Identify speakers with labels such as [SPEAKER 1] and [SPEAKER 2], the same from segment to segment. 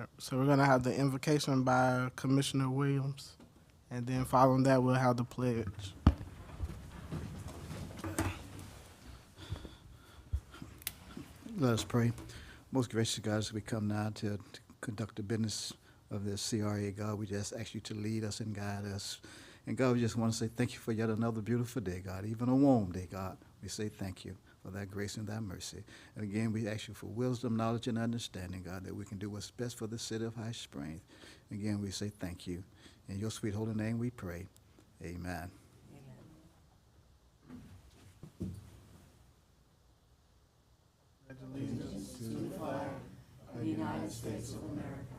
[SPEAKER 1] right, so we're gonna have the invocation by Commissioner Williams, and then following that, we'll have the pledge.
[SPEAKER 2] Let us pray. Most gracious God, as we come now to conduct the business of this CRA, God, we just ask you to lead us and guide us. And God, we just want to say thank you for yet another beautiful day, God. Even a warm day, God. We say thank you for that grace and that mercy. And again, we ask you for wisdom, knowledge, and understanding, God, that we can do what's best for the city of High Springs. Again, we say thank you. In your sweet holy name we pray. Amen.
[SPEAKER 3] Allegiance to the flag of the United States of America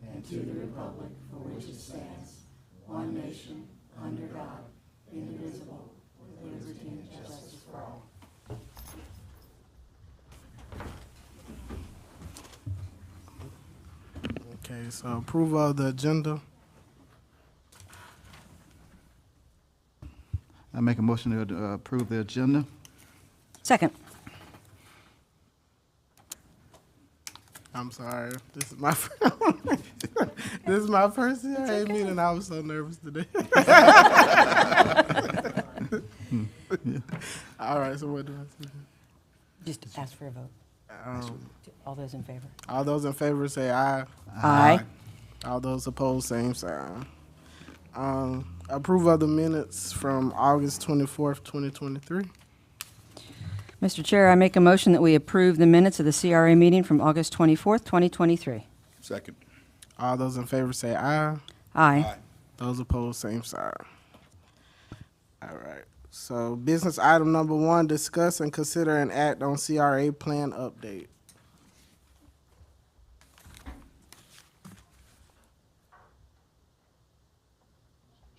[SPEAKER 3] and to the republic for which it stands, one nation, under God, indivisible, with liberty and justice for all.
[SPEAKER 1] Okay, so approval of the agenda.
[SPEAKER 2] I make a motion to approve the agenda.
[SPEAKER 4] Second.
[SPEAKER 1] I'm sorry, this is my this is my first CRA meeting. I was so nervous today. All right, so what do I say?
[SPEAKER 4] Just ask for a vote. All those in favor?
[SPEAKER 1] All those in favor say aye.
[SPEAKER 4] Aye.
[SPEAKER 1] All those opposed, same sign. Approval of the minutes from August 24th, 2023.
[SPEAKER 4] Mr. Chair, I make a motion that we approve the minutes of the CRA meeting from August 24th, 2023.
[SPEAKER 5] Second.
[SPEAKER 1] All those in favor say aye.
[SPEAKER 4] Aye.
[SPEAKER 1] Those opposed, same sign. All right. So business item number 1, discuss and consider an act on CRA plan update.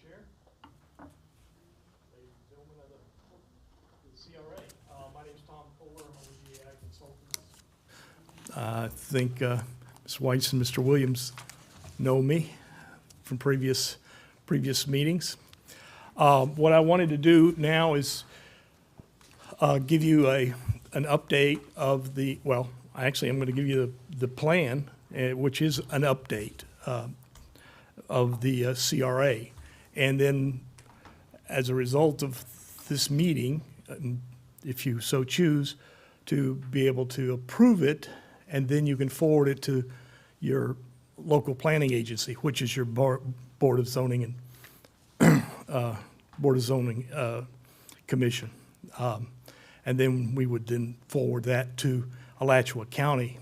[SPEAKER 6] Chair, ladies and gentlemen of the CRA, my name is Tom Kohler. I'm with the Ag Consultants. I think Ms. Weiss and Mr. Williams know me from previous meetings. What I wanted to do now is give you an update of the, well, actually I'm going to give you the plan, which is an update of the CRA. And then as a result of this meeting, if you so choose, to be able to approve it, and then you can forward it to your local planning agency, which is your Board of Zoning and Commission. And then we would then forward that to Alachua County.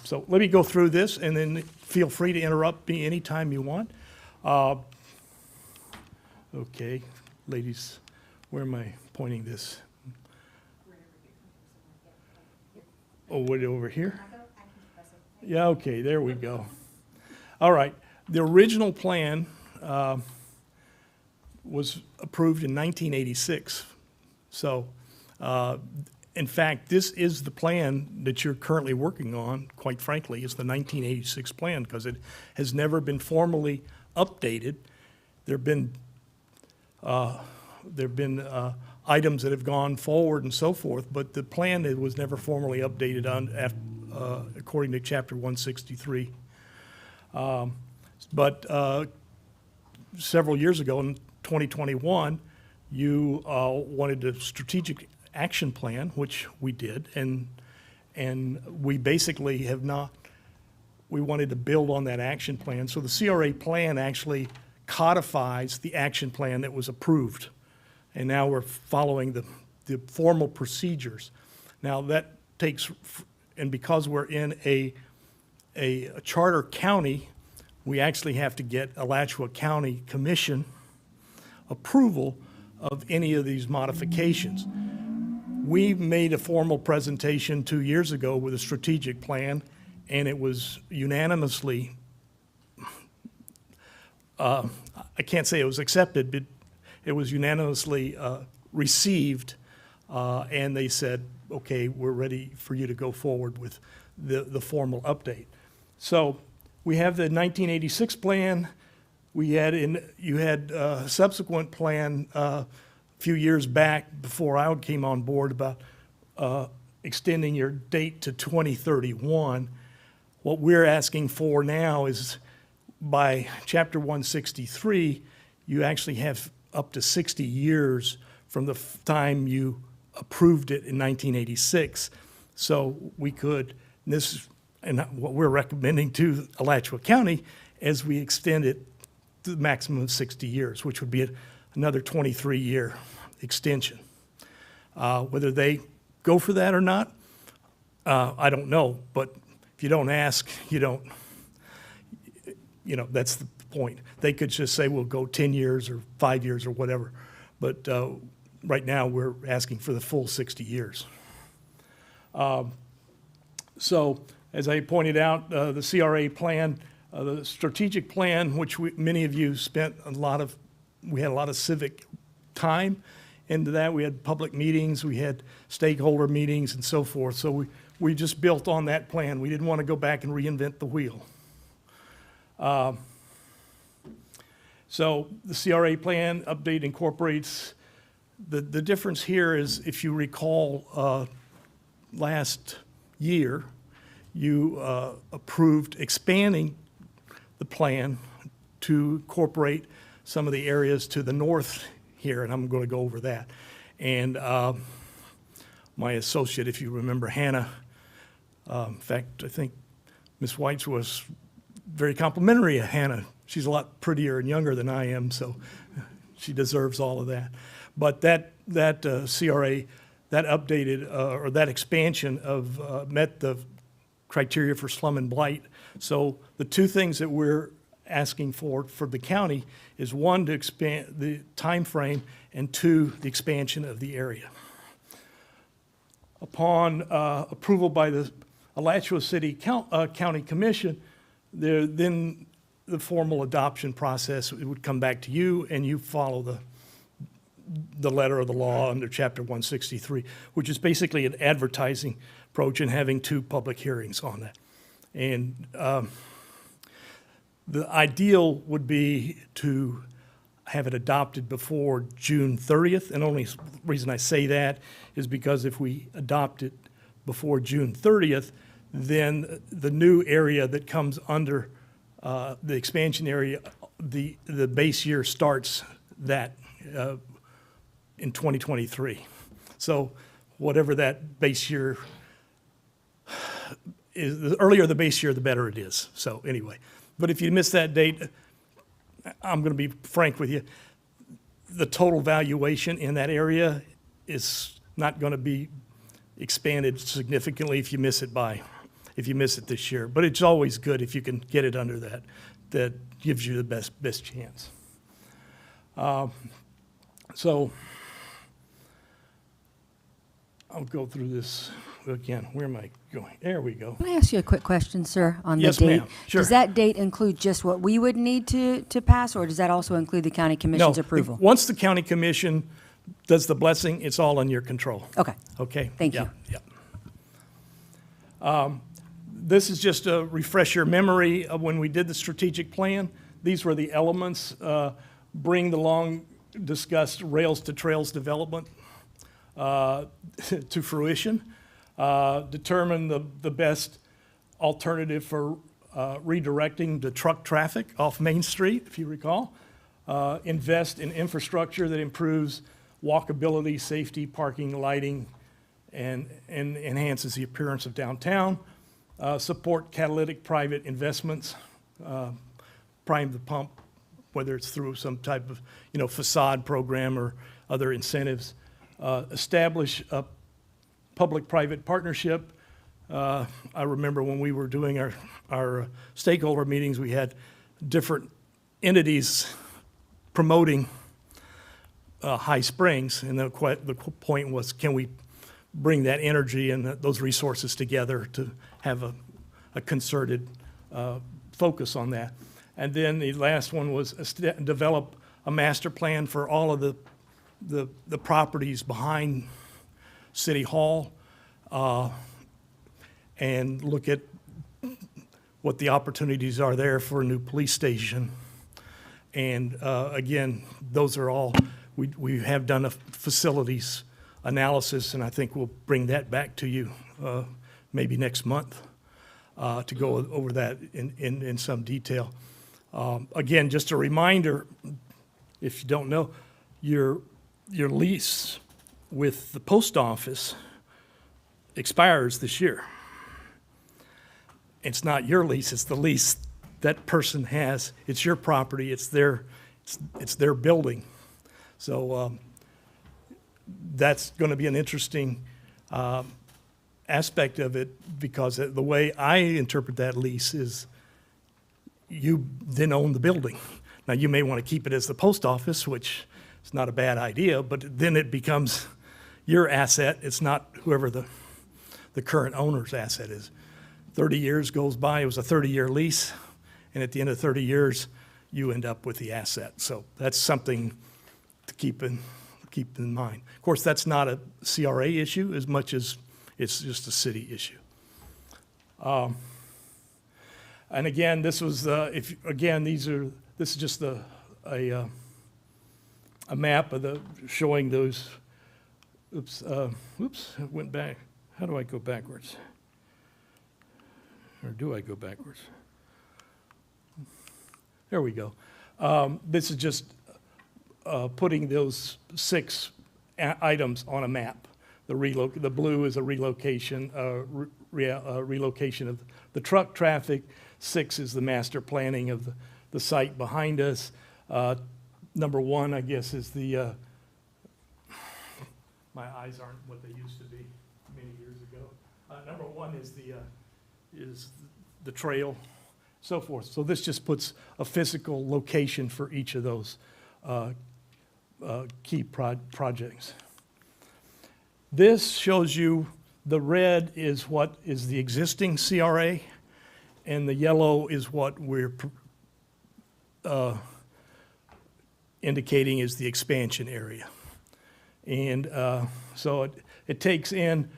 [SPEAKER 6] So let me go through this, and then feel free to interrupt me anytime you want. Okay, ladies, where am I pointing this? Oh, what, over here? Yeah, okay, there we go. All right, the original plan was approved in 1986. So, in fact, this is the plan that you're currently working on, quite frankly, is the 1986 plan, because it has never been formally updated. There have been items that have gone forward and so forth, but the plan it was never formally updated on according to Chapter 163. But several years ago, in 2021, you wanted a strategic action plan, which we did, and we basically have not. We wanted to build on that action plan. So the CRA plan actually codifies the action plan that was approved. And now we're following the formal procedures. Now that takes, and because we're in a charter county, we actually have to get Alachua County Commission approval of any of these modifications. We made a formal presentation 2 years ago with a strategic plan, and it was unanimously, I can't say it was accepted, but it was unanimously received, and they said, okay, we're ready for you to go forward with the formal update. So we have the 1986 plan. You had a subsequent plan a few years back before I came on board about extending your date to 2031. What we're asking for now is by Chapter 163, you actually have up to 60 years from the time you approved it in 1986. So we could, and what we're recommending to Alachua County, is we extend it to the maximum of 60 years, which would be another 23-year extension. Whether they go for that or not, I don't know. But if you don't ask, you don't, that's the point. They could just say, we'll go 10 years or 5 years or whatever. But right now, we're asking for the full 60 years. So, as I pointed out, the CRA plan, the strategic plan, which many of you spent we had a lot of civic time into that. We had public meetings, we had stakeholder meetings and so forth. So we just built on that plan. We didn't want to go back and reinvent the wheel. So the CRA plan update incorporates, the difference here is, if you recall, last year, you approved expanding the plan to incorporate some of the areas to the north here, and I'm going to go over that. And my associate, if you remember, Hannah, in fact, I think Ms. White's was very complimentary of Hannah. She's a lot prettier and younger than I am, so she deserves all of that. But that CRA, that updated, or that expansion of met the criteria for slum and blight. So the two things that we're asking for the county is, one, to expand the time frame, and two, the expansion of the area. Upon approval by the Alachua City County Commission, then the formal adoption process, it would come back to you, and you follow the letter of the law under Chapter 163, which is basically an advertising approach and having 2 public hearings on that. And the ideal would be to have it adopted before June 30th. And only reason I say that is because if we adopt it before June 30th, then the new area that comes under the expansion area, the base year starts that in 2023. So whatever that base year is, the earlier the base year, the better it is. So anyway, but if you miss that date, I'm going to be frank with you, the total valuation in that area is not going to be expanded significantly if you miss it this year. But it's always good if you can get it under that. That gives you the best chance. So I'll go through this again. Where am I going? There we go.
[SPEAKER 4] Can I ask you a quick question, sir, on the
[SPEAKER 6] Yes,
[SPEAKER 4] date?
[SPEAKER 6] ma'am. Sure.
[SPEAKER 4] Does that date include just what we would need to pass, or does that also include the county commission's approval?
[SPEAKER 6] Once the county commission does the blessing, it's all in your control.
[SPEAKER 4] Okay.
[SPEAKER 6] Okay?
[SPEAKER 4] Thank you.
[SPEAKER 6] Yeah. This is just to refresh your memory of when we did the strategic plan. These were the elements. Bring the long-discussed rails to trails development to fruition. Determine the best alternative for redirecting the truck traffic off Main Street, if you recall. Invest in infrastructure that improves walkability, safety, parking, lighting, and enhances the appearance of downtown. Support catalytic private investments, prime the pump, whether it's through some type of facade program or other incentives. Establish a public-private partnership. I remember when we were doing our stakeholder meetings, we had different entities promoting High Springs, and the point was, can we bring that energy and those resources together to have a concerted focus on that. And then the last one was develop a master plan for all of the properties behind City Hall, and look at what the opportunities are there for a new police station. And again, those are all, we have done a facilities analysis, and I think we'll bring that back to you maybe next month. to go over that in some detail. Again, just a reminder, if you don't know, your lease with the post office expires this year. It's not your lease, it's the lease that person has. It's your property, it's their building. So that's going to be an interesting aspect of it, because the way I interpret that lease is you then own the building. Now, you may want to keep it as the post office, which is not a bad idea, but then it becomes your asset. It's not whoever the current owner's asset is. 30 years goes by, it was a 30-year lease, and at the end of 30 years, you end up with the asset. So that's something to keep in mind. Of course, that's not a CRA issue as much as it's just a city issue. And again, this was this is just a map of showing those. Oops, it went back. How do I go backwards? Or do I go backwards? There we go. This is just putting those 6 items on a map. The blue is a relocation, relocation of the truck traffic. 6 is the master planning of the site behind us. Number 1, I guess, is the, my eyes aren't what they used to be many years ago. Number 1 is the trail, so forth. So this just puts a physical location for each of those key projects. This shows you the red is what is the existing CRA, and the yellow is what we're indicating is the expansion area. And so it takes in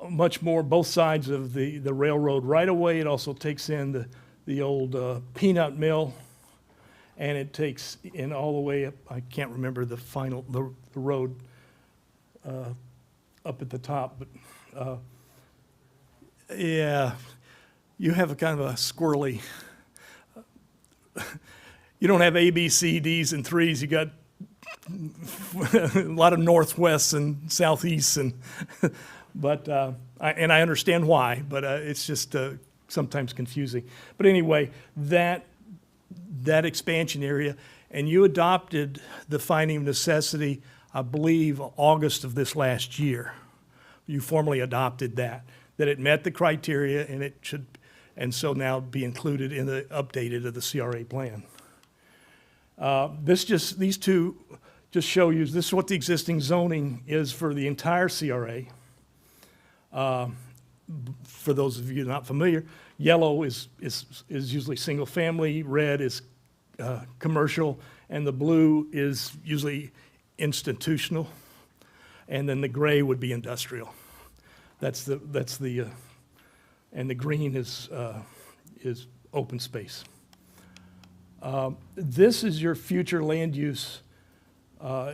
[SPEAKER 6] much more, both sides of the railroad right away. It also takes in the old peanut mill, and it takes in all the way up, I can't remember the road up at the top, but yeah, you have a kind of a squirrely, you don't have A, B, C, Ds, and 3s. You got a lot of northwests and southeasts, and but I understand why, but it's just sometimes confusing. But anyway, that expansion area, and you adopted the finding of necessity, I believe, August of this last year. You formally adopted that it met the criteria, and it should, and so now be included in the updated of the CRA plan. These two just show you, this is what the existing zoning is for the entire CRA. For those of you not familiar, yellow is usually single family, red is commercial, and the blue is usually institutional, and then the gray would be industrial. That's the and the green is open space. This is your future land use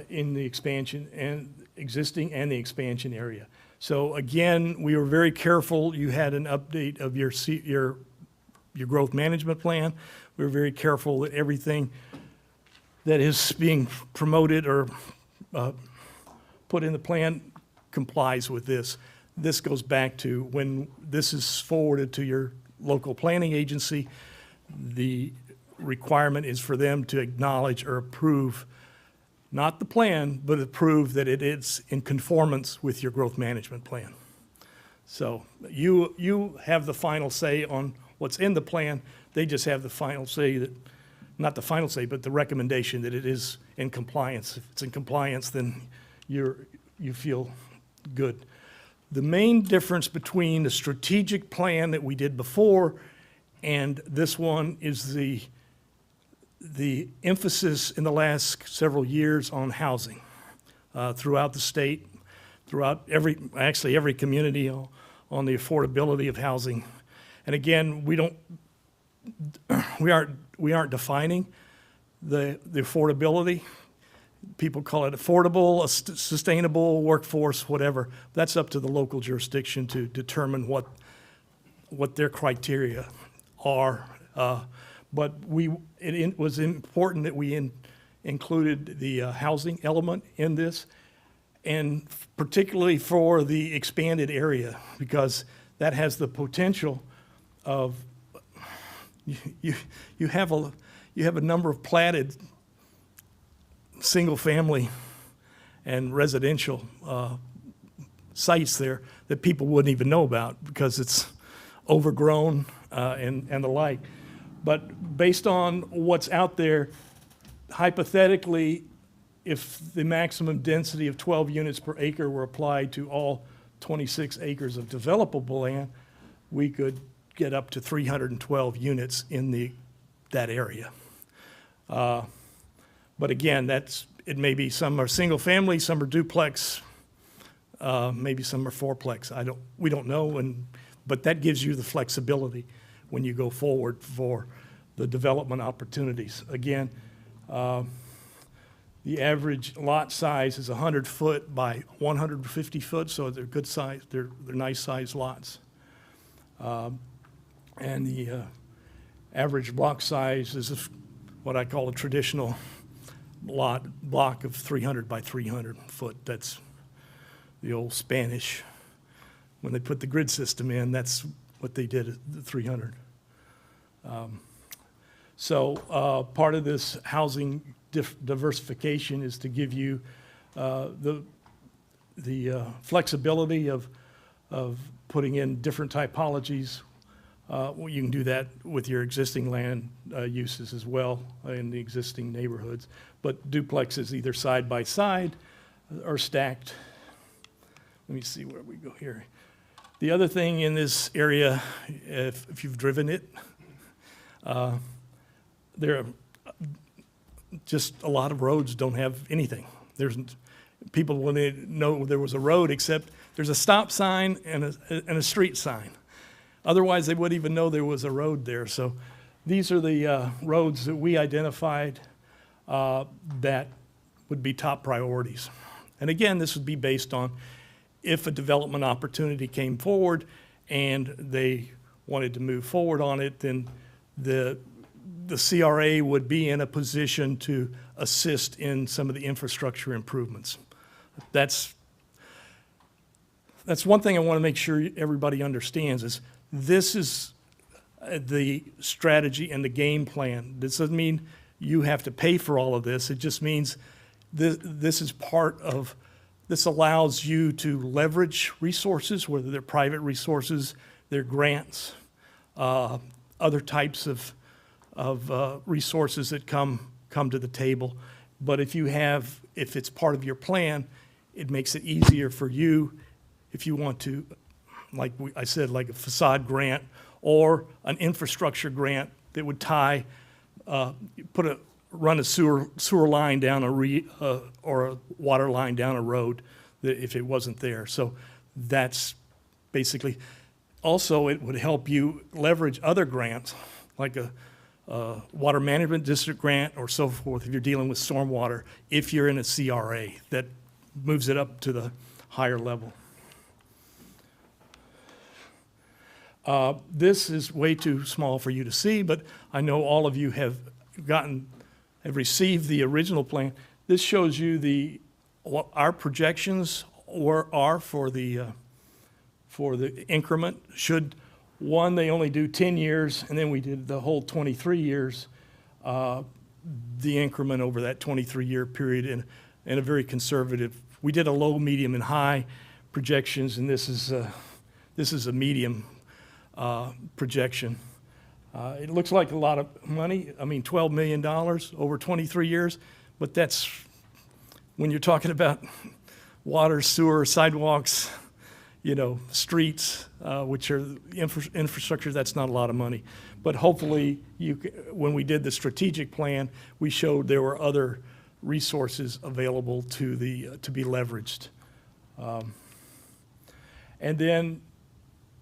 [SPEAKER 6] in the expansion and existing and the expansion area. So again, we were very careful. You had an update of your growth management plan. We were very careful that everything that is being promoted or put in the plan complies with this. This goes back to when this is forwarded to your local planning agency, the requirement is for them to acknowledge or approve, not the plan, but approve that it is in conformance with your growth management plan. So you have the final say on what's in the plan. They just have the final say that, not the final say, but the recommendation that it is in compliance. If it's in compliance, then you feel good. The main difference between the strategic plan that we did before and this one is the emphasis in the last several years on housing throughout the state, throughout every community on the affordability of housing. And again, we aren't defining the affordability. People call it affordable, sustainable, workforce, whatever. That's up to the local jurisdiction to determine what what their criteria are. But it was important that we included the housing element in this, and particularly for the expanded area, because that has the potential of, you have a number of platted single-family and residential sites there that people wouldn't even know about because it's overgrown and the like. But based on what's out there, hypothetically, if the maximum density of 12 units per acre were applied to all 26 acres of developable land, we could get up to 312 units in that area. But again, it may be some are single family, some are duplex, maybe some are fourplex. We don't know, but that gives you the flexibility when you go forward for the development opportunities. Again, the average lot size is 100 foot by 150 foot, so they're good size. They're nice sized lots. And the average block size is what I call a traditional block of 300 by 300 foot. That's the old Spanish. When they put the grid system in, that's what they did at the 300. So part of this housing diversification is to give you the flexibility of putting in different typologies. Well, you can do that with your existing land uses as well in the existing neighborhoods. But duplexes either side by side or stacked. Let me see where we go here. The other thing in this area, if you've driven it, there are just a lot of roads don't have anything. People wouldn't know there was a road except there's a stop sign and a street sign. Otherwise, they wouldn't even know there was a road there. So these are the roads that we identified that would be top priorities. And again, this would be based on if a development opportunity came forward and they wanted to move forward on it, then the CRA would be in a position to assist in some of the infrastructure improvements. That's one thing I want to make sure everybody understands is this is the strategy and the game plan. This doesn't mean you have to pay for all of this. It just means this is part of, this allows you to leverage resources, whether they're private resources, they're grants, other types of resources that come to the table. But if it's part of your plan, it makes it easier for you if you want to, like I said, like a facade grant or an infrastructure grant that would run a sewer line down or a water line down a road if it wasn't there. So that's basically, also it would help you leverage other grants like a water management district grant or so forth if you're dealing with stormwater, if you're in a CRA that moves it up to the higher level. This is way too small for you to see, but I know all of you have received the original plan. This shows you what our projections are for the increment. Should one, they only do 10 years, and then we did the whole 23 years, the increment over that 23-year period in a very conservative. We did a low, medium, and high projections, and this is a medium projection. It looks like a lot of money. I mean, $12 million over 23 years, but that's when you're talking about water, sewer, sidewalks, streets, which are infrastructure, that's not a lot of money. But hopefully, when we did the strategic plan, we showed there were other resources available to be leveraged. And then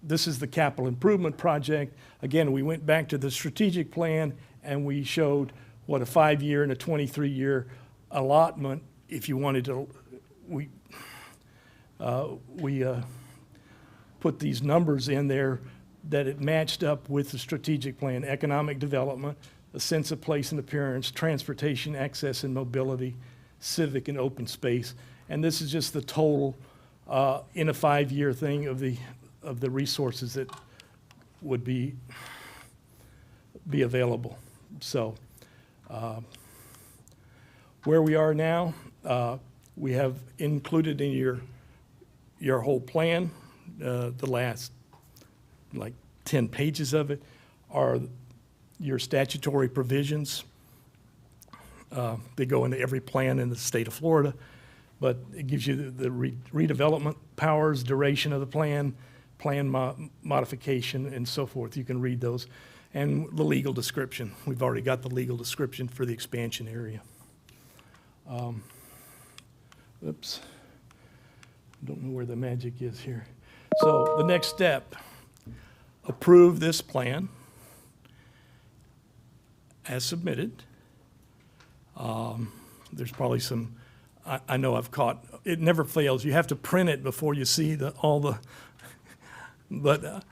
[SPEAKER 6] this is the capital improvement project. Again, we went back to the strategic plan and we showed what a 5-year and a 23-year allotment. If you wanted to, we put these numbers in there that it matched up with the strategic plan: economic development, a sense of place and appearance, transportation, access and mobility, civic and open space. And this is just the total in a 5-year thing of the resources that would be available. So where we are now, we have included in your whole plan, the last like 10 pages of it are your statutory provisions. They go into every plan in the state of Florida, but it gives you the redevelopment powers, duration of the plan, modification, and so forth. You can read those. And the legal description. We've already got the legal description for the expansion area. Oops. Don't know where the magic is here. So the next step, approve this plan as submitted. There's probably some, I know I've caught, it never fails. You have to print it before you see but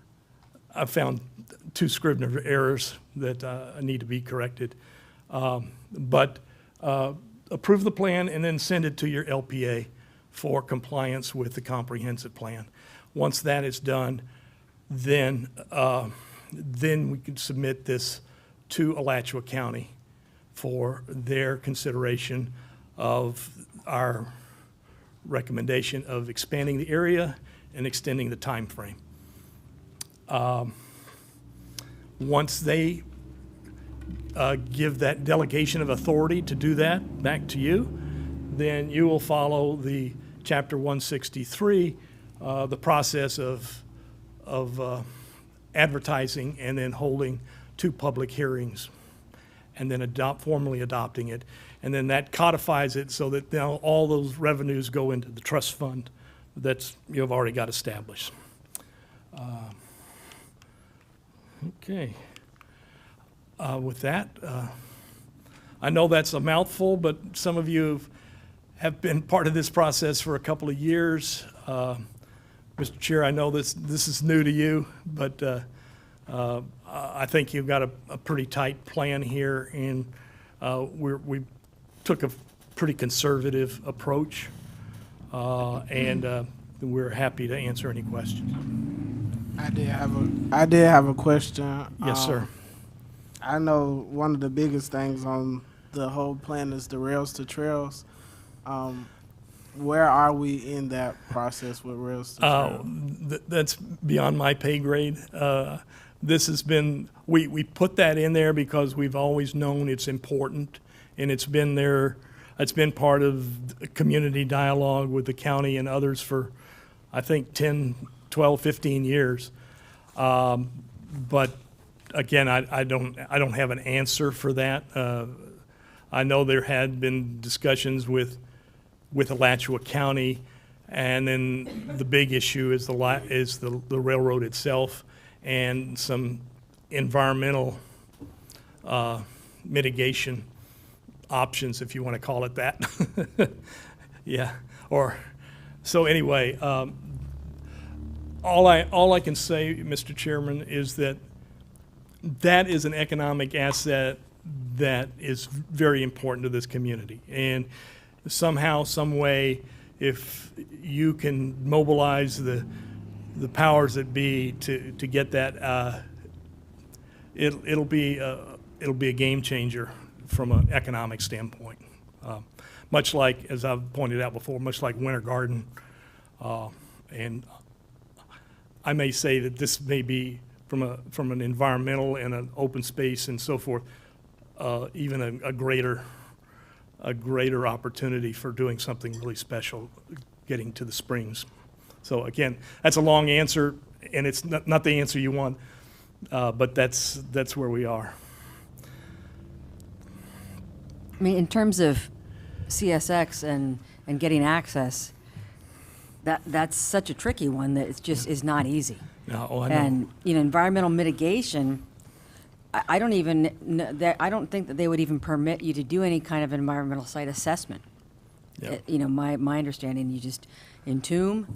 [SPEAKER 6] I found 2 Scrivener errors that need to be corrected. But approve the plan and then send it to your LPA for compliance with the comprehensive plan. Once that is done, then we can submit this to Alachua County for their consideration of our recommendation of expanding the area and extending the time frame. Once they give that delegation of authority to do that back to you, then you will follow the Chapter 163, the process of advertising and then holding 2 public hearings and then formally adopting it. And then that codifies it so that now all those revenues go into the trust fund that's you've already got established. Okay. With that, I know that's a mouthful, but some of you have been part of this process for a couple of years. Mr. Chair, I know this is new to you, but I think you've got a pretty tight plan here, and we took a pretty conservative approach, and we're happy to answer any questions.
[SPEAKER 1] I did have a question.
[SPEAKER 6] Yes, sir.
[SPEAKER 1] I know one of the biggest things on the whole plan is the rails to trails. Where are we in that process with rails to trails?
[SPEAKER 6] That's beyond my pay grade. This has been, we put that in there because we've always known it's important, and it's been there, it's been part of community dialogue with the county and others for, I think, 10, 12, 15 years. But again, I don't have an answer for that. I know there had been discussions with Alachua County, and then the big issue is the railroad itself and some environmental mitigation options, if you want to call it that. Yeah. So anyway, all I can say, Mr. Chairman, is that is an economic asset that is very important to this community. And somehow, some way, if you can mobilize the powers that be to get that, it'll be a game changer from an economic standpoint. Much like, as I've pointed out before, much like Winter Garden, and I may say that this may be from an environmental and an open space and so forth, even a greater opportunity for doing something really special, getting to the springs. So again, that's a long answer, and it's not the answer you want, but that's where we are.
[SPEAKER 4] I mean, in terms of CSX and getting access, that's such a tricky one that it just is not easy.
[SPEAKER 6] No, I know.
[SPEAKER 4] And environmental mitigation, I don't even know I don't think that they would even permit you to do any kind of environmental site assessment.
[SPEAKER 6] Yep.
[SPEAKER 4] My understanding, you just entomb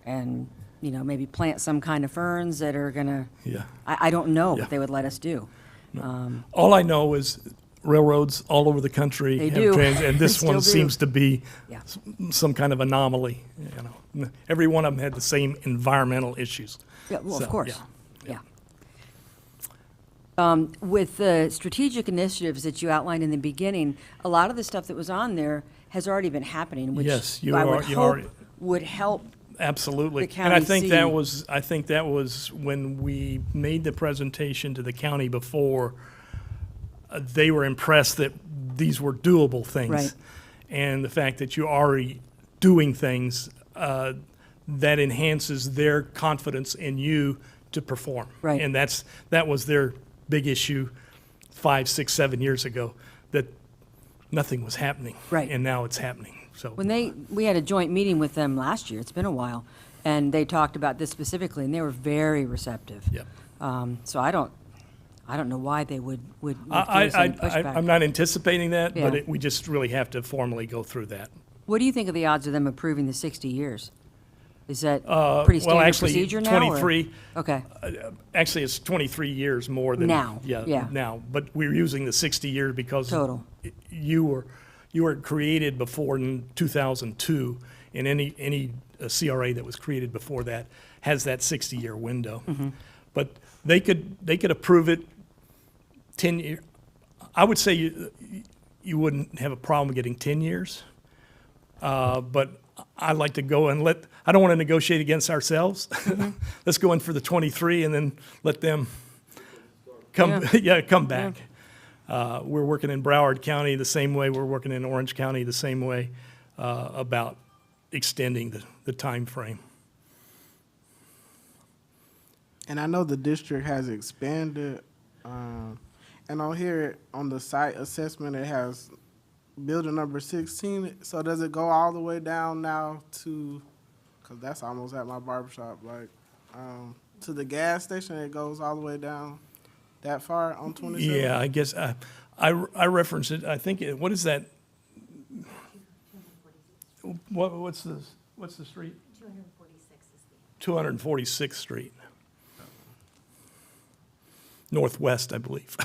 [SPEAKER 4] and maybe plant some kind of ferns that are gonna,
[SPEAKER 6] Yeah.
[SPEAKER 4] I don't know
[SPEAKER 6] Yeah.
[SPEAKER 4] what they would let us do.
[SPEAKER 6] All I know is railroads all over the country
[SPEAKER 4] They
[SPEAKER 6] have
[SPEAKER 4] do.
[SPEAKER 6] and this
[SPEAKER 4] They
[SPEAKER 6] one
[SPEAKER 4] still do.
[SPEAKER 6] seems to be
[SPEAKER 4] Yeah.
[SPEAKER 6] some kind of anomaly, Every one of them had the same environmental issues.
[SPEAKER 4] Yeah, well,
[SPEAKER 6] So,
[SPEAKER 4] of course,
[SPEAKER 6] yeah.
[SPEAKER 4] yeah. With the strategic initiatives that you outlined in the beginning, a lot of the stuff that was on there has already been happening, which
[SPEAKER 6] Yes,
[SPEAKER 4] I would
[SPEAKER 6] you
[SPEAKER 4] hope
[SPEAKER 6] are-
[SPEAKER 4] would help.
[SPEAKER 6] Absolutely.
[SPEAKER 4] The
[SPEAKER 6] And I
[SPEAKER 4] county
[SPEAKER 6] think
[SPEAKER 4] see.
[SPEAKER 6] that was when we made the presentation to the county before, they were impressed that these were doable things.
[SPEAKER 4] Right.
[SPEAKER 6] And the fact that you're already doing things, that enhances their confidence in you to perform.
[SPEAKER 4] Right.
[SPEAKER 6] And that was their big issue 5, 6, 7 years ago, that nothing was happening.
[SPEAKER 4] Right.
[SPEAKER 6] And now it's happening, so.
[SPEAKER 4] We had a joint meeting with them last year, it's been a while, and they talked about this specifically, and they were very receptive.
[SPEAKER 6] Yep.
[SPEAKER 4] So I don't know why they would give
[SPEAKER 6] I,
[SPEAKER 4] us any pushback.
[SPEAKER 6] I'm not anticipating that, but
[SPEAKER 4] Yeah.
[SPEAKER 6] we just really have to formally go through that.
[SPEAKER 4] What do you think of the odds of them approving the 60 years? Is that pretty
[SPEAKER 6] Well,
[SPEAKER 4] standard
[SPEAKER 6] actually,
[SPEAKER 4] procedure now? or-
[SPEAKER 6] 23,
[SPEAKER 4] Okay,
[SPEAKER 6] actually, it's 23 years more than.
[SPEAKER 4] Now, yeah.
[SPEAKER 6] Now, but we're using the 60 year because.
[SPEAKER 4] Total.
[SPEAKER 6] You were created before in 2002, and any CRA that was created before that has that 60-year window.
[SPEAKER 4] Mm-hmm.
[SPEAKER 6] But they could approve it 10 year. I would say you wouldn't have a problem getting 10 years. But I'd like to go and I don't want to negotiate against ourselves.
[SPEAKER 4] Mm-hmm.
[SPEAKER 6] Let's go in for the 23 and then let them come,
[SPEAKER 4] Yeah.
[SPEAKER 6] come back. We're working in Broward County the same way, we're working in Orange County the same way, about extending the time frame.
[SPEAKER 1] And I know the district has expanded, and on here, on the site assessment, it has building number 16. So does it go all the way down now to, because that's almost at my barbershop, like, to the gas station, it goes all the way down that far on 27?
[SPEAKER 6] Yeah, I guess, I reference it, I think, what is that? What's the street? 246th Street. Northwest, I believe.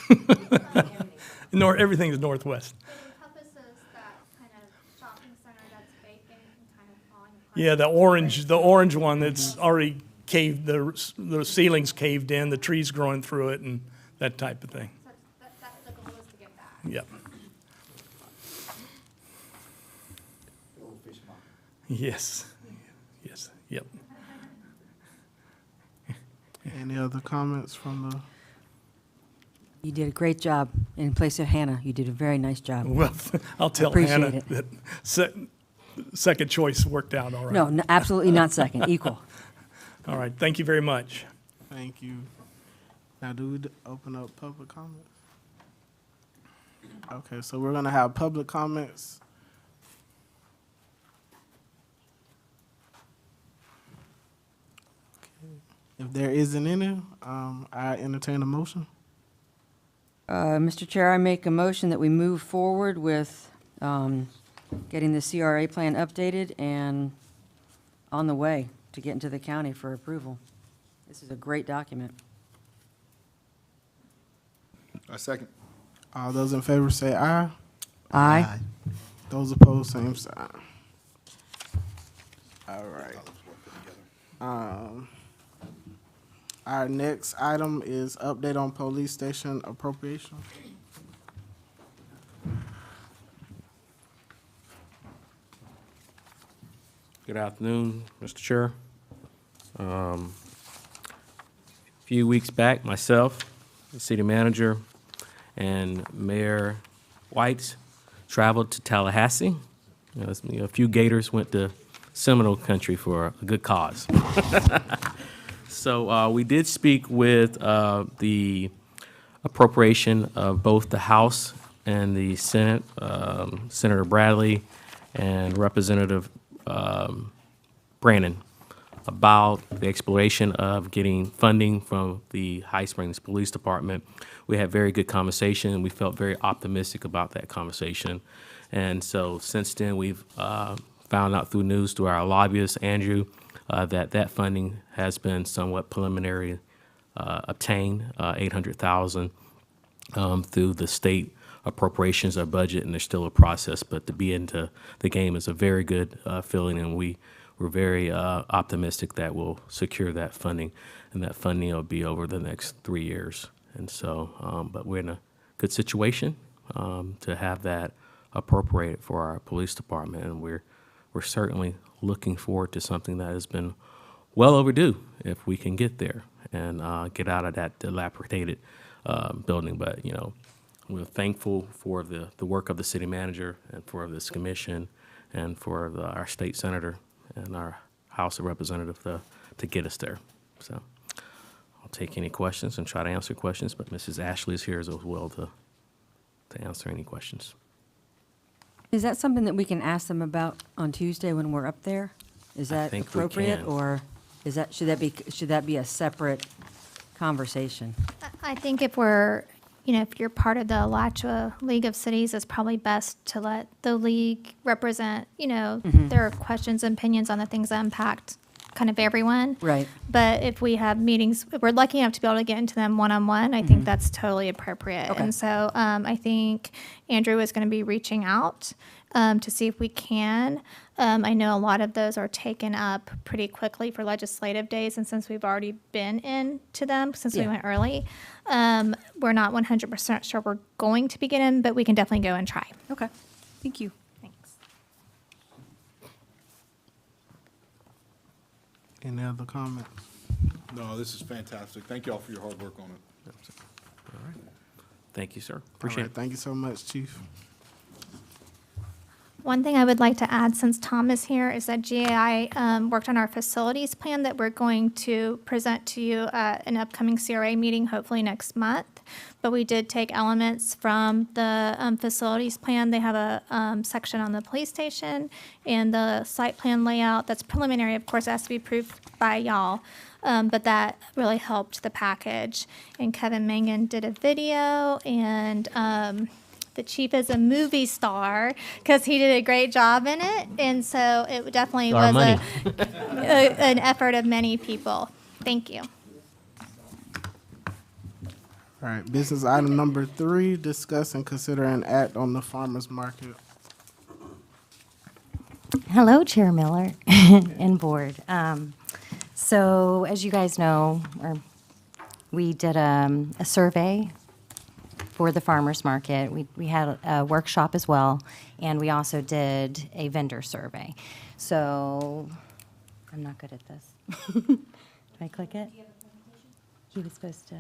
[SPEAKER 6] Everything's northwest.
[SPEAKER 5] It encompasses that kind of shopping center that's vacant and kind of falling apart.
[SPEAKER 6] Yeah, the orange one that's already caved, the ceiling's caved in, the trees growing through it and that type of thing.
[SPEAKER 5] So that's the goal is to get back.
[SPEAKER 6] Yep. Yes, yes, yep.
[SPEAKER 1] Any other comments from the?
[SPEAKER 4] you did a great job in place of Hannah. You did a very nice job.
[SPEAKER 6] Well, I'll tell
[SPEAKER 4] Appreciate
[SPEAKER 6] Hannah
[SPEAKER 4] it.
[SPEAKER 6] that second choice worked out all right.
[SPEAKER 4] No, absolutely not second, equal.
[SPEAKER 6] All right, thank you very much.
[SPEAKER 1] Thank you. Now, do we open up public comments? Okay, so we're gonna have public comments. Okay. If there isn't any, I entertain a motion.
[SPEAKER 4] Mr. Chair, I make a motion that we move forward with getting the CRA plan updated and on the way to get into the county for approval. This is a great document.
[SPEAKER 7] I second.
[SPEAKER 1] All those in favor say aye.
[SPEAKER 4] Aye.
[SPEAKER 1] Those opposed, same sign. All right. Our next item is update on police station appropriation.
[SPEAKER 8] Good afternoon, Mr. Chair. A few weeks back, myself, the city manager, and Mayor White traveled to Tallahassee. A few Gators went to Seminole Country for a good cause. So we did speak with the appropriation of both the House and the Senate, Senator Bradley and Representative Brannon, about the exploration of getting funding from the High Springs Police Department. We had very good conversation, and we felt very optimistic about that conversation. And so since then, we've found out through news through our lobbyist, Andrew, that funding has been somewhat preliminary obtained, 800,000 through the state appropriations or budget, and there's still a process. But to be into the game is a very good feeling, and we're very optimistic that we'll secure that funding, and that funding will be over the next 3 years. And so, but we're in a good situation to have that appropriated for our police department, and we're certainly looking forward to something that has been well overdue if we can get there and get out of that dilapidated building. But, you know, we're thankful for the work of the city manager and for this commission and for our state senator and our House of Representatives to get us there. So I'll take any questions and try to answer questions, but Mrs. Ashley is here as well to answer any questions.
[SPEAKER 4] Is that something that we can ask them about on Tuesday when we're up there? Is
[SPEAKER 8] I
[SPEAKER 4] that
[SPEAKER 8] think we
[SPEAKER 4] appropriate,
[SPEAKER 8] can.
[SPEAKER 4] or should that be a separate conversation?
[SPEAKER 5] I think if you're part of the Alachua League of Cities, it's probably best to let the league represent, their questions and opinions on the things that impact kind of everyone.
[SPEAKER 4] Right.
[SPEAKER 5] But if we have meetings, if we're lucky enough to be able to get into them one-on-one, I think that's totally appropriate.
[SPEAKER 4] Okay.
[SPEAKER 5] And so I think Andrew is going to be reaching out to see if we can. I know a lot of those are taken up pretty quickly for legislative days, and since we've already been into them, since we
[SPEAKER 4] Yeah.
[SPEAKER 5] went early, we're not 100% sure we're going to be getting, but we can definitely go and try.
[SPEAKER 4] Okay, thank you.
[SPEAKER 5] Thanks.
[SPEAKER 1] Any other comments?
[SPEAKER 7] No, this is fantastic. Thank you all for your hard work on it.
[SPEAKER 8] All right. Thank you, sir.
[SPEAKER 1] All
[SPEAKER 8] Appreciate
[SPEAKER 1] right,
[SPEAKER 8] it.
[SPEAKER 1] thank you so much, Chief.
[SPEAKER 5] One thing I would like to add, since Tom is here, is that GAI worked on our facilities plan that we're going to present to you at an upcoming CRA meeting, hopefully next month. But we did take elements from the facilities plan. They have a section on the police station and the site plan layout. That's preliminary, of course, it has to be approved by y'all. But that really helped the package. And Kevin Mangan did a video, and the chief is a movie star because he did a great job in it. And so it definitely
[SPEAKER 8] Our
[SPEAKER 5] was
[SPEAKER 8] money.
[SPEAKER 5] an effort of many people. Thank you.
[SPEAKER 1] All right, business item number 3, discuss and consider an act on the farmer's market.
[SPEAKER 9] Hello, Chair Miller and board. So as you guys know, we did a survey for the farmer's market. We had a workshop as well, and we also did a vendor survey. So I'm not good at this. Do I click it? He was supposed to.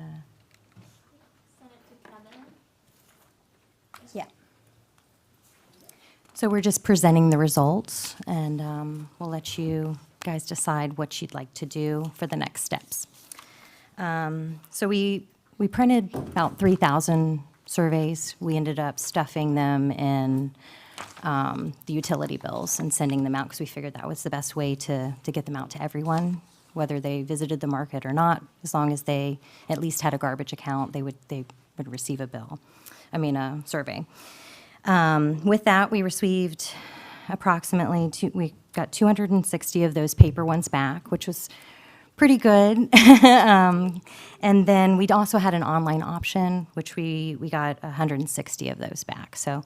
[SPEAKER 9] Yeah. So we're just presenting the results, and we'll let you guys decide what you'd like to do for the next steps. So we printed about 3,000 surveys. We ended up stuffing them in the utility bills and sending them out because we figured that was the best way to get them out to everyone, whether they visited the market or not. As long as they at least had a garbage account, they would receive a survey. With that, we received approximately we got 260 of those paper ones back, which was pretty good. And then we also had an online option, which we got 160 of those back. So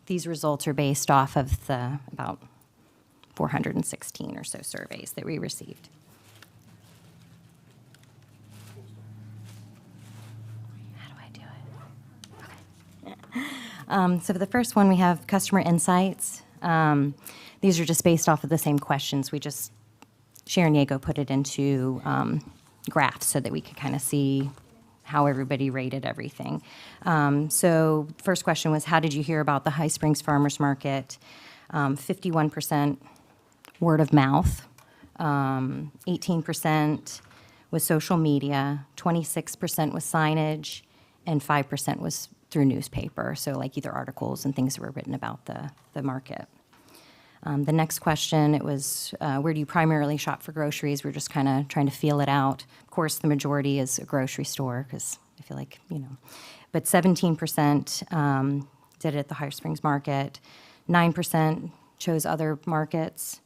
[SPEAKER 9] these results are based off of the about 416 or so surveys that we received. How do I do it? Okay. So for the first one, we have customer insights. These are just based off of the same questions. Sharon Yago put it into graphs so that we could kind of see how everybody rated everything. So first question was, how did you hear about the High Springs Farmers Market? 51% word of mouth, 18% was social media, 26% was signage, and 5% was through newspaper, so like either articles and things that were written about the market. The next question, it was, where do you primarily shop for groceries? We're just kind of trying to feel it out. Of course, the majority is a grocery store, because I feel like, But 17% did it at the High Springs Market. 9% chose other markets.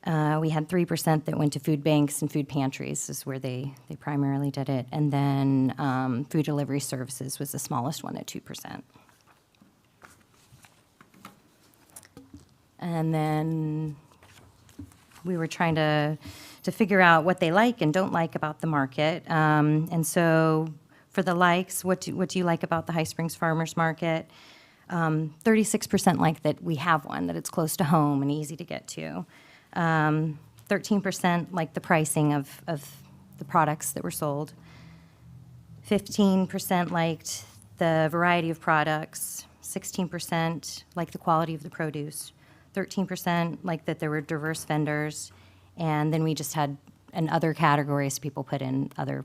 [SPEAKER 9] We had 3% that went to food banks and food pantries, is where they primarily did it. And then food delivery services was the smallest one at 2%. And then we were trying to figure out what they like and don't like about the market. And so for the likes, what do you like about the High Springs Farmers Market? 36% like that we have one, that it's close to home and easy to get to. 13% like the pricing of the products that were sold. 15% liked the variety of products. 16% liked the quality of the produce. 13% liked that there were diverse vendors. And then we just had in other categories, people put in other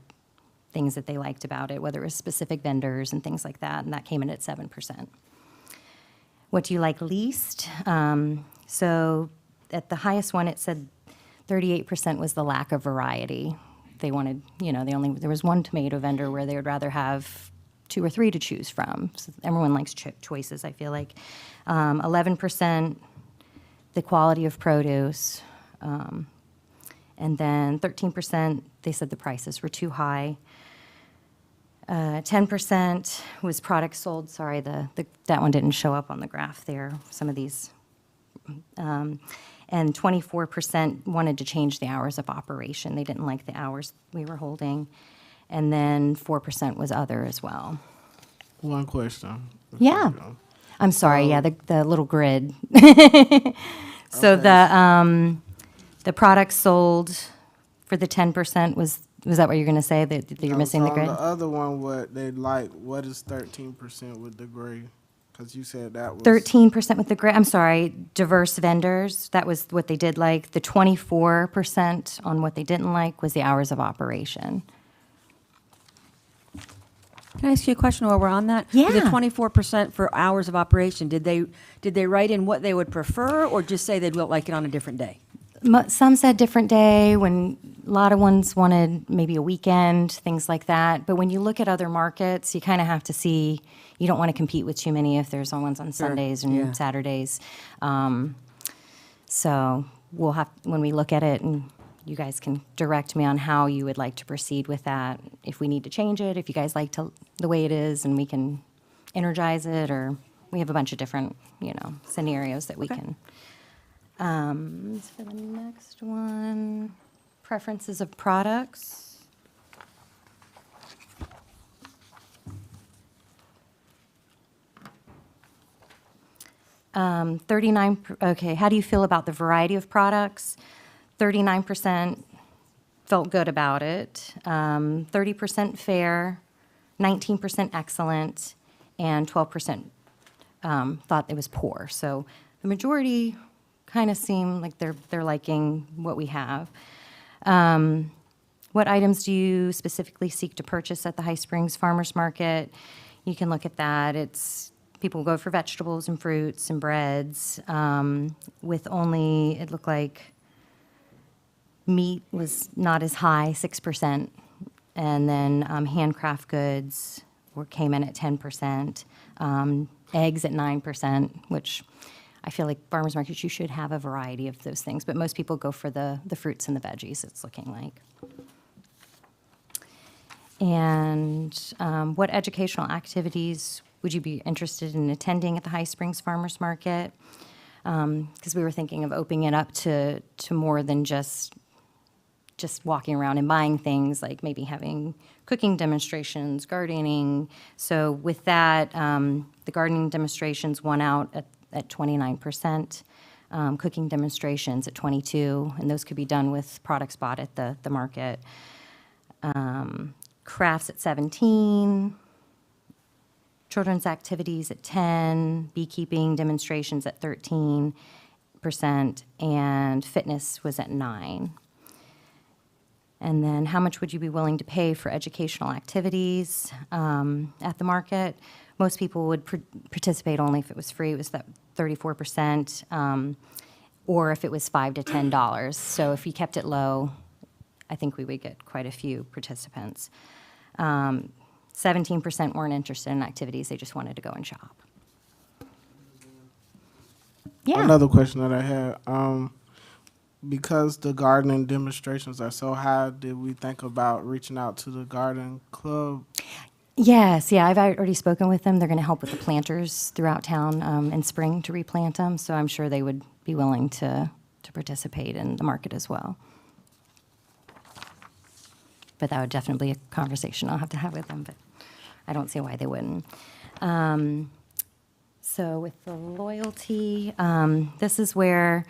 [SPEAKER 9] things that they liked about it, whether it was specific vendors and things like that, and that came in at 7%. What do you like least? So at the highest one, it said 38% was the lack of variety. They wanted, there was one tomato vendor where they would rather have 2 or 3 to choose from. So everyone likes choices, I feel like. 11%, the quality of produce. And then 13%, they said the prices were too high. 10% was products sold. Sorry, that one didn't show up on the graph there, some of these. And 24% wanted to change the hours of operation. They didn't like the hours we were holding. And then 4% was other as well.
[SPEAKER 1] One question.
[SPEAKER 9] Yeah. I'm sorry, the little grid. So
[SPEAKER 1] Okay.
[SPEAKER 9] the products sold for the 10% was that what you're going to say, that you're missing the
[SPEAKER 1] So
[SPEAKER 9] grid?
[SPEAKER 1] on the other one, what they like, what is 13% with the gray? Because you said that was
[SPEAKER 9] 13% with the grid, I'm sorry, diverse vendors, that was what they did like. The 24% on what they didn't like was the hours of operation.
[SPEAKER 4] Can I ask you a question while we're on that?
[SPEAKER 9] Yeah.
[SPEAKER 4] The 24% for hours of operation, did they write in what they would prefer, or just say they'd like it on a different day?
[SPEAKER 9] Some said different day, when a lot of ones wanted maybe a weekend, things like that. But when you look at other markets, you kind of have to see, you don't want to compete with too many if there's ones on Sundays and
[SPEAKER 4] yeah.
[SPEAKER 9] Saturdays. So we'll have, when we look at it, and you guys can direct me on how you would like to proceed with that. If we need to change it, if you guys like the way it is, and we can energize it, or we have a bunch of different, scenarios that we can. For the next one, preferences of products. Okay, how do you feel about the variety of products? 39% felt good about it. 30% fair, 19% excellent, and 12% thought it was poor. So the majority kind of seem like they're liking what we have. What items do you specifically seek to purchase at the High Springs Farmers Market? You can look at that. People go for vegetables and fruits and breads, with only, it looked like meat was not as high, 6%, and then handcraft goods came in at 10%, eggs at 9%, which I feel like farmers markets, you should have a variety of those things, but most people go for the fruits and the veggies, it's looking like. And what educational activities would you be interested in attending at the High Springs Farmers Market? Because we were thinking of opening it up to more than just walking around and buying things, like maybe having cooking demonstrations, gardening. So with that, the gardening demonstrations won out at 29%, cooking demonstrations at 22%, and those could be done with products bought at the market. Crafts at 17%, children's activities at 10%, beekeeping demonstrations at 13%, and fitness was at 9%. And then how much would you be willing to pay for educational activities at the market? Most people would participate only if it was free. It was that 34%, or if it was $5 to $10. So if you kept it low, I think we would get quite a few participants. 17% weren't interested in activities. They just wanted to go and shop. Yeah.
[SPEAKER 1] Another question that I had, because the gardening demonstrations are so high, did we think about reaching out to the garden club?
[SPEAKER 9] Yes, yeah, I've already spoken with them. They're going to help with the planters throughout town in spring to replant them, so I'm sure they would be willing to participate in the market as well. But that would definitely be a conversation I'll have to have with them, but I don't see why they wouldn't. So with the loyalty, this is where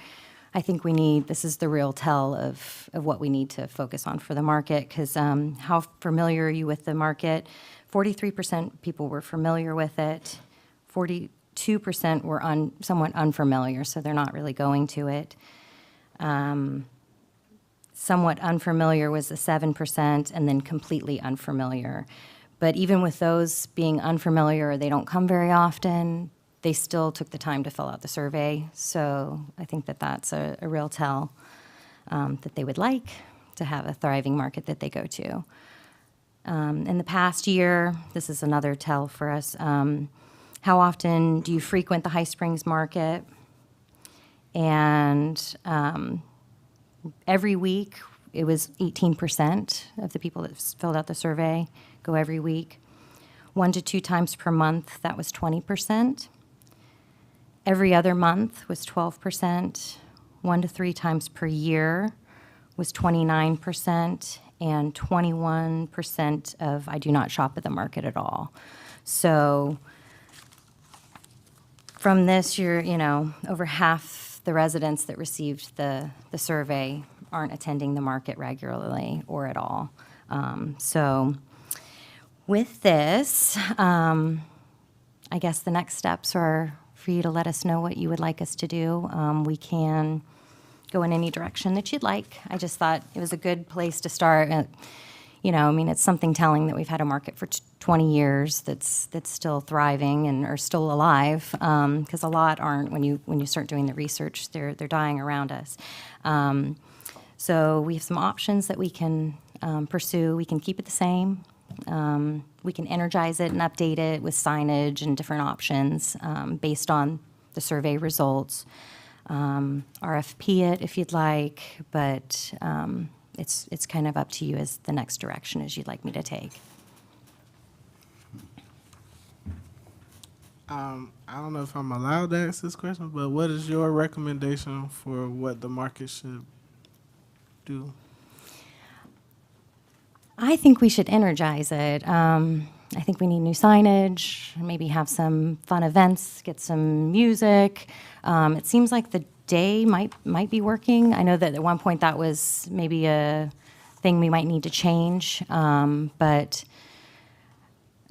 [SPEAKER 9] I think this is the real tell of what we need to focus on for the market, because how familiar are you with the market? 43% people were familiar with it. 42% were somewhat unfamiliar, so they're not really going to it. Somewhat unfamiliar was the 7%, and then completely unfamiliar. But even with those being unfamiliar, they don't come very often, they still took the time to fill out the survey. So I think that that's a real tell that they would like to have a thriving market that they go to. In the past year, this is another tell for us. How often do you frequent the High Springs market? And every week, it was 18% of the people that filled out the survey go every week. 1 to 2 times per month, that was 20%. Every other month was 12%. 1 to 3 times per year was 29%. And 21% of I do not shop at the market at all. So from this, over half the residents that received the survey aren't attending the market regularly or at all. So with this, I guess the next steps are for you to let us know what you would like us to do. We can go in any direction that you'd like. I just thought it was a good place to start. It's something telling that we've had a market for 20 years that's still thriving and are still alive, because a lot aren't. When you start doing the research, they're dying around us. So we have some options that we can pursue. We can keep it the same. We can energize it and update it with signage and different options based on the survey results. RFP it if you'd like, but it's kind of up to you as the next direction as you'd like me to take.
[SPEAKER 1] I don't know if I'm allowed to ask this question, but what is your recommendation for what the market should do?
[SPEAKER 9] I think we should energize it. I think we need new signage, maybe have some fun events, get some music. It seems like the day might be working. I know that at one point that was maybe a thing we might need to change, but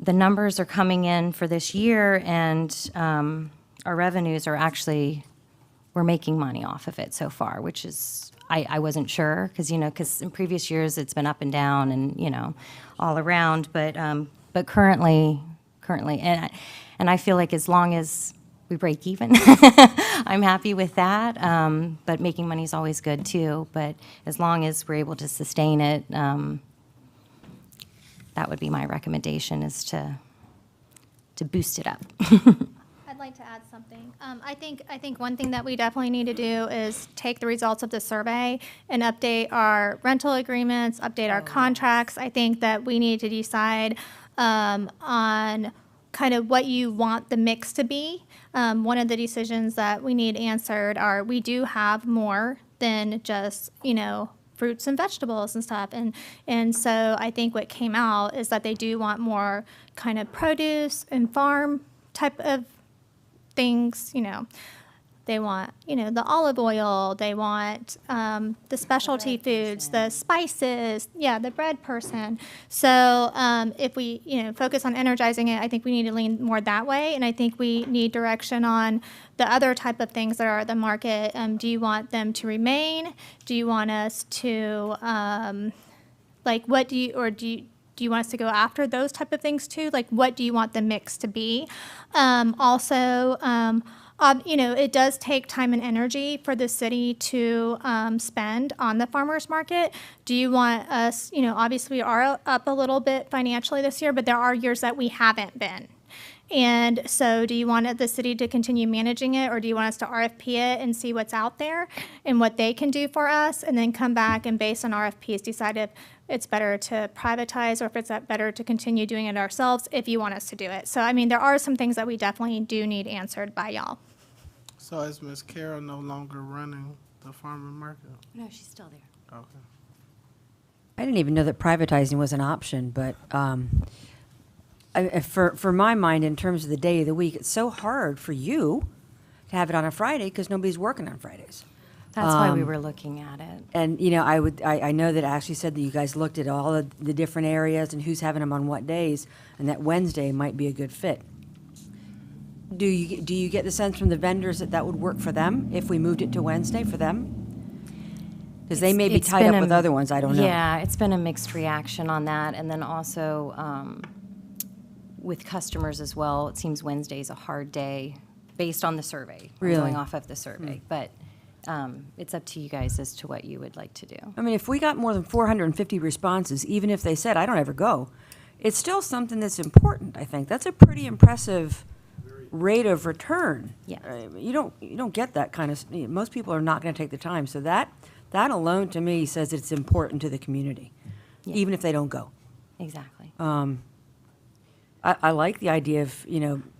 [SPEAKER 9] the numbers are coming in for this year, and our revenues are actually, we're making money off of it so far, which is, I wasn't sure, because in previous years it's been up and down and, all around, but currently, and I feel like as long as we break even, I'm happy with that, but making money is always good too, but as long as we're able to sustain it, that would be my recommendation, is to boost it up.
[SPEAKER 5] I'd like to add something. I think one thing that we definitely need to do is take the results of the survey and update our rental agreements, update our contracts. I think that we need to decide on kind of what you want the mix to be. One of the decisions that we need answered are, we do have more than just, fruits and vegetables and stuff. And so I think what came out is that they do want more kind of produce and farm type of things, They want, the olive oil, they want the specialty foods, the spices, the bread person. So if we, focus on energizing it, I think we need to lean more that way. And I think we need direction on the other type of things that are at the market. Do you want them to remain? Do you want us to, do you want us to go after those type of things too? Like, what do you want the mix to be? It does take time and energy for the city to spend on the farmers market. Do you want us, obviously we are up a little bit financially this year, but there are years that we haven't been. And so do you want the city to continue managing it, or do you want us to RFP it and see what's out there and what they can do for us, and then come back and based on RFPs decide if it's better to privatize or if it's better to continue doing it ourselves if you want us to do it. So, I mean, there are some things that we definitely do need answered by y'all.
[SPEAKER 1] So is Ms. Carroll no longer running the farmer market?
[SPEAKER 9] No, she's still there.
[SPEAKER 1] Okay.
[SPEAKER 4] I didn't even know that privatizing was an option, but for my mind, in terms of the day of the week, it's so hard for you to have it on a Friday because nobody's working on Fridays.
[SPEAKER 9] That's why we were looking at it.
[SPEAKER 4] And, you know, I know that Ashley said that you guys looked at all of the different areas and who's having them on what days, and that Wednesday might be a good fit. Do you get the sense from the vendors that that would work for them if we moved it to Wednesday for them? Because they may be
[SPEAKER 9] It's
[SPEAKER 4] tied
[SPEAKER 9] been
[SPEAKER 4] up
[SPEAKER 9] a-
[SPEAKER 4] with other ones, I don't know.
[SPEAKER 9] Yeah, it's been a mixed reaction on that. And then also with customers as well, it seems Wednesday's a hard day based on the survey. I'm
[SPEAKER 4] Really?
[SPEAKER 9] Going off of the survey. But it's up to you guys as to what you would like to do.
[SPEAKER 4] I mean, if we got more than 450 responses, even if they said, I don't ever go, it's still something that's important, I think. That's a pretty impressive rate of return.
[SPEAKER 9] Yeah.
[SPEAKER 4] You don't get that kind of, most people are not going to take the time. So that alone, to me, says it's important to the community,
[SPEAKER 9] Yeah.
[SPEAKER 4] even if they don't go.
[SPEAKER 9] Exactly.
[SPEAKER 4] I like the idea of,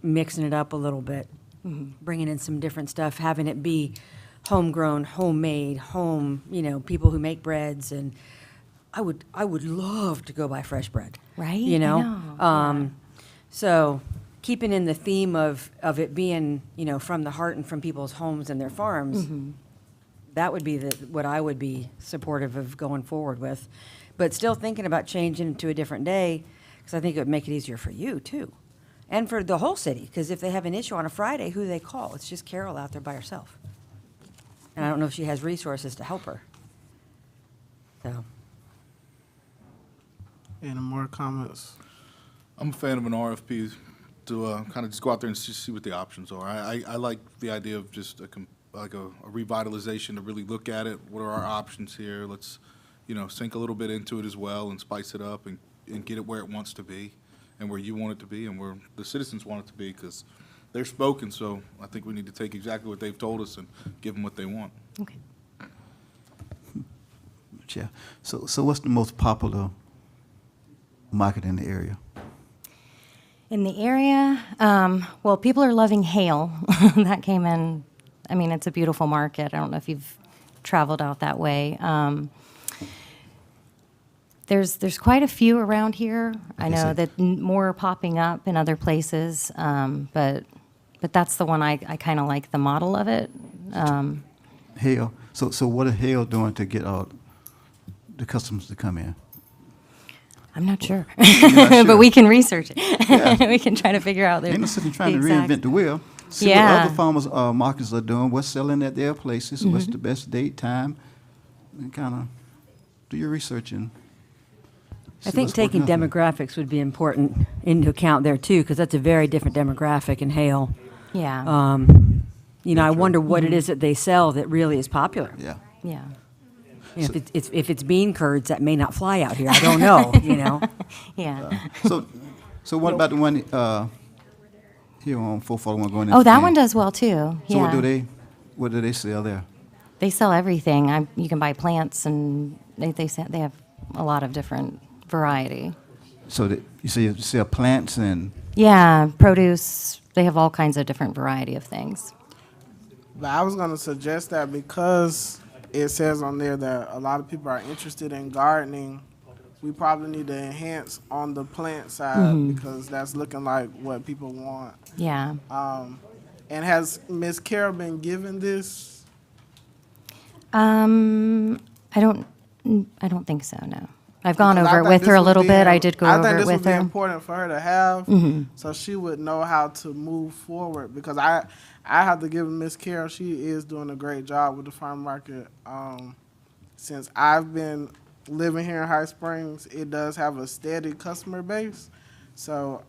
[SPEAKER 4] mixing it up a little bit, bringing in some different stuff, having it be homegrown, homemade, people who make breads, and I would love to go buy fresh bread.
[SPEAKER 9] Right?
[SPEAKER 4] You
[SPEAKER 9] I
[SPEAKER 4] know?
[SPEAKER 9] know, yeah.
[SPEAKER 4] So keeping in the theme of it being, from the heart and from people's homes and their farms, that would be what I would be supportive of going forward with. But still thinking about changing it to a different day, because I think it would make it easier for you, too. And for the whole city, because if they have an issue on a Friday, who do they call? It's just Carol out there by herself. And I don't know if she has resources to help her. So,
[SPEAKER 1] Any more comments?
[SPEAKER 7] I'm a fan of an RFP to kind of just go out there and see what the options are. I like the idea of just a revitalization to really look at it. What are our options here? Let's, sink a little bit into it as well and spice it up and get it where it wants to be and where you want it to be and where the citizens want it to be, because they're spoken. So I think we need to take exactly what they've told us and give them what they want.
[SPEAKER 9] Okay.
[SPEAKER 2] Chair. So what's the most popular market in the area?
[SPEAKER 9] In the area, well, people are loving Hale. That came in, I mean, it's a beautiful market. I don't know if you've traveled out that way. There's quite a few around here. I know that more are popping up in other places, but that's the one I kind of like the model of it.
[SPEAKER 2] Hale. So what are Hale doing to get the customers to come in?
[SPEAKER 9] I'm not sure,
[SPEAKER 2] not sure.
[SPEAKER 9] but we can research it.
[SPEAKER 2] Yeah.
[SPEAKER 9] We can try to figure out
[SPEAKER 2] Ain't no sitting trying to
[SPEAKER 9] exact-
[SPEAKER 2] reinvent the wheel. See
[SPEAKER 9] Yeah.
[SPEAKER 2] what other farmers markets are doing, what's selling at their places, what's the best date, time, and kind of do your research and
[SPEAKER 4] I
[SPEAKER 2] see
[SPEAKER 4] think
[SPEAKER 2] what's working
[SPEAKER 4] taking
[SPEAKER 2] out there.
[SPEAKER 4] demographics would be important into account there, too, because that's a very different demographic in Hale.
[SPEAKER 9] Yeah,
[SPEAKER 4] I wonder what it is that they sell that really is popular.
[SPEAKER 2] Yeah.
[SPEAKER 9] yeah,
[SPEAKER 4] If it's bean curds, that may not fly out here. I don't know,
[SPEAKER 9] yeah.
[SPEAKER 2] So what about the one here on 441 going into
[SPEAKER 9] Oh, that
[SPEAKER 2] Canton?
[SPEAKER 9] one does well too.
[SPEAKER 2] So
[SPEAKER 9] Yeah.
[SPEAKER 2] what do they sell there?
[SPEAKER 9] They sell everything. You can buy plants, and they have a lot of different variety.
[SPEAKER 2] So you sell plants and
[SPEAKER 9] Yeah, produce. They have all kinds of different variety of things.
[SPEAKER 1] But I was going to suggest that because it says on there that a lot of people are interested in gardening, we probably need to enhance on the plant side because that's looking like what people want.
[SPEAKER 9] Yeah.
[SPEAKER 1] And has Ms. Carroll been given this?
[SPEAKER 9] I don't think so. No, I've gone
[SPEAKER 1] Because I
[SPEAKER 9] over it
[SPEAKER 1] think
[SPEAKER 9] with
[SPEAKER 1] this
[SPEAKER 9] her a
[SPEAKER 1] would
[SPEAKER 9] little
[SPEAKER 1] be
[SPEAKER 9] bit.
[SPEAKER 1] im-
[SPEAKER 9] I did go
[SPEAKER 1] I
[SPEAKER 9] over
[SPEAKER 1] think
[SPEAKER 9] it
[SPEAKER 1] this
[SPEAKER 9] with
[SPEAKER 1] would be
[SPEAKER 9] her.
[SPEAKER 1] important for her to have, so she would know how to move forward. Because I have to give Miss Carroll, she is doing a great job with the farm market. Since I've been living here in High Springs, it does have a steady customer base. So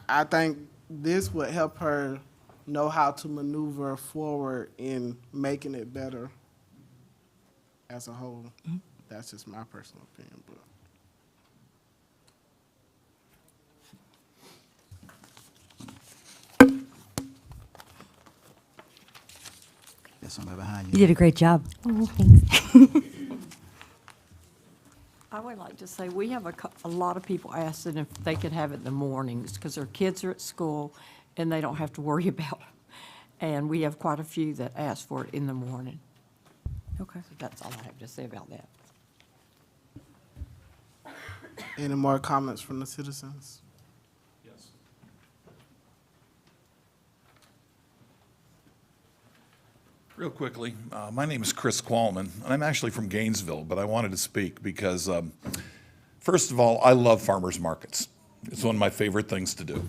[SPEAKER 1] I think this would help her know how to maneuver forward in making it better as a whole. That's just my personal opinion, but.
[SPEAKER 2] Got somebody behind
[SPEAKER 4] You
[SPEAKER 2] you.
[SPEAKER 4] did a great job.
[SPEAKER 9] Oh, thanks.
[SPEAKER 3] I would like to say, we have a lot of people asking if they could have it in the mornings, because their kids are at school and they don't have to worry about it. And we have quite a few that ask for it in the morning.
[SPEAKER 4] Okay.
[SPEAKER 3] So that's all I have to say about that.
[SPEAKER 1] Any more comments from the citizens?
[SPEAKER 10] Real quickly, my name is Chris Qualman, and I'm actually from Gainesville, but I wanted to speak because, first of all, I love farmers markets. It's one of my favorite things to do.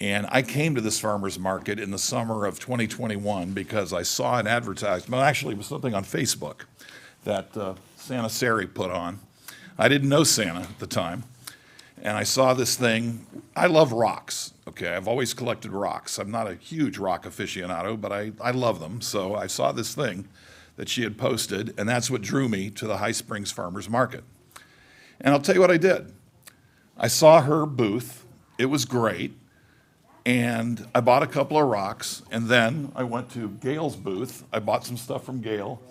[SPEAKER 10] And I came to this farmers market in the summer of 2021 because I saw an advertisement, well, actually it was something on Facebook that Santa Seri put on. I didn't know Santa at the time. And I saw this thing. I love rocks, okay? I've always collected rocks. I'm not a huge rock aficionado, but I love them. So I saw this thing that she had posted, and that's what drew me to the High Springs Farmers Market. And I'll tell you what I did. I saw her booth. It was great. And I bought a couple of rocks, and then I went to Gail's booth. I bought some stuff from Gail.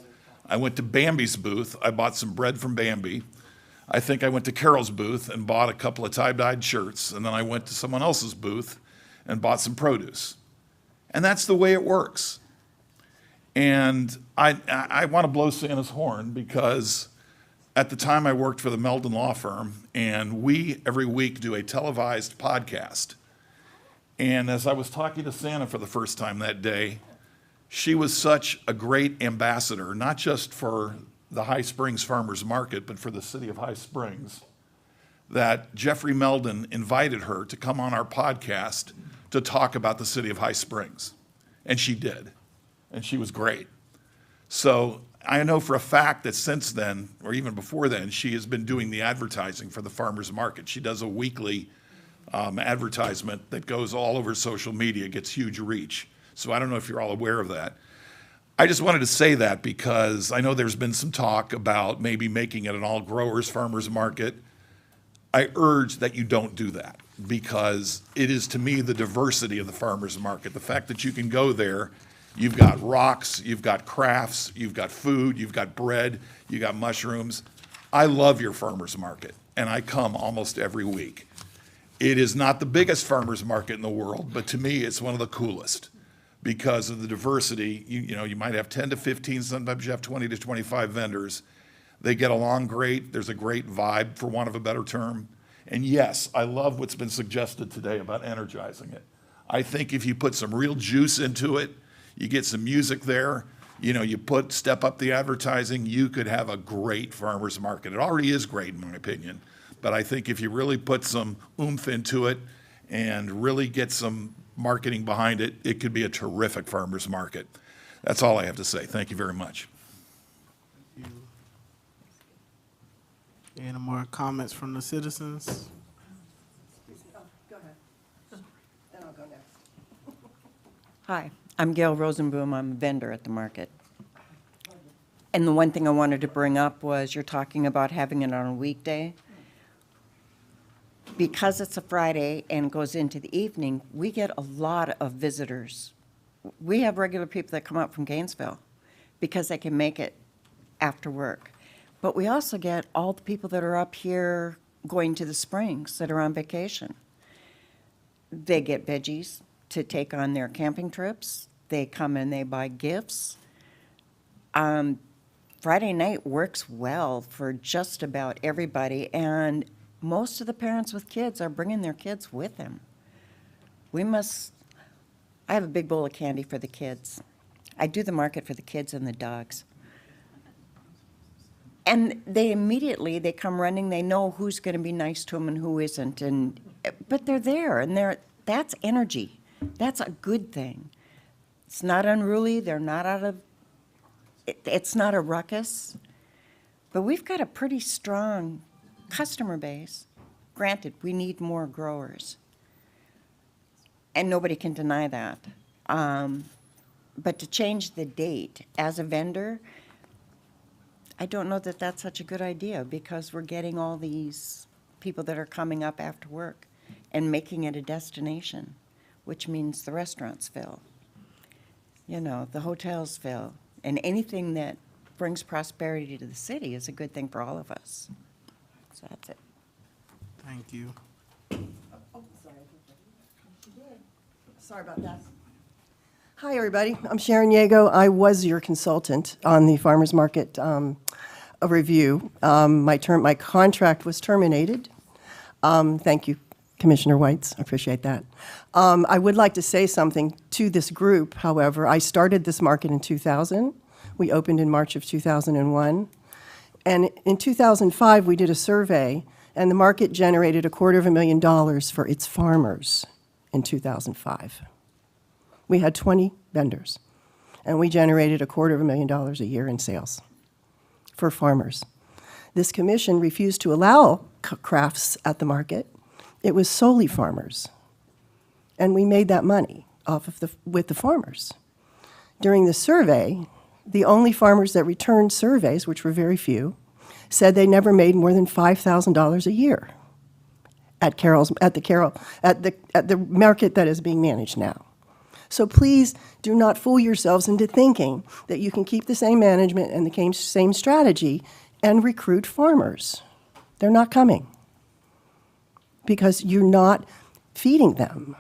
[SPEAKER 10] I went to Bambi's booth. I bought some bread from Bambi. I think I went to Carol's booth and bought a couple of tie-dyed shirts, and then I went to someone else's booth and bought some produce. And that's the way it works. And I want to blow Santa's horn because at the time I worked for the Meldon Law Firm, and we every week do a televised podcast. And as I was talking to Santa for the first time that day, she was such a great ambassador, not just for the High Springs Farmers Market, but for the city of High Springs, that Jeffrey Meldon invited her to come on our podcast to talk about the city of High Springs. And she did. And she was great. So I know for a fact that since then, or even before then, she has been doing the advertising for the farmers market. She does a weekly advertisement that goes all over social media, gets huge reach. So I don't know if you're all aware of that. I just wanted to say that because I know there's been some talk about maybe making it an all growers farmers market. I urge that you don't do that because it is, to me, the diversity of the farmers market. The fact that you can go there, you've got rocks, you've got crafts, you've got food, you've got bread, you've got mushrooms. I love your farmers market, and I come almost every week. It is not the biggest farmers market in the world, but to me, it's one of the coolest because of the diversity. You know, you might have 10 to 15, sometimes you have 20 to 25 vendors. They get along great. There's a great vibe, for want of a better term. And yes, I love what's been suggested today about energizing it. I think if you put some real juice into it, you get some music there, you know, you step up the advertising, you could have a great farmer's market. It already is great in my opinion, but I think if you really put some oomph into it and really get some marketing behind it, it could be a terrific farmer's market. That's all I have to say. Thank you very much.
[SPEAKER 1] Any more comments from the citizens?
[SPEAKER 11] Hi, I'm Gail Rosenboom. I'm a vendor at the market. And the one thing I wanted to bring up was you're talking about having it on a weekday. Because it's a Friday and goes into the evening, we get a lot of visitors. We have regular people that come up from Gainesville because they can make it after work. But we also get all the people that are up here going to the Springs that are on vacation. They get veggies to take on their camping trips. They come and they buy gifts. Friday night works well for just about everybody, and most of the parents with kids are bringing their kids with them. I have a big bowl of candy for the kids. I do the market for the kids and the dogs. And they come running, they know who's going to be nice to them and who isn't, but they're there, and that's energy. That's a good thing. It's not unruly, they're not it's not a ruckus, but we've got a pretty strong customer base. Granted, we need more growers, and nobody can deny that. But to change the date as a vendor, I don't know that that's such a good idea because we're getting all these people that are coming up after work and making it a destination, which means the restaurants fill. You know, the hotels fill, and anything that brings prosperity to the city is a good thing for all of us. So that's it.
[SPEAKER 1] Thank you.
[SPEAKER 12] Sorry about that. Hi, everybody. I'm Sharon Yago. I was your consultant on the farmers market review. My contract was terminated. Thank you, Commissioner Whites. I appreciate that. I would like to say something to this group, however. I started this market in 2000. We opened in March of 2001. And in 2005, we did a survey, and the market generated $250,000 for its farmers in 2005. We had 20 vendors, and we generated $250,000 a year in sales for farmers. This commission refused to allow crafts at the market. It was solely farmers, and we made that money off of with the farmers. During the survey, the only farmers that returned surveys, which were very few, said they never made more than $5,000 a year at the market that is being managed now. So please do not fool yourselves into thinking that you can keep the same management and the same strategy and recruit farmers. They're not coming because you're not feeding them.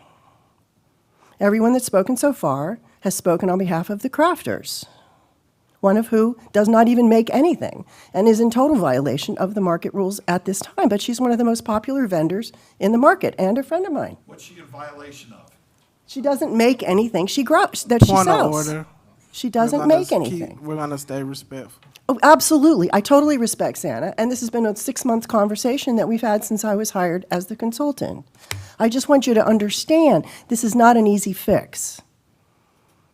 [SPEAKER 12] Everyone that's spoken so far has spoken on behalf of the crafters, one of who does not even make anything and is in total violation of the market rules at this time. But she's one of the most popular vendors in the market and a friend of mine.
[SPEAKER 10] What's she in violation of?
[SPEAKER 12] She doesn't make anything. She grows that she
[SPEAKER 1] Point of
[SPEAKER 12] sells.
[SPEAKER 1] order.
[SPEAKER 12] She doesn't make anything.
[SPEAKER 1] We're gonna stay respectful.
[SPEAKER 12] Oh, absolutely. I totally respect Santa, and this has been a 6-month conversation that we've had since I was hired as the consultant. I just want you to understand this is not an easy fix.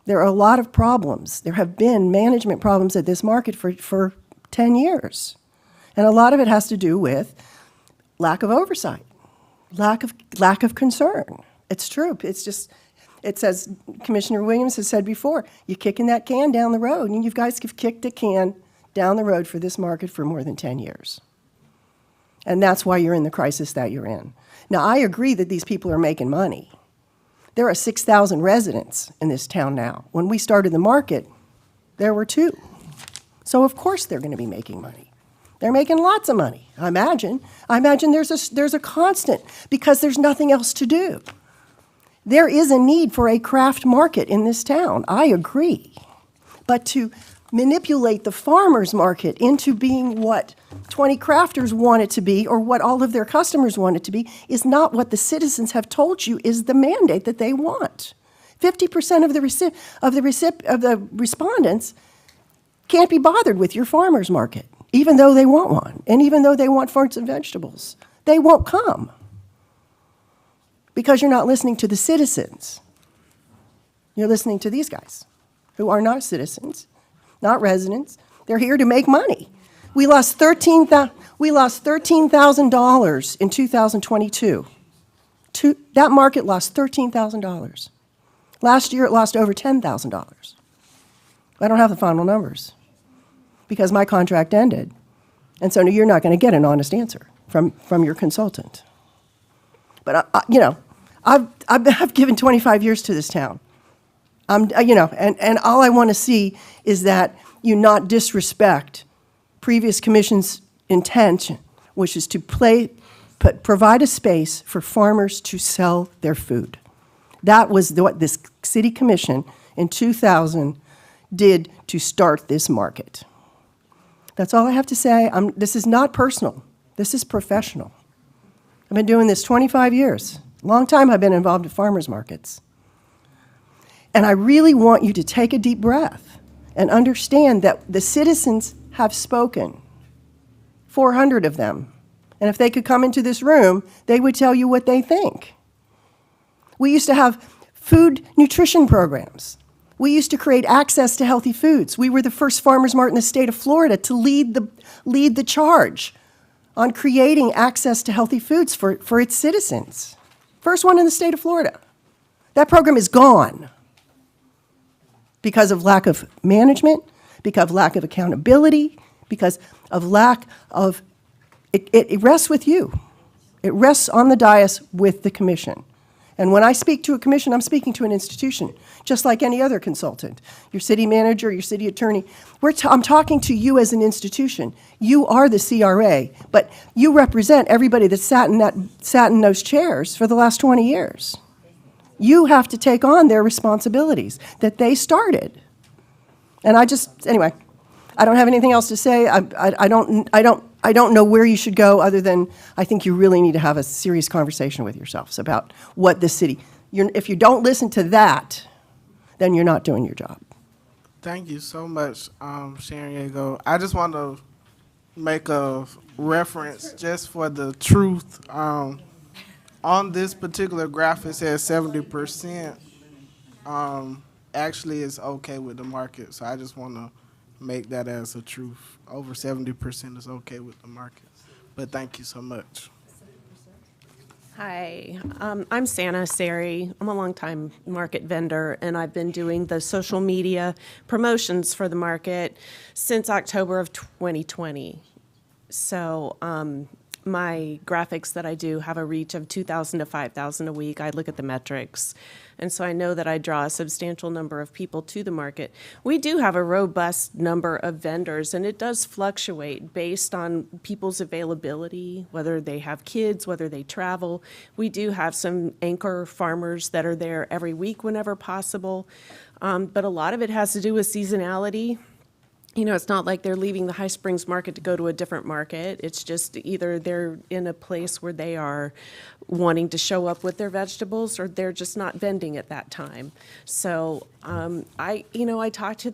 [SPEAKER 12] There are a lot of problems. There have been management problems at this market for 10 years, and a lot of it has to do with lack of oversight, lack of concern. It's true. It's just. It says, Commissioner Williams has said before, you're kicking that can down the road, and you guys have kicked a can down the road for this market for more than 10 years. And that's why you're in the crisis that you're in. Now, I agree that these people are making money. There are 6,000 residents in this town now. When we started the market, there were 2. So of course they're going to be making money. They're making lots of money, I imagine. I imagine there's a constant because there's nothing else to do. There is a need for a craft market in this town. I agree. But to manipulate the farmers market into being what 20 crafters want it to be or what all of their customers want it to be is not what the citizens have told you is the mandate that they want. 50% of the respondents can't be bothered with your farmers market, even though they want one, and even though they want fruits and vegetables. They won't come. Because you're not listening to the citizens. You're listening to these guys who are not citizens, not residents. They're here to make money. We lost $13,000 in 2022. That market lost $13,000. Last year, it lost over $10,000. I don't have the final numbers because my contract ended. And so you're not going to get an honest answer from your consultant. But, I've given 25 years to this town. And all I want to see is that you not disrespect previous commission's intention, which is to provide a space for farmers to sell their food. That was what this city commission in 2000 did to start this market. That's all I have to say. This is not personal. This is professional. I've been doing this 25 years. Long time I've been involved in farmers markets. And I really want you to take a deep breath and understand that the citizens have spoken, 400 of them. And if they could come into this room, they would tell you what they think. We used to have food nutrition programs. We used to create access to healthy foods. We were the first farmers market in the state of Florida to lead the charge on creating access to healthy foods for its citizens. First one in the state of Florida. That program is gone because of lack of management, because of lack of accountability, because of lack of, it rests with you. It rests on the dais with the commission. And when I speak to a commission, I'm speaking to an institution, just like any other consultant. Your city manager, your city attorney. I'm talking to you as an institution. You are the CRA, but you represent everybody that sat in those chairs for the last 20 years. You have to take on their responsibilities that they started. And anyway, I don't have anything else to say. I don't know where you should go other than I think you really need to have a serious conversation with yourselves about what the city, if you don't listen to that, then you're not doing your job.
[SPEAKER 1] Thank you so much, Sharon Yago. I just want to make a reference just for the truth. On this particular graph, it says 70% actually is okay with the market. So I just want to make that as a truth. Over 70% is okay with the market. But thank you so much.
[SPEAKER 13] Hi, I'm Santa Sari. I'm a longtime market vendor, and I've been doing the social media promotions for the market since October of 2020. So my graphics that I do have a reach of 2,000 to 5,000 a week. I look at the metrics. And so I know that I draw a substantial number of people to the market. We do have a robust number of vendors, and it does fluctuate based on people's availability, whether they have kids, whether they travel. We do have some anchor farmers that are there every week whenever possible. But a lot of it has to do with seasonality. You know, it's not like they're leaving the High Springs market to go to a different market. It's just either they're in a place where they are wanting to show up with their vegetables, or they're just not vending at that time. So I talk to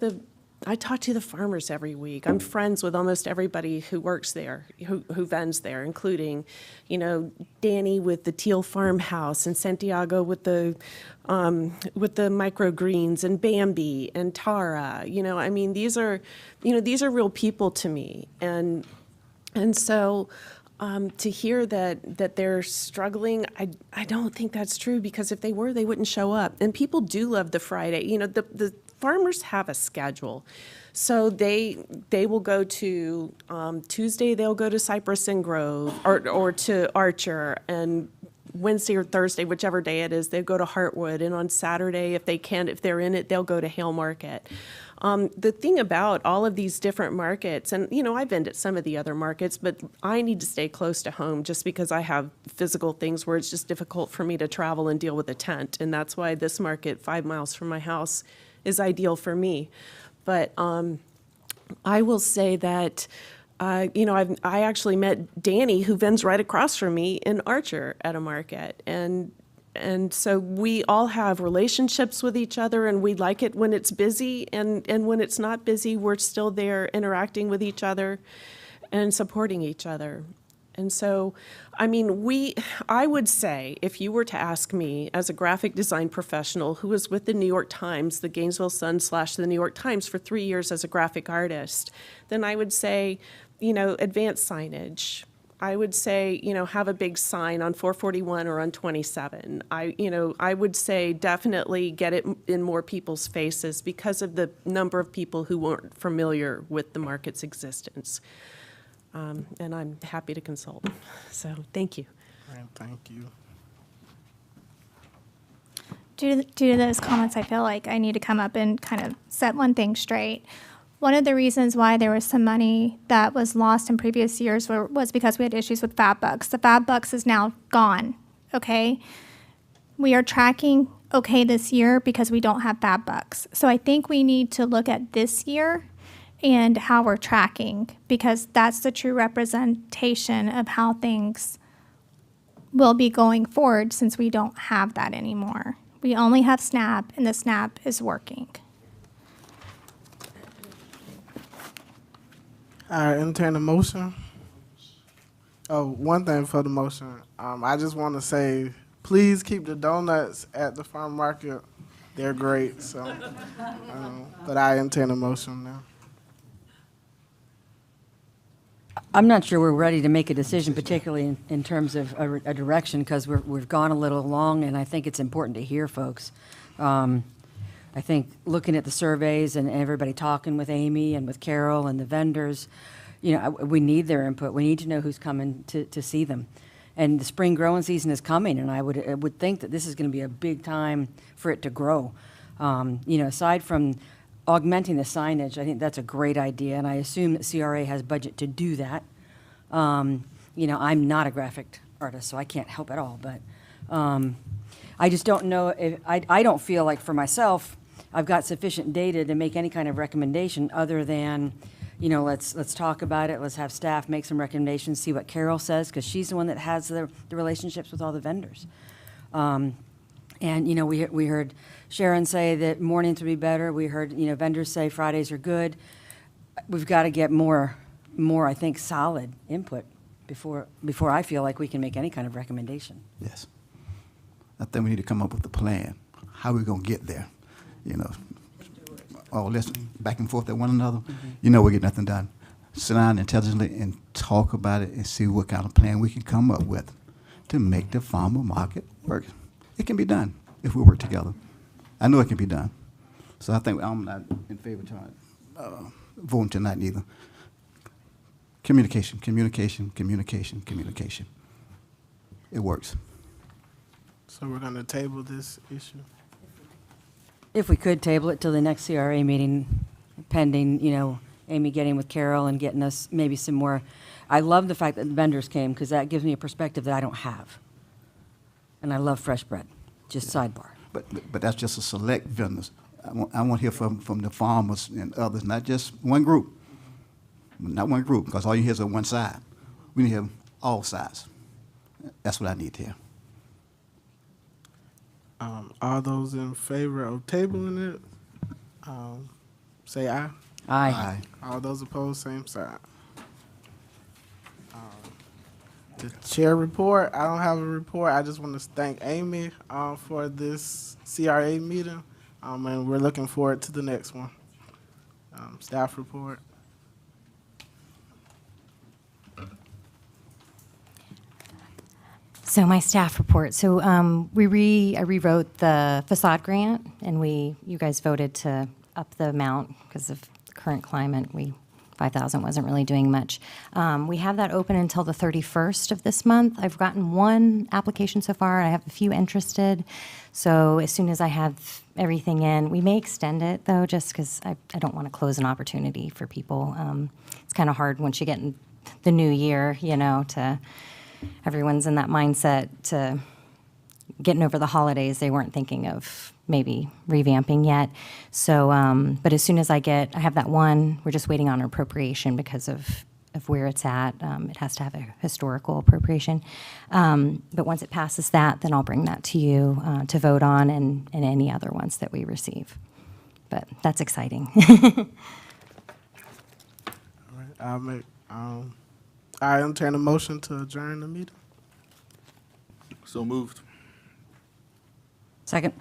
[SPEAKER 13] the farmers every week. I'm friends with almost everybody who works there, who vends there, including, Danny with the Teal Farmhouse, and Santiago with the microgreens, and Bambi and Tara. These are real people to me, and so. To hear that they're struggling, I don't think that's true, because if they were, they wouldn't show up. And people do love the Friday. The farmers have a schedule. So they will go to, Tuesday they'll go to Cypress and Grove, or to Archer, and Wednesday or Thursday, whichever day it is, they go to Heartwood, and on Saturday, if they're in it, they'll go to Hale Market. The thing about all of these different markets, and I vend at some of the other markets, but I need to stay close to home just because I have physical things where it's just difficult for me to travel and deal with a tent, and that's why this market 5 miles from my house is ideal for me. But I will say that I actually met Danny, who vends right across from me in Archer at a market, and so we all have relationships with each other, and we like it when it's busy, and when it's not busy, we're still there interacting with each other and supporting each other. And so, I would say, if you were to ask me as a graphic design professional who was with the New York Times, the Gainesville Sun / the New York Times for 3 years as a graphic artist, then I would say, advanced signage. I would say, have a big sign on 441 or on 27. I would say definitely get it in more people's faces because of the number of people who weren't familiar with the market's existence. And I'm happy to consult. So thank you.
[SPEAKER 1] Thank you.
[SPEAKER 5] Due to those comments, I feel like I need to come up and kind of set one thing straight. One of the reasons why there was some money that was lost in previous years was because we had issues with Fab Bucks. The Fab Bucks is now gone, okay? We are tracking okay this year because we don't have Fab Bucks. So I think we need to look at this year and how we're tracking, because that's the true representation of how things will be going forward, since we don't have that anymore. We only have SNAP, and the SNAP is working.
[SPEAKER 1] I entertain a motion. Oh, one thing for the motion. I just want to say, please keep the donuts at the farm market. They're great. So, but I entertain a motion now.
[SPEAKER 4] I'm not sure we're ready to make a decision, particularly in terms of a direction, because we've gone a little long, and I think it's important to hear folks. I think looking at the surveys and everybody talking with Amy and with Carol and the vendors, we need their input. We need to know who's coming to see them. And the spring growing season is coming, and I would think that this is going to be a big time for it to grow. Aside from augmenting the signage, I think that's a great idea, and I assume that CRA has budget to do that. I'm not a graphic artist, so I can't help at all, but I just don't know if, I don't feel like for myself, I've got sufficient data to make any kind of recommendation other than, let's talk about it, let's have staff make some recommendations, see what Carol says, because she's the one that has the relationships with all the vendors. We heard Sharon say that mornings would be better. We heard, vendors say Fridays are good. We've got to get more, I think, solid input before I feel like we can make any kind of recommendation.
[SPEAKER 2] Yes. I think we need to come up with a plan. How we gonna get there? All this back and forth at one another. We'll get nothing done. Sit down intelligently and talk about it and see what kind of plan we can come up with to make the farmer market work. It can be done if we work together. I know it can be done. So I think I'm not in favor of voting tonight either. Communication. It works.
[SPEAKER 1] So we're gonna table this issue.
[SPEAKER 4] If we could table it till the next CRA meeting, pending, Amy getting with Carol and getting us maybe some more. I love the fact that vendors came, because that gives me a perspective that I don't have. And I love fresh bread, just sidebar.
[SPEAKER 2] But that's just a select vendors. I want to hear from the farmers and others, not just one group. Not one group, because all you hear is on one side. We need to hear all sides. That's what I need to hear.
[SPEAKER 1] All those in favor of tabling it, say aye.
[SPEAKER 4] Aye.
[SPEAKER 1] All those opposed, same side. The chair report, I don't have a report. I just want to thank Amy for this CRA meeting, and we're looking forward to the next one. Staff report.
[SPEAKER 9] So my staff report. So I rewrote the facade grant, and you guys voted to up the amount because of the current climate. 5,000 wasn't really doing much. We have that open until the 31st of this month. I've gotten one application so far. I have a few interested. So as soon as I have everything in, we may extend it though, just because I don't want to close an opportunity for people. It's kind of hard once you get in the new year, everyone's in that mindset to getting over the holidays. They weren't thinking of maybe revamping yet. So, but as soon as I have that one, we're just waiting on an appropriation because of where it's at. It has to have a historical appropriation. But once it passes that, then I'll bring that to you to vote on and any other ones that we receive. But that's exciting.
[SPEAKER 1] All right, I entertain a motion to adjourn the meeting.
[SPEAKER 7] So moved.
[SPEAKER 4] Second.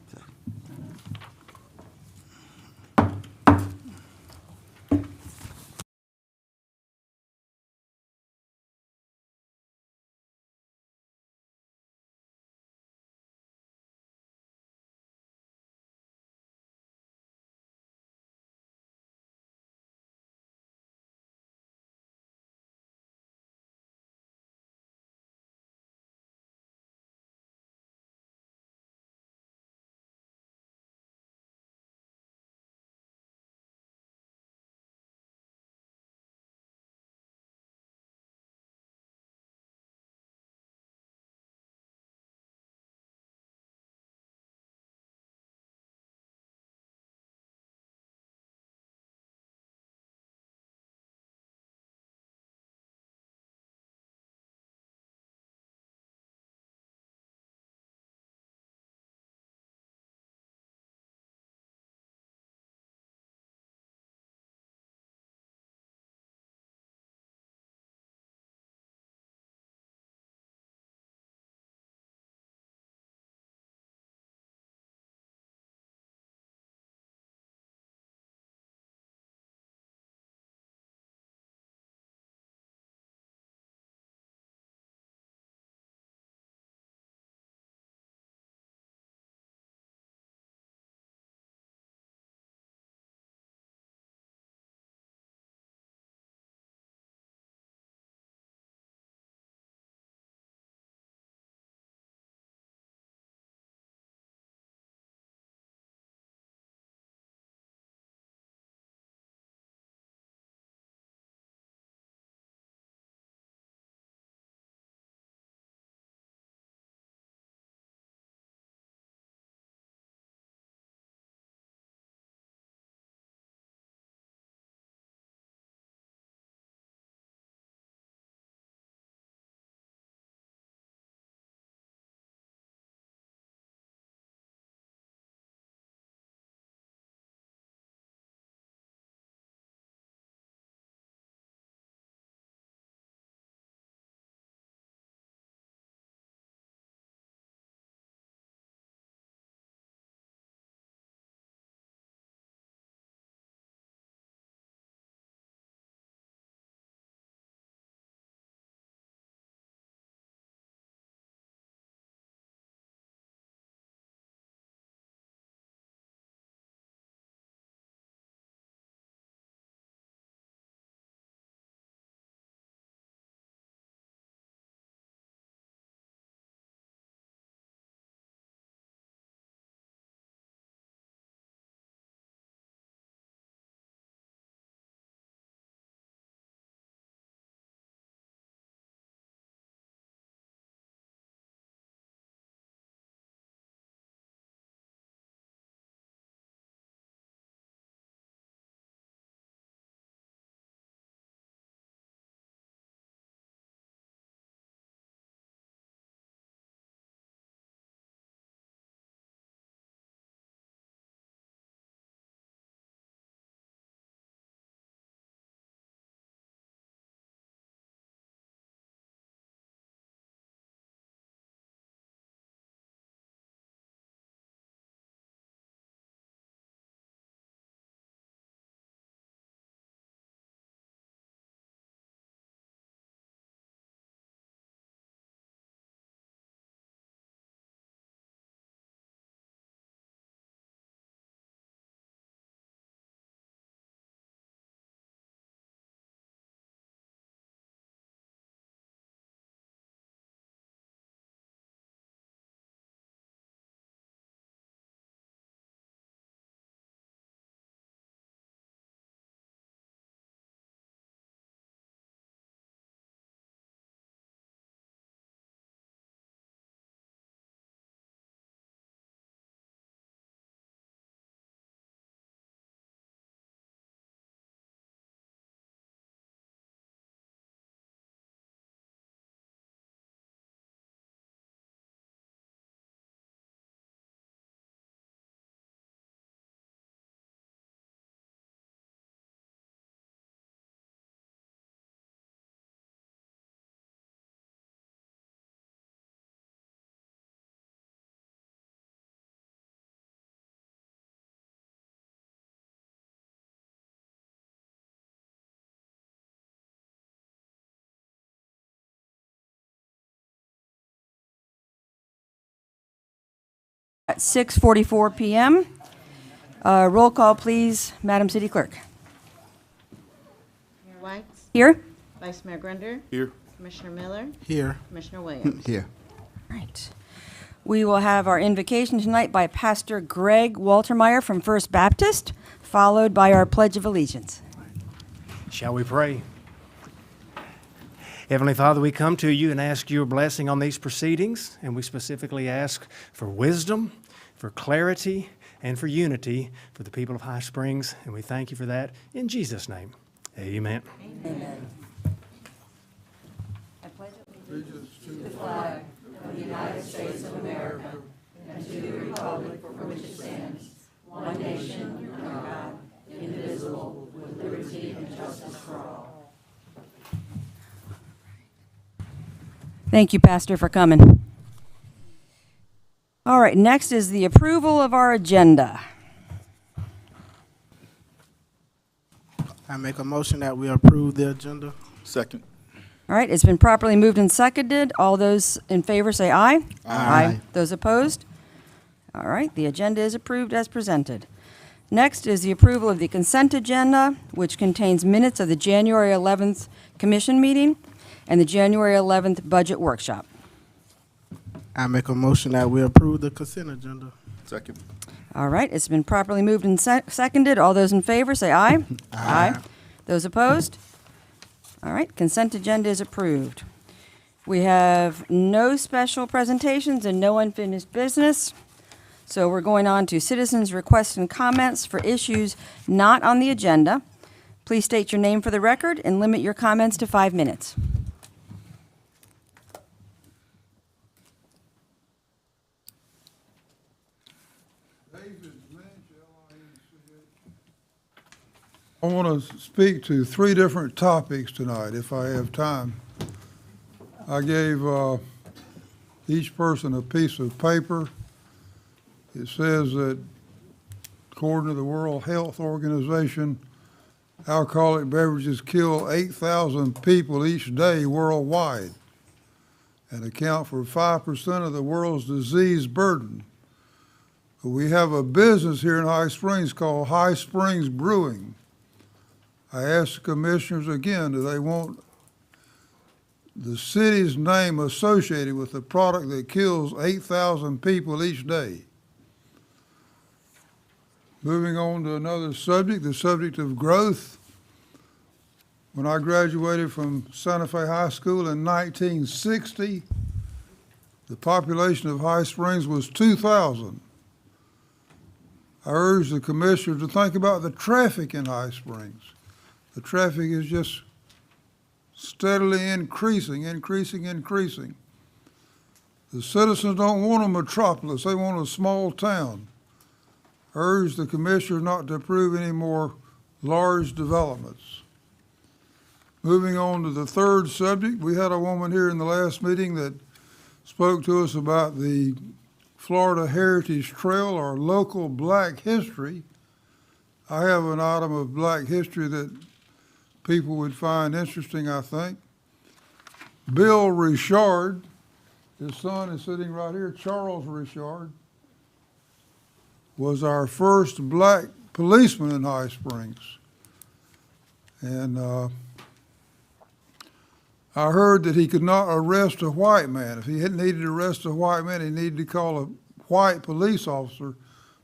[SPEAKER 4] at 6:44 PM. Roll call, please, Madam City Clerk.
[SPEAKER 3] Mayor White,
[SPEAKER 4] Here?
[SPEAKER 3] Vice Mayor Grunder,
[SPEAKER 7] Here.
[SPEAKER 3] Commissioner Miller,
[SPEAKER 1] Here.
[SPEAKER 3] Commissioner Williams.
[SPEAKER 2] Here.
[SPEAKER 4] Right. We will have our invocation tonight by Pastor Greg Waltermeyer from First Baptist, followed by our Pledge of Allegiance.
[SPEAKER 14] Shall we pray? Heavenly Father, we come to you and ask your blessing on these proceedings, and we specifically ask for wisdom, for clarity, and for unity for the people of High Springs, and we thank you for that in Jesus' name. Amen.
[SPEAKER 4] Amen. Thank you, Pastor, for coming. All right, next is the approval of our agenda.
[SPEAKER 1] I make a motion that we approve the agenda.
[SPEAKER 7] Second.
[SPEAKER 4] All right, it's been properly moved and seconded. All those in favor say aye.
[SPEAKER 2] Aye.
[SPEAKER 4] Those opposed? All right, the agenda is approved as presented. Next is the approval of the consent agenda, which contains minutes of the January 11th commission meeting and the January 11th budget workshop.
[SPEAKER 1] I make a motion that we approve the consent agenda.
[SPEAKER 7] Second.
[SPEAKER 4] All right, it's been properly moved and seconded. All those in favor say aye. Aye. Those opposed? All right, consent agenda is approved. We have no special presentations and no unfinished business. So we're going on to citizens' requests and comments for issues not on the agenda. Please state your name for the record and limit your comments to 5 minutes.
[SPEAKER 15] I want to speak to 3 different topics tonight, if I have time. I gave each person a piece of paper. It says that, according to the World Health Organization, alcoholic beverages kill 8,000 people each day worldwide and account for 5% of the world's disease burden. We have a business here in High Springs called High Springs Brewing. I asked the commissioners again, do they want the city's name associated with the product that kills 8,000 people each day? Moving on to another subject, the subject of growth. When I graduated from Santa Fe High School in 1960, the population of High Springs was 2,000. I urge the commissioners to think about the traffic in High Springs. The traffic is just steadily increasing. The citizens don't want a metropolis, they want a small town. I urge the commissioner not to approve any more large developments. Moving on to the third subject, we had a woman here in the last meeting that spoke to us about the Florida Heritage Trail, our local black history. I have an item of black history that people would find interesting, I think. Bill Richard, his son is sitting right here, Charles Richard, was our first black policeman in High Springs. And I heard that he could not arrest a white man. If he needed to arrest a white man, he needed to call a white police officer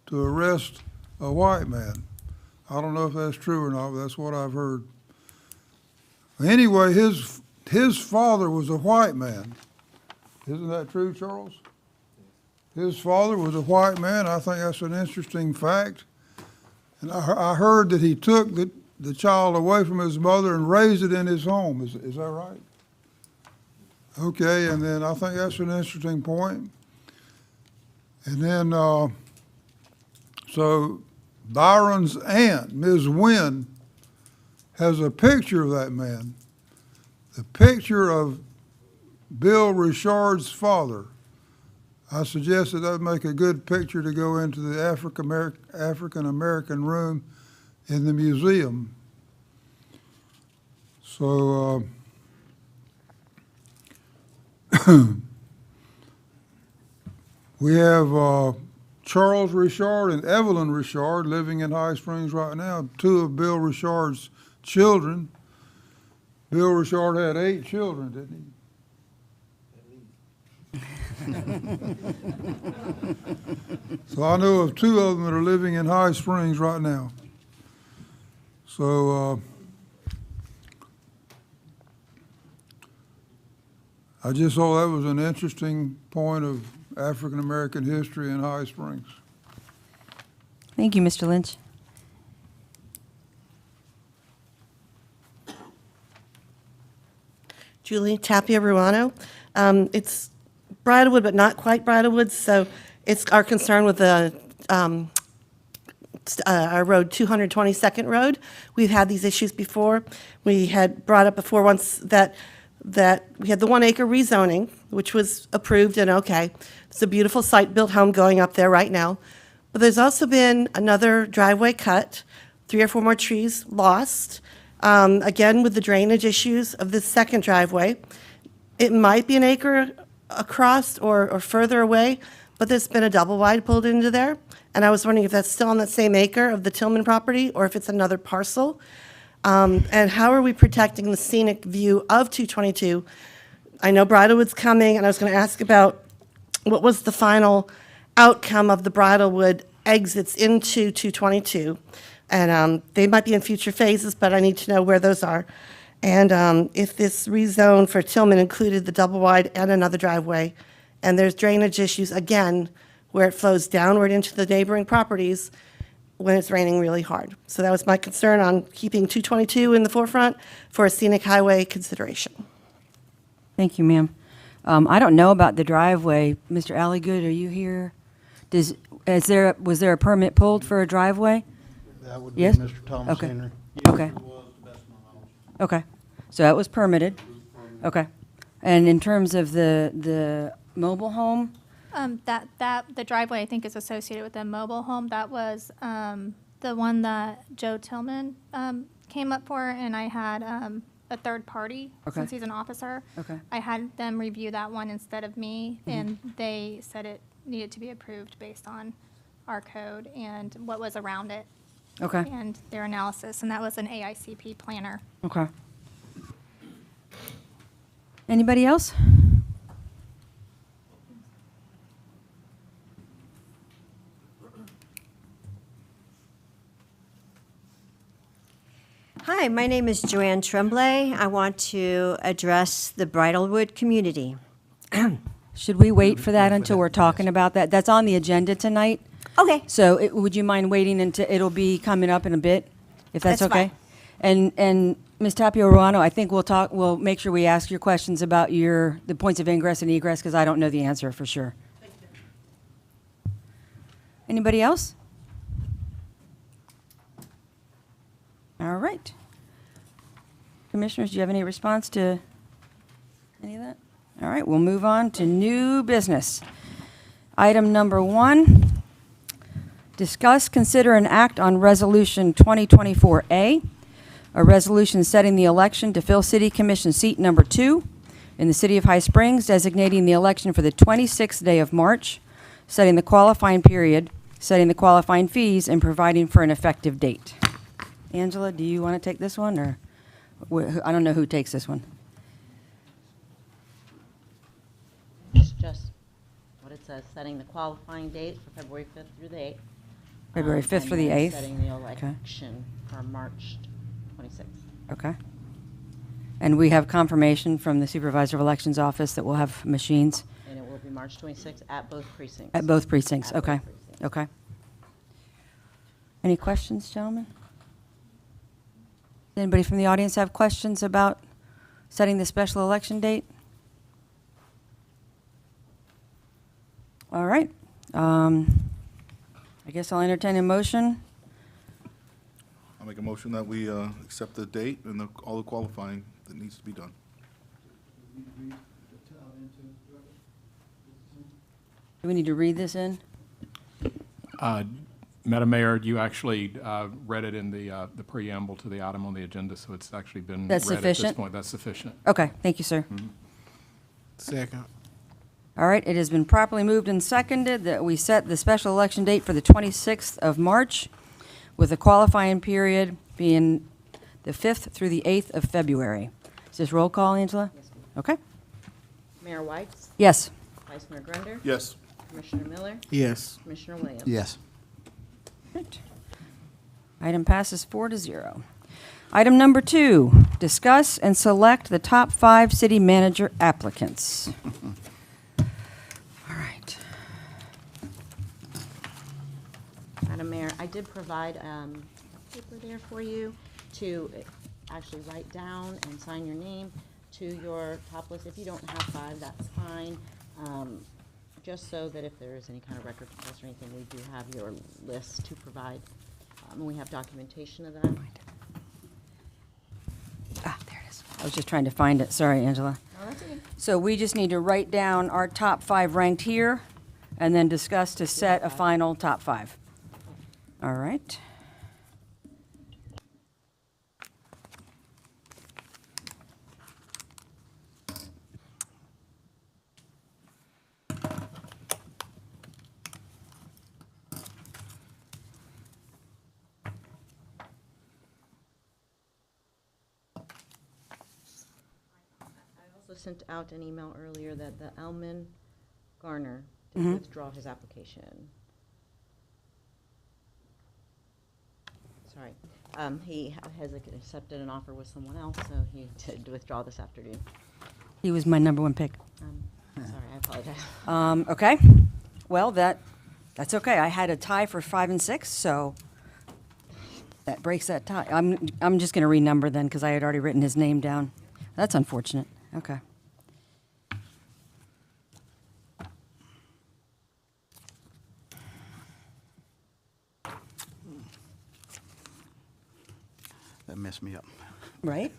[SPEAKER 15] to arrest a white man. I don't know if that's true or not, but that's what I've heard. Anyway, his father was a white man. Isn't that true, Charles? His father was a white man. I think that's an interesting fact. And I heard that he took the child away from his mother and raised it in his home. Is that right? Okay, and then I think that's an interesting point. And then, so Byron's aunt, Ms. Wynn, has a picture of that man, the picture of Bill Richard's father. I suggest that would make a good picture to go into the African-American room in the museum. So we have Charles Richard and Evelyn Richard living in High Springs right now, two of Bill Richard's children. Bill Richard had 8 children, didn't he? So I know of 2 of them that are living in High Springs right now. So I just thought that was an interesting point of African-American history in High Springs.
[SPEAKER 4] Thank you, Mr. Lynch.
[SPEAKER 16] Julie Tapia Ruano. It's Bridlewood, but not quite Bridlewood, so it's our concern with the our road, 222nd Road. We've had these issues before. We had brought up before once that we had the 1 acre rezoning, which was approved and okay. It's a beautiful site-built home going up there right now. But there's also been another driveway cut, 3 or 4 more trees lost. Again, with the drainage issues of this second driveway. It might be 1 acre across or further away, but there's been a double wide pulled into there. And I was wondering if that's still on that same acre of the Tillman property or if it's another parcel. And how are we protecting the scenic view of 222? I know Bridlewood's coming, and I was going to ask about what was the final outcome of the Bridlewood exits into 222. And they might be in future phases, but I need to know where those are. And if this rezone for Tillman included the double wide and another driveway, and there's drainage issues, again, where it flows downward into the neighboring properties when it's raining really hard. So that was my concern on keeping 222 in the forefront for a scenic highway consideration.
[SPEAKER 4] Thank you, ma'am. I don't know about the driveway. Mr. Alligood, are you here? Was there a permit pulled for a driveway?
[SPEAKER 17] That would
[SPEAKER 4] Yes?
[SPEAKER 17] be Mr. Thomas
[SPEAKER 4] Okay.
[SPEAKER 17] Henry.
[SPEAKER 4] Okay. Okay, so that was permitted. Okay. And in terms of the mobile home?
[SPEAKER 5] The driveway, I think, is associated with the mobile home. That was the one that Joe Tillman came up for, and I had a third party,
[SPEAKER 4] Okay.
[SPEAKER 5] since he's an officer.
[SPEAKER 4] Okay.
[SPEAKER 5] I had them review that one instead of me, and they said it needed to be approved based on our code and what was around it.
[SPEAKER 4] Okay.
[SPEAKER 5] And their analysis, and that was an AICP planner.
[SPEAKER 4] Okay. Anybody else?
[SPEAKER 18] Hi, my name is Joanne Tremblay. I want to address the Bridlewood community.
[SPEAKER 4] Should we wait for that until we're talking about that? That's on the agenda tonight.
[SPEAKER 18] Okay.
[SPEAKER 4] So would you mind waiting until, it'll be coming up in a bit, if that's
[SPEAKER 18] That's
[SPEAKER 4] okay? And Ms. Tapio Ruano, I think we'll make sure we ask your questions about the points of ingress and egress, because I don't know the answer for sure. Anybody else? All right. Commissioners, do you have any response to any of that? All right, we'll move on to new business. Item number 1, discuss, consider, and act on Resolution 2024A, a resolution setting the election to fill City Commission seat number 2 in the City of High Springs, designating the election for the 26th day of March, setting the qualifying period, setting the qualifying fees, and providing for an effective date. Angela, do you want to take this one, or I don't know who takes this one?
[SPEAKER 19] It's just what it says, setting the qualifying date for February 5th through the 8th.
[SPEAKER 4] February 5th
[SPEAKER 19] and
[SPEAKER 4] for the
[SPEAKER 19] then
[SPEAKER 4] 8th?
[SPEAKER 19] Setting the
[SPEAKER 4] Okay.
[SPEAKER 19] election for March 26th.
[SPEAKER 4] Okay. And we have confirmation from the Supervisor of Elections Office that we'll have machines
[SPEAKER 19] And it will be March 26th at both precincts.
[SPEAKER 4] at both precincts.
[SPEAKER 19] At both
[SPEAKER 4] Okay.
[SPEAKER 19] precincts.
[SPEAKER 4] Okay. Any questions, gentlemen? Does anybody from the audience have questions about setting the special election date? All right. I guess I'll entertain a motion.
[SPEAKER 7] I'll make a motion that we accept the date and all the qualifying that needs to be done.
[SPEAKER 4] Do we need to read this in?
[SPEAKER 20] Madam Mayor, you actually read it in the preamble to the item on the agenda, so it's actually been read
[SPEAKER 4] That's
[SPEAKER 20] at this
[SPEAKER 4] sufficient?
[SPEAKER 20] point. That's sufficient.
[SPEAKER 4] Okay, thank you, sir.
[SPEAKER 1] Second.
[SPEAKER 4] All right, it has been properly moved and seconded that we set the special election date for the 26th of March, with the qualifying period being the 5th through the 8th of February. Is this roll call, Angela?
[SPEAKER 19] Yes, ma'am.
[SPEAKER 4] Okay.
[SPEAKER 19] Mayor White?
[SPEAKER 4] Yes.
[SPEAKER 19] Vice Mayor Grunder?
[SPEAKER 7] Yes.
[SPEAKER 19] Commissioner Miller?
[SPEAKER 1] Yes.
[SPEAKER 19] Commissioner Williams?
[SPEAKER 2] Yes.
[SPEAKER 4] Right. Item passes 4-0. Item number 2, discuss and select the top 5 city manager applicants. All right.
[SPEAKER 19] Madam Mayor, I did provide a paper there for you to actually write down and sign your name to your top list. If you don't have 5, that's fine. Just so that if there is any kind of record request or anything, we do have your list to provide. And we have documentation of that.
[SPEAKER 4] Ah, there it is. I was just trying to find it. Sorry, Angela.
[SPEAKER 19] No, that's okay.
[SPEAKER 4] So we just need to write down our top 5 ranked here and then discuss to set a final top 5. All right.
[SPEAKER 19] Also sent out an email earlier that the Elman Garner did withdraw his application. Sorry. He has accepted an offer with someone else, so he did withdraw this afternoon.
[SPEAKER 4] He was my number 1 pick.
[SPEAKER 19] Sorry, I apologize.
[SPEAKER 4] Okay. Well, that's okay. I had a tie for 5 and 6, so that breaks that tie. I'm just going to renumber then because I had already written his name down. That's unfortunate. Okay.
[SPEAKER 2] That messed me up.
[SPEAKER 4] Right?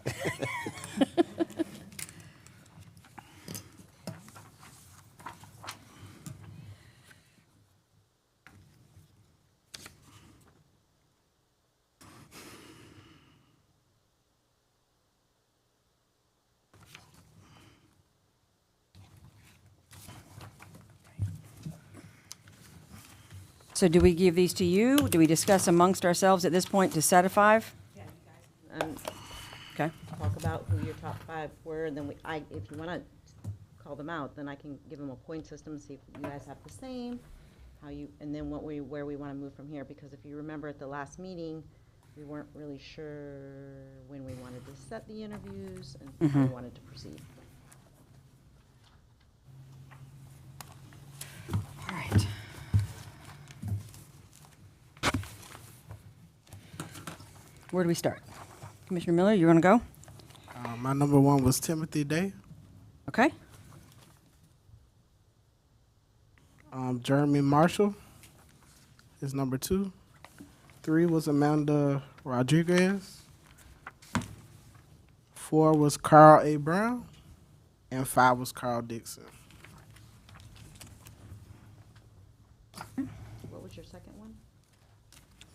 [SPEAKER 4] So do we give these to you? Do we discuss amongst ourselves at this point to set a 5? Okay.
[SPEAKER 19] Talk about who your top 5 were, and then if you want to call them out, then I can give them a point system and see if you guys have the same, and then where we want to move from here. Because if you remember at the last meeting, we weren't really sure when we wanted to set the interviews and how we wanted to proceed.
[SPEAKER 4] All right. Where do we start? Commissioner Miller, you want to go?
[SPEAKER 1] My number 1 was Timothy Day.
[SPEAKER 4] Okay.
[SPEAKER 1] Jeremy Marshall is number 2. 3 was Amanda Rodriguez. 4 was Carl A. Brown. And 5 was Carl Dixon.
[SPEAKER 19] What was your second one?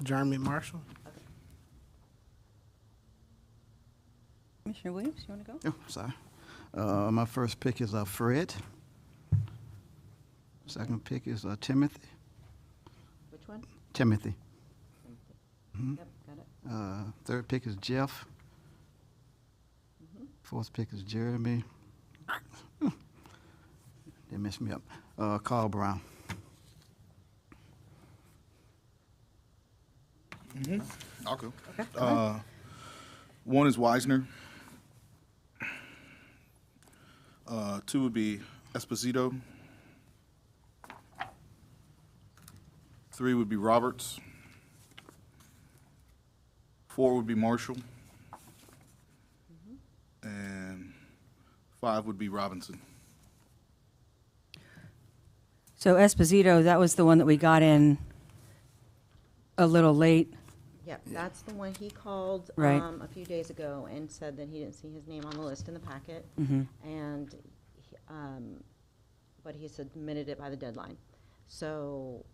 [SPEAKER 1] Jeremy Marshall.
[SPEAKER 4] Commissioner Williams, you want to go?
[SPEAKER 2] Oh, sorry. My first pick is Fred. Second pick is Timothy.
[SPEAKER 19] Which one?
[SPEAKER 2] Timothy.
[SPEAKER 19] Yep, got it.
[SPEAKER 2] Third pick is Jeff. Fourth pick is Jeremy. They messed me up. Carl Brown.
[SPEAKER 7] I'll go.
[SPEAKER 4] Okay.
[SPEAKER 7] 1 is Wisner. 2 would be Esposito. 3 would be Roberts. 4 would be Marshall. And 5 would be Robinson.
[SPEAKER 4] So Esposito, that was the one that we got in a little late.
[SPEAKER 19] Yep, that's the one he called
[SPEAKER 4] Right.
[SPEAKER 19] a few days ago and said that he didn't see his name on the list in the packet. And, but he submitted it by the deadline. So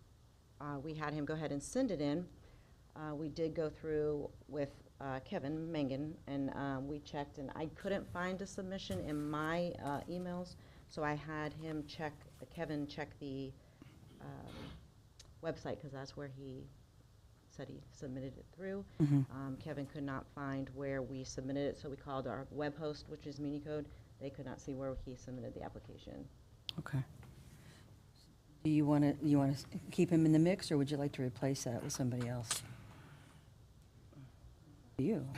[SPEAKER 19] we had him go ahead and send it in. We did go through with Kevin Mangan, and we checked, and I couldn't find a submission in my emails, So I had him check, Kevin check the website, because that's where he said he submitted it through. Kevin could not find where we submitted it, so we called our web host, which is Municode. They could not see where he submitted the application.
[SPEAKER 4] Okay. Do you want to keep him in the mix, or would you like to replace that with somebody else? You.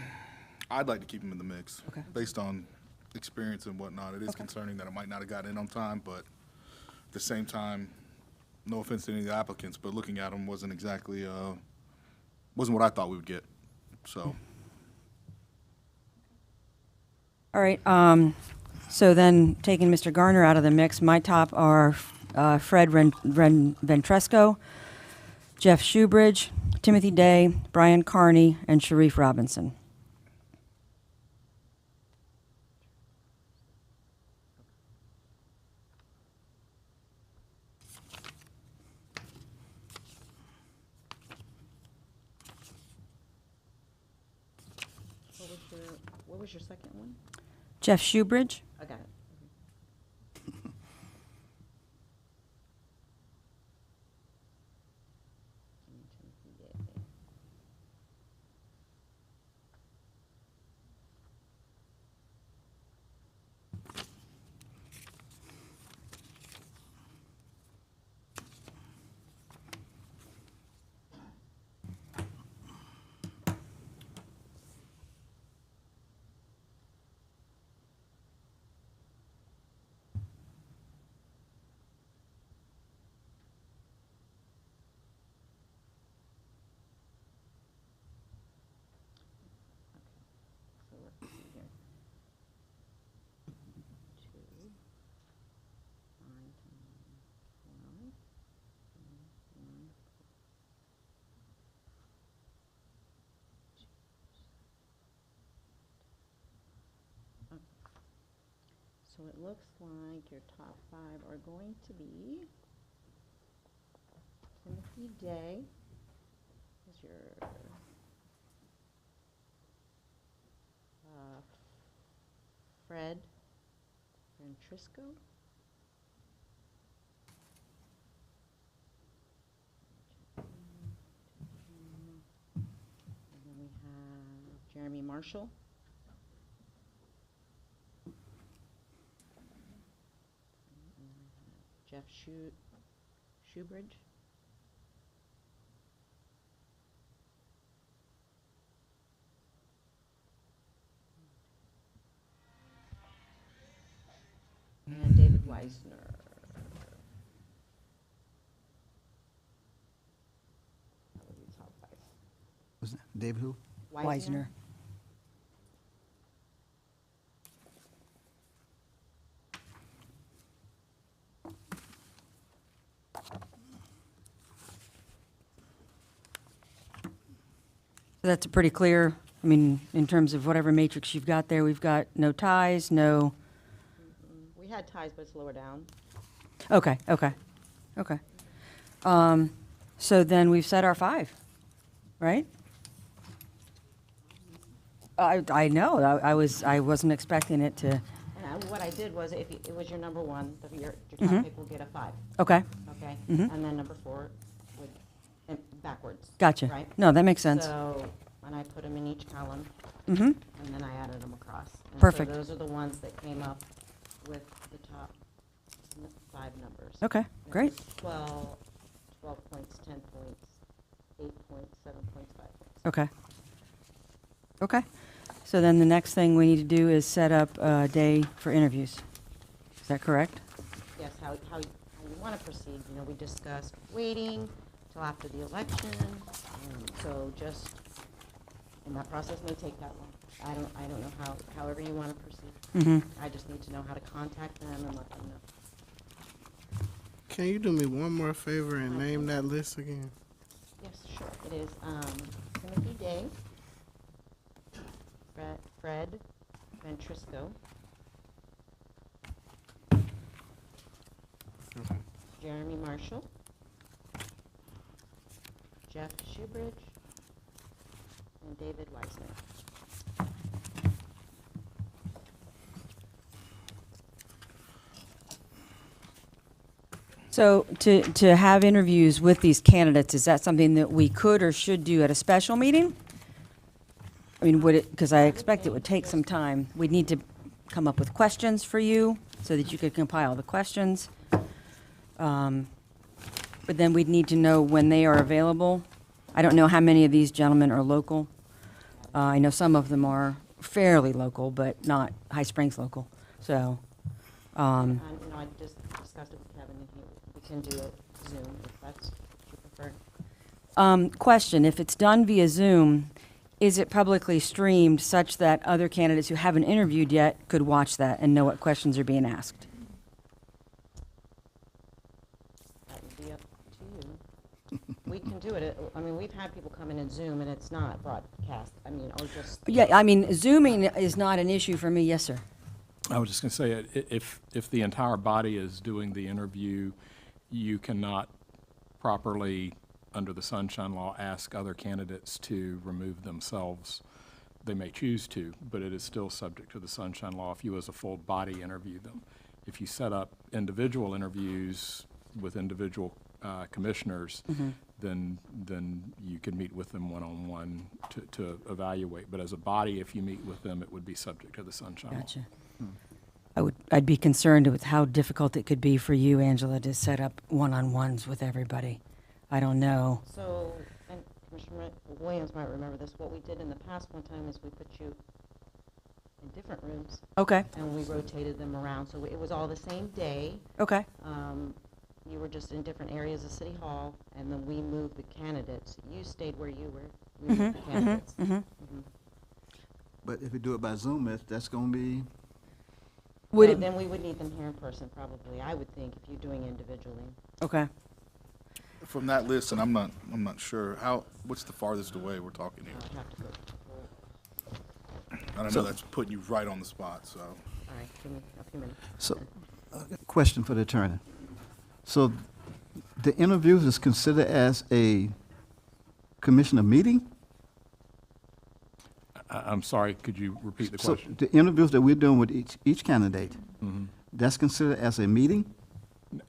[SPEAKER 7] I'd like to keep him in the mix.
[SPEAKER 4] Okay.
[SPEAKER 7] Based on experience and whatnot. It is concerning that it might not have gotten in on time, but at the same time, no offense to any of the applicants, but looking at them wasn't exactly, wasn't what I thought we would get, so.
[SPEAKER 4] All right, so then taking Mr. Garner out of the mix, my top are Fred Ventresco, Jeff Shoebridge, Timothy Day, Brian Carney, and Sharif Robinson.
[SPEAKER 19] What was your second one?
[SPEAKER 4] Jeff Shoebridge.
[SPEAKER 19] I got it. So let's see here. 2, 9, 10, 12, 1, okay. So it looks like your top 5 are going to be Timothy Day is your Fred Ventresco, and then we have Jeremy Marshall, and then I have Jeff Shoebridge, and David Weisner. That would be top 5.
[SPEAKER 2] Was that David who?
[SPEAKER 4] Weisner. That's a pretty clear, I mean, in terms of whatever matrix you've got there, we've got no ties, no,
[SPEAKER 19] We had ties, but it's lower down.
[SPEAKER 4] okay. So then we've set our 5, right? I know, I wasn't expecting it to,
[SPEAKER 19] And what I did was, if it was your number 1, your
[SPEAKER 4] Mhm.
[SPEAKER 19] top pick will get a 5.
[SPEAKER 4] okay,
[SPEAKER 19] Okay?
[SPEAKER 4] Mhm.
[SPEAKER 19] And then number 4 would, backwards.
[SPEAKER 4] Gotcha.
[SPEAKER 19] Right?
[SPEAKER 4] No, that makes sense.
[SPEAKER 19] So, and I put them in each column,
[SPEAKER 4] Mhm.
[SPEAKER 19] and then I added them across. And
[SPEAKER 4] Perfect.
[SPEAKER 19] So those are the ones that came up with the top 5 numbers.
[SPEAKER 4] Okay,
[SPEAKER 19] It
[SPEAKER 4] great.
[SPEAKER 19] was 12 points, 10 points, 8 points, 7 points, 5 points.
[SPEAKER 4] Okay. So then the next thing we need to do is set up a day for interviews. Is that correct?
[SPEAKER 19] Yes, how you want to proceed. You know, we discussed waiting till after the election. So just, and that process may take that long. I don't know however you want to proceed.
[SPEAKER 4] Mm-hmm.
[SPEAKER 19] I just need to know how to contact them and let them know.
[SPEAKER 1] Can you do me one more favor and name that list again?
[SPEAKER 19] Yes, sure. It is Timothy Day, Fred Ventresco, Jeremy Marshall, Jeff Shoebridge, and David Weisner.
[SPEAKER 4] So to have interviews with these candidates, is that something that we could or should do at a special meeting? I mean, would it, because I expect it would take some time. We'd need to come up with questions for you so that you could compile the questions. But then we'd need to know when they are available. I don't know how many of these gentlemen are local. I know some of them are fairly local, but not High Springs local. So,
[SPEAKER 19] You know, I just discussed it with Kevin, and we can do it Zoom if that's what you prefer.
[SPEAKER 4] question, if it's done via Zoom, is it publicly streamed such that other candidates who haven't interviewed yet could watch that and know what questions are being asked?
[SPEAKER 19] That would be up to you. We can do it. I mean, we've had people come in and Zoom, and it's not broadcast. I mean, or just.
[SPEAKER 4] Yeah, I mean, Zooming is not an issue for me, yes, sir.
[SPEAKER 20] I was just going to say, if the entire body is doing the interview, you cannot properly, under the Sunshine Law, ask other candidates to remove themselves. They may choose to, but it is still subject to the Sunshine Law if you as a full body interview them. If you set up individual interviews with individual commissioners, then you can meet with them one-on-one to evaluate. But as a body, if you meet with them, it would be subject to the Sunshine Law.
[SPEAKER 4] Gotcha. I'd be concerned with how difficult it could be for you, Angela, to set up one-on-ones with everybody. I don't know.
[SPEAKER 19] So, and Commissioner Williams might remember this, what we did in the past one time is we put you in different rooms.
[SPEAKER 4] Okay.
[SPEAKER 19] And we rotated them around, so it was all the same day.
[SPEAKER 4] Okay.
[SPEAKER 19] You were just in different areas of City Hall, and then we moved the candidates. You stayed where you were. We moved the candidates.
[SPEAKER 2] But if we do it by Zoom, that's going to be,
[SPEAKER 4] Would
[SPEAKER 19] No,
[SPEAKER 4] it,
[SPEAKER 19] then we would need them here in person, probably, I would think, if you're doing individually.
[SPEAKER 4] okay.
[SPEAKER 7] From that list, and I'm not sure, what's the farthest away we're talking here?
[SPEAKER 19] I'd have to go.
[SPEAKER 7] I don't know, that's putting you right on the spot, so.
[SPEAKER 19] All right, give me a few minutes.
[SPEAKER 2] so, question for the attorney. So the interviews is considered as a commissioner meeting?
[SPEAKER 20] I'm sorry, could you repeat the
[SPEAKER 2] So
[SPEAKER 20] question?
[SPEAKER 2] the interviews that we're doing with each candidate, that's considered as a meeting?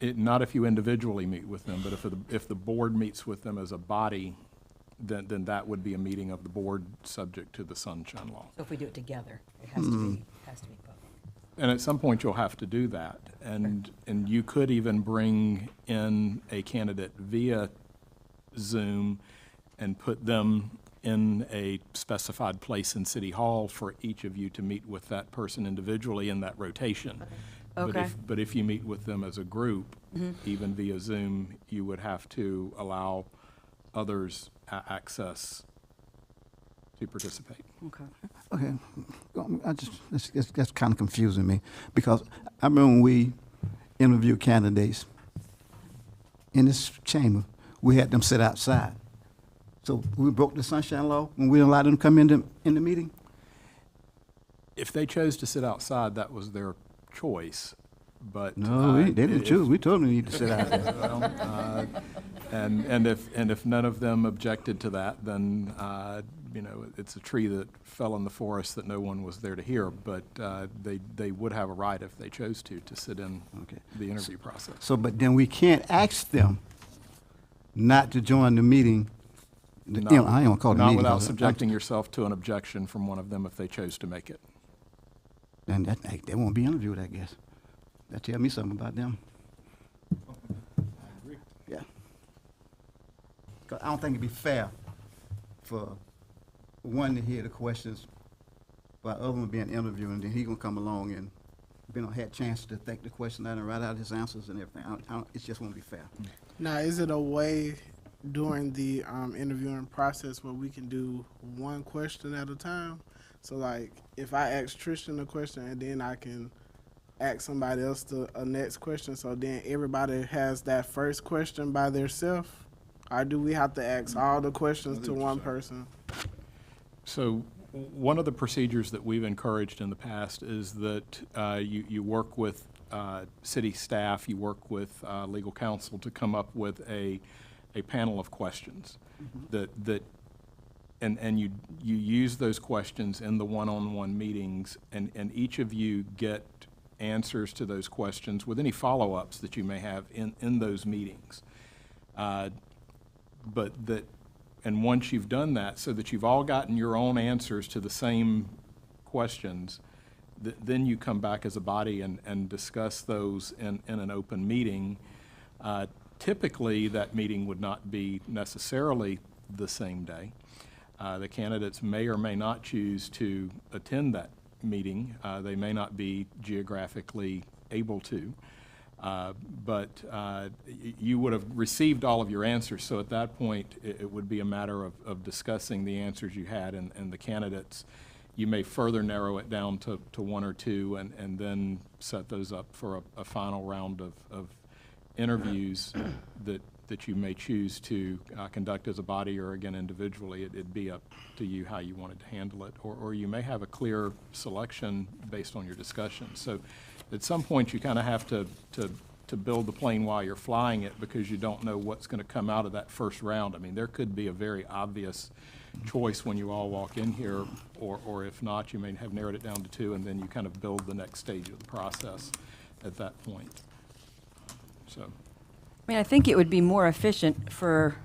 [SPEAKER 20] Not if you individually meet with them, but if the board meets with them as a body, then that would be a meeting of the board subject to the Sunshine Law.
[SPEAKER 4] So if we do it together, it has to be public.
[SPEAKER 20] And at some point, you'll have to do that. And you could even bring in a candidate via Zoom and put them in a specified place in City Hall for each of you to meet with that person individually in that rotation.
[SPEAKER 4] Okay.
[SPEAKER 20] But if you meet with them as a group, even via Zoom, you would have to allow others access to participate.
[SPEAKER 4] Okay.
[SPEAKER 2] Okay, that's kind of confusing me, because I remember when we interviewed candidates in this chamber, we had them sit outside. So we broke the Sunshine Law when we allowed them to come in the meeting?
[SPEAKER 20] If they chose to sit outside, that was their choice, but.
[SPEAKER 2] No, they didn't choose, we told them they need to sit out there.
[SPEAKER 20] Well, and if none of them objected to that, then, you know, it's a tree that fell in the forest that no one was there to hear, but they would have a right if they chose to sit in the interview process.
[SPEAKER 2] So, but then we can't ask them not to join the meeting. You know, I don't call it a
[SPEAKER 20] Not
[SPEAKER 2] meeting.
[SPEAKER 20] without
[SPEAKER 2] because
[SPEAKER 20] subjecting yourself to an objection from one of them if they chose to make it.
[SPEAKER 2] Then they won't be interviewed, I guess. That tell me something about them. Yeah. 'Cause I don't think it'd be fair for one to hear the questions while the other one being interviewed, and then he gonna come along and had a chance to think the question out and write out his answers and everything. It just won't be fair.
[SPEAKER 1] Now, is it a way during the interviewing process where we can do one question at a time? So, like, if I ask Tristan a question and then I can ask somebody else a next question, so then everybody has that first question by themselves? Or do we have to ask all the questions to one person?
[SPEAKER 20] So one of the procedures that we've encouraged in the past is that you work with city staff, you work with legal counsel to come up with a panel of questions and you use those questions in the one-on-one meetings, and each of you get answers to those questions with any follow-ups that you may have in those meetings. And once you've done that, so that you've all gotten your own answers to the same questions, then you come back as a body and discuss those in an open meeting. Typically, that meeting would not be necessarily the same day. The candidates may or may not choose to attend that meeting. They may not be geographically able to. But you would have received all of your answers, so at that point, it would be a matter of discussing the answers you had and the candidates. You may further narrow it down to one or two and then set those up for a final round of interviews that you may choose to conduct as a body or again individually. It'd be up to you how you wanted to handle it, or you may have a clear selection based on your discussion. So at some point you kind of have to build the plane while you're flying it, because you don't know what's going to come out of that first round. I mean, there could be a very obvious choice when you all walk in here, or if not, you may have narrowed it down to two, and then you kind of build the next stage of the process at that point. So.
[SPEAKER 4] I mean, I think it would be more efficient for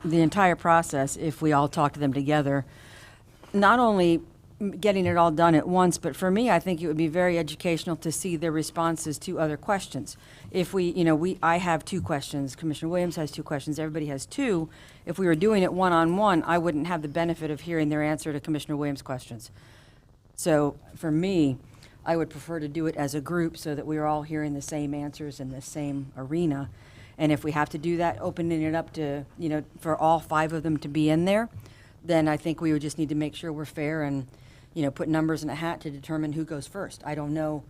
[SPEAKER 4] the entire process if we all talked to them together, not only getting it all done at once, but for me, I think it would be very educational to see their responses to other questions. If I have 2 questions, Commissioner Williams has 2 questions, everybody has 2. If we were doing it one-on-one, I wouldn't have the benefit of hearing their answer to Commissioner Williams' questions. So for me, I would prefer to do it as a group so that we are all hearing the same answers in the same arena. And if we have to do that, opening it up to, for all 5 of them to be in there, then I think we would just need to make sure we're fair and, put numbers in a hat to determine who goes first. I don't know,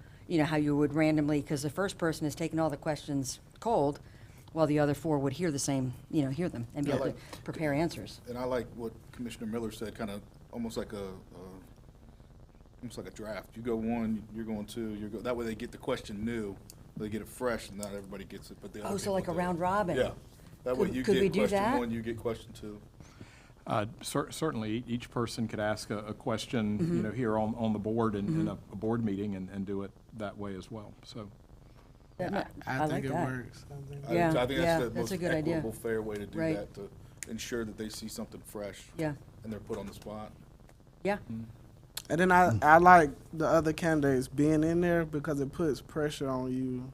[SPEAKER 4] how you would randomly, because the first person is taking all the questions cold, while the other 4 would hear the same, hear them and be able to prepare answers.
[SPEAKER 7] And I like what Commissioner Miller said, kind of almost like a draft. You go 1, you're going 2, that way they get the question new, they get it fresh, and not everybody gets it, but the other
[SPEAKER 4] So like a
[SPEAKER 7] people do.
[SPEAKER 4] round robin?
[SPEAKER 7] Yeah. That way you
[SPEAKER 4] Could we
[SPEAKER 7] get
[SPEAKER 4] do
[SPEAKER 7] question
[SPEAKER 4] that?
[SPEAKER 7] 1, you get question 2.
[SPEAKER 20] Certainly, each person could ask a question, here on the board in a board meeting and do it that way as well, so.
[SPEAKER 1] I
[SPEAKER 4] like
[SPEAKER 1] think it
[SPEAKER 4] that.
[SPEAKER 1] works.
[SPEAKER 4] Yeah,
[SPEAKER 7] I think
[SPEAKER 4] yeah,
[SPEAKER 7] that's the
[SPEAKER 4] that's
[SPEAKER 7] most
[SPEAKER 4] a good idea.
[SPEAKER 7] equitable, fair way to do
[SPEAKER 4] Right.
[SPEAKER 7] that, to ensure that they see something fresh.
[SPEAKER 4] Yeah.
[SPEAKER 7] And they're put on the spot.
[SPEAKER 4] Yeah.
[SPEAKER 1] And then I like the other candidates being in there because it puts pressure on you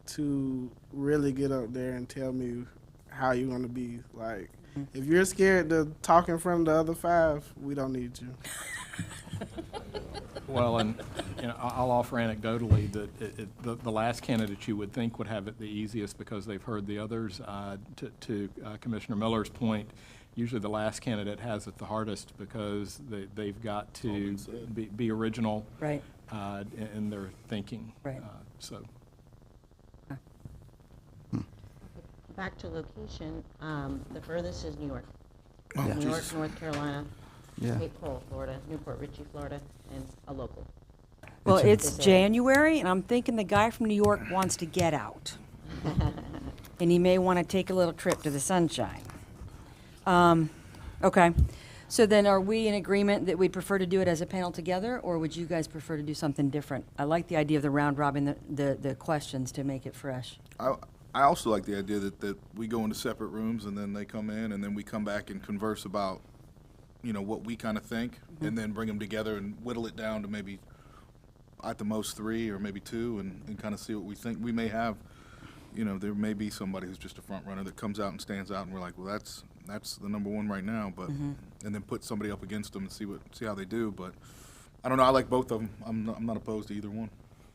[SPEAKER 1] to really get up there and tell me how you're going to be. Like, if you're scared to talk in front of the other 5, we don't need you.
[SPEAKER 20] Well, and, I'll offer anecdotally that the last candidate you would think would have it the easiest because they've heard the others. To Commissioner Miller's point, usually the last candidate has it the hardest because they've got to be original.
[SPEAKER 4] Right.
[SPEAKER 20] In their thinking.
[SPEAKER 4] Right.
[SPEAKER 20] So.
[SPEAKER 19] Back to location, the furthest is New York.
[SPEAKER 2] Oh,
[SPEAKER 19] New York,
[SPEAKER 2] Jesus.
[SPEAKER 19] North Carolina,
[SPEAKER 2] Yeah.
[SPEAKER 19] Cape Coral, Florida, Newport Richey, Florida, and a local.
[SPEAKER 4] Well,
[SPEAKER 2] It's
[SPEAKER 4] it's January, and I'm thinking the guy from New York wants to get out. And he may want to take a little trip to the sunshine. Okay. So then are we in agreement that we'd prefer to do it as a panel together, or would you guys prefer to do something different? I like the idea of the round robin, the questions to make it fresh.
[SPEAKER 7] I also like the idea that we go into separate rooms and then they come in and then we come back and converse about, what we kind of think, and then bring them together and whittle it down to maybe at the most 3 or maybe 2 and kind of see what we think. We may have, there may be somebody who's just a front runner that comes out and stands out and we're like, well, that's the number 1 right now, but and then put somebody up against them and see how they do. But I don't know. I like both of them. I'm not opposed to either one.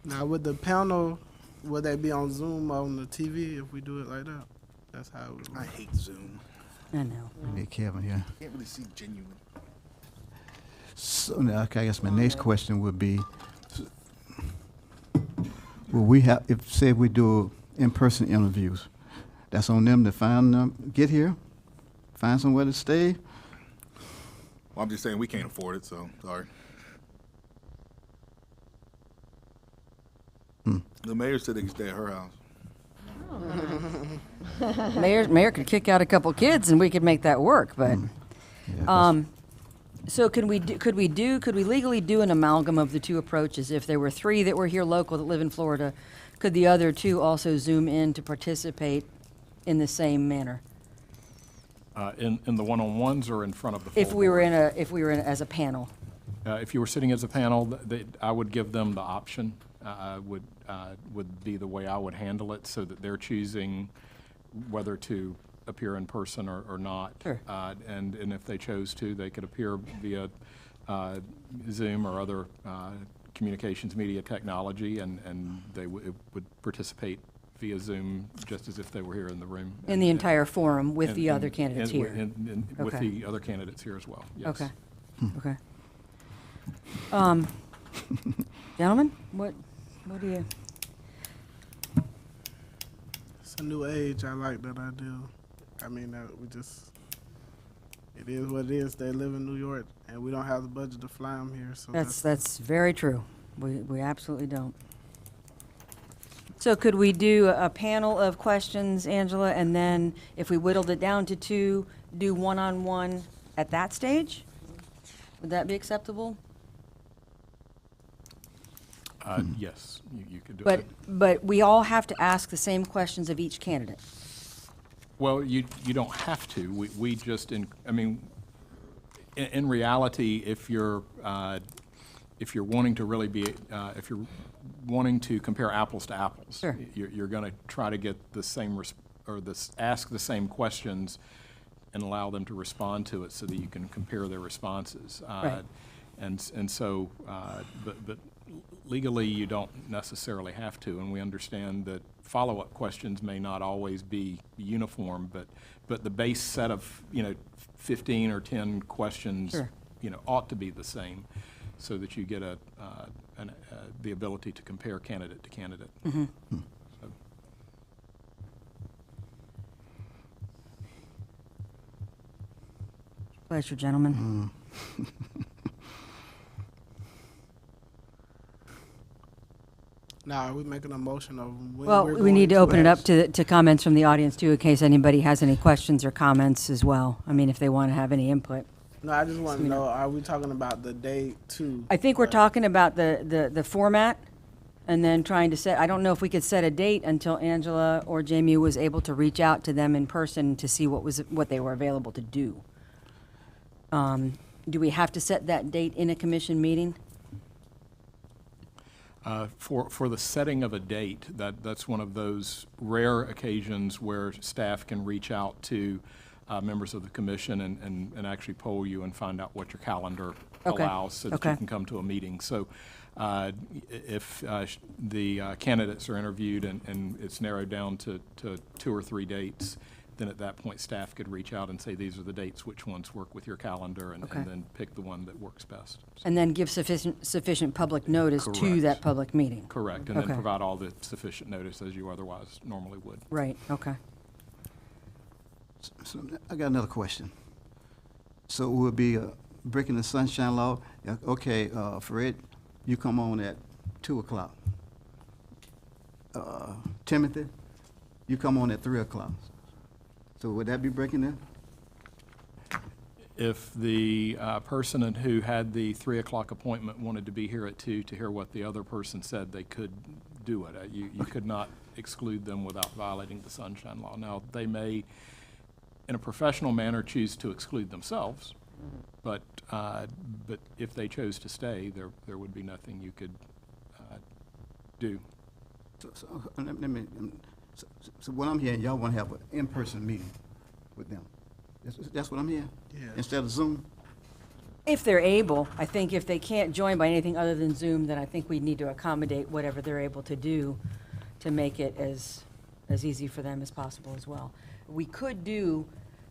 [SPEAKER 1] Now, with the panel, would they be on Zoom on the TV if we do it like that? That's how it would work.
[SPEAKER 7] I hate Zoom.
[SPEAKER 4] I know.
[SPEAKER 2] We need Kevin here.
[SPEAKER 7] Can't really see genuine.
[SPEAKER 2] So now, okay, I guess my next question would be, will we have, if we do in-person interviews, that's on them to find them, get here, find somewhere to stay?
[SPEAKER 7] Well, I'm just saying we can't afford it, so sorry. The mayor said they could stay at her house.
[SPEAKER 4] Mayor could kick out a couple kids and we could make that work, but, So could we legally do an amalgam of the two approaches? If there were 3 that were here local that live in Florida, could the other 2 also Zoom in to participate in the same manner?
[SPEAKER 20] In the one-on-ones or in front of the full
[SPEAKER 4] If we were
[SPEAKER 20] board?
[SPEAKER 4] as a panel?
[SPEAKER 20] If you were sitting as a panel, I would give them the option, would be the way I would handle it, so that they're choosing whether to appear in person or not.
[SPEAKER 4] Sure.
[SPEAKER 20] And if they chose to, they could appear via Zoom or other communications media technology, and they would participate via Zoom just as if they were here in the room.
[SPEAKER 4] In the entire forum with the other candidates here?
[SPEAKER 20] With
[SPEAKER 4] Okay.
[SPEAKER 20] the other candidates here as well, yes.
[SPEAKER 4] Okay, okay. Gentlemen, what do you?
[SPEAKER 1] It's a new age. I like that idea. I mean, it is what it is. They live in New York, and we don't have the budget to fly them here. So
[SPEAKER 4] That's very true. We absolutely don't. So could we do a panel of questions, Angela, and then if we whittled it down to 2, do one-on-one at that stage? Would that be acceptable?
[SPEAKER 20] Yes, you could do
[SPEAKER 4] But,
[SPEAKER 20] it.
[SPEAKER 4] but we all have to ask the same questions of each candidate.
[SPEAKER 20] Well, you don't have to. We just, I mean, in reality, if you're wanting to really be, if you're wanting to compare apples to apples,
[SPEAKER 4] Sure.
[SPEAKER 20] you're going to try to get the same, ask the same questions and allow them to respond to it so that you can compare their responses.
[SPEAKER 4] Right.
[SPEAKER 20] And so, but legally, you don't necessarily have to, and we understand that follow-up questions may not always be uniform, but the base set of, 15 or 10 questions,
[SPEAKER 4] Sure.
[SPEAKER 20] Ought to be the same, so that you get the ability to compare candidate to candidate.
[SPEAKER 4] Mm-hmm.
[SPEAKER 20] So,
[SPEAKER 4] Pleasure, gentlemen.
[SPEAKER 1] Now, are we making a motion of when
[SPEAKER 4] Well,
[SPEAKER 1] we're
[SPEAKER 4] we need to
[SPEAKER 1] going
[SPEAKER 4] open it up
[SPEAKER 1] ask?
[SPEAKER 4] to comments from the audience too, in case anybody has any questions or comments as well. I mean, if they want to have any input.
[SPEAKER 1] No, I just want to know, are we talking about the date too?
[SPEAKER 4] I think we're talking about the format and then trying to set, I don't know if we could set a date until Angela or Jamie was able to reach out to them in person to see what they were available to do. Do we have to set that date in a commission meeting?
[SPEAKER 20] For the setting of a date, that's one of those rare occasions where staff can reach out to members of the commission and actually poll you and find out what your calendar
[SPEAKER 4] Okay.
[SPEAKER 20] allows so that
[SPEAKER 4] Okay.
[SPEAKER 20] you can come to a meeting. So if the candidates are interviewed and it's narrowed down to 2 or 3 dates, then at that point, staff could reach out and say, these are the dates, which ones work with your calendar, and
[SPEAKER 4] Okay.
[SPEAKER 20] then pick the one that works best.
[SPEAKER 4] And then give sufficient public notice to
[SPEAKER 20] Correct.
[SPEAKER 4] that public meeting?
[SPEAKER 20] Correct, and
[SPEAKER 4] Okay.
[SPEAKER 20] then provide all the sufficient notice as you otherwise normally would.
[SPEAKER 4] Right, okay.
[SPEAKER 2] So I got another question. So we'll be breaking the sunshine law. Okay, Fred, you come on at 2:00. Timothy, you come on at 3:00. So would that be breaking it?
[SPEAKER 20] If the person who had the 3:00 appointment wanted to be here at 2 to hear what the other person said, they could do it. You could not exclude them without violating the sunshine law. Now, they may, in a professional manner, choose to exclude themselves, but if they chose to stay, there would be nothing you could do.
[SPEAKER 2] So let me, so what I'm hearing, y'all want to have an in-person meeting with them. That's what I'm hearing?
[SPEAKER 1] Yeah.
[SPEAKER 2] Instead of Zoom?
[SPEAKER 4] If they're able, I think if they can't join by anything other than Zoom, then I think we need to accommodate whatever they're able to do to make it as easy for them as possible as well. We could do,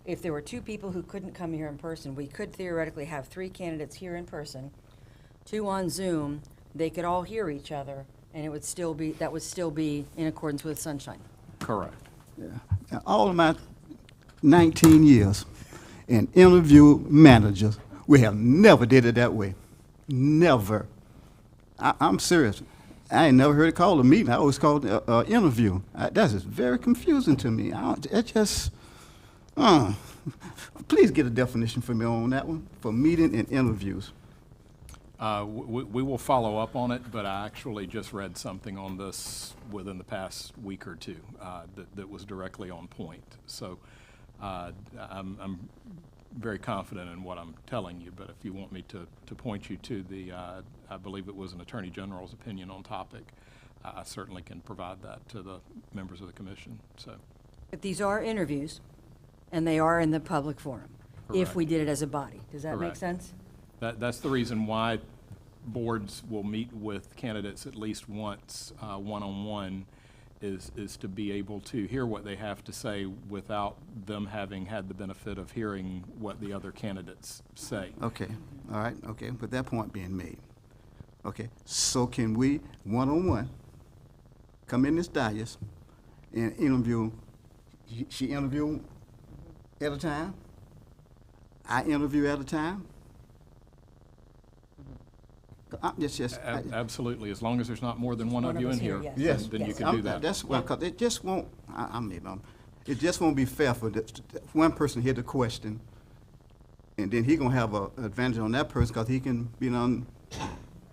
[SPEAKER 4] if there were 2 people who couldn't come here in person, we could theoretically have 3 candidates here in person, 2 on Zoom, they could all hear each other, and it would still be, that would still be in accordance with sunshine.
[SPEAKER 20] Correct.
[SPEAKER 2] Yeah. Now, all of my 19 years in interview managers, we have never did it that way. Never. I'm serious. I ain't never heard it called a meeting. I always called it an interview. That's just very confusing to me. Please get a definition for me on that one, for meeting and interviews.
[SPEAKER 20] We will follow up on it, but I actually just read something on this within the past week or two that was directly on point. So I'm very confident in what I'm telling you, but if you want me to point you to I believe it was an Attorney General's opinion on topic, I certainly can provide that to the members of the commission, so.
[SPEAKER 4] But these are interviews, and they are in the public forum, if
[SPEAKER 20] Correct.
[SPEAKER 4] we did it as a body. Does that make
[SPEAKER 20] Correct.
[SPEAKER 4] sense?
[SPEAKER 20] That's the reason why boards will meet with candidates at least once, one-on-one, is to be able to hear what they have to say without them having had the benefit of hearing what the other candidates say.
[SPEAKER 2] Okay, all right, okay, with that point being made. Okay, so can we, one-on-one, come in this dais and interview, she interview at a time? I interview at a time? Yes.
[SPEAKER 20] Absolutely, as long as there's not more than one of you in here,
[SPEAKER 2] Yes.
[SPEAKER 20] then you can do that.
[SPEAKER 2] That's why, because it just won't, it just won't be fair for one person hear the question, and then he gonna have an advantage on that person, because he can be on.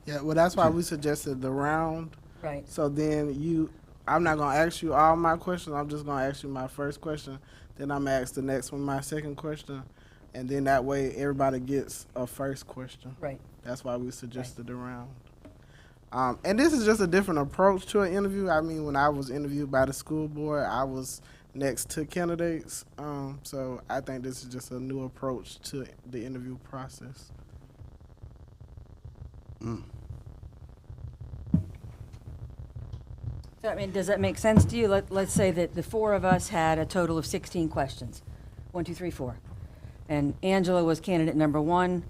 [SPEAKER 1] Yeah, well, that's why we suggested the round.
[SPEAKER 4] Right.
[SPEAKER 1] So then I'm not gonna ask you all my questions, I'm just gonna ask you my first question, then I'm gonna ask the next one my second question, and then that way everybody gets a first question.
[SPEAKER 4] Right.
[SPEAKER 1] That's why we suggested the round. And this is just a different approach to an interview. I mean, when I was interviewed by the school board, I was next to candidates. So I think this is just a new approach to the interview process.
[SPEAKER 4] So, I mean, does that make sense to you? Let's say that the four of us had a total of 16 questions. 1, 2, 3, 4. And Angela was candidate number 1.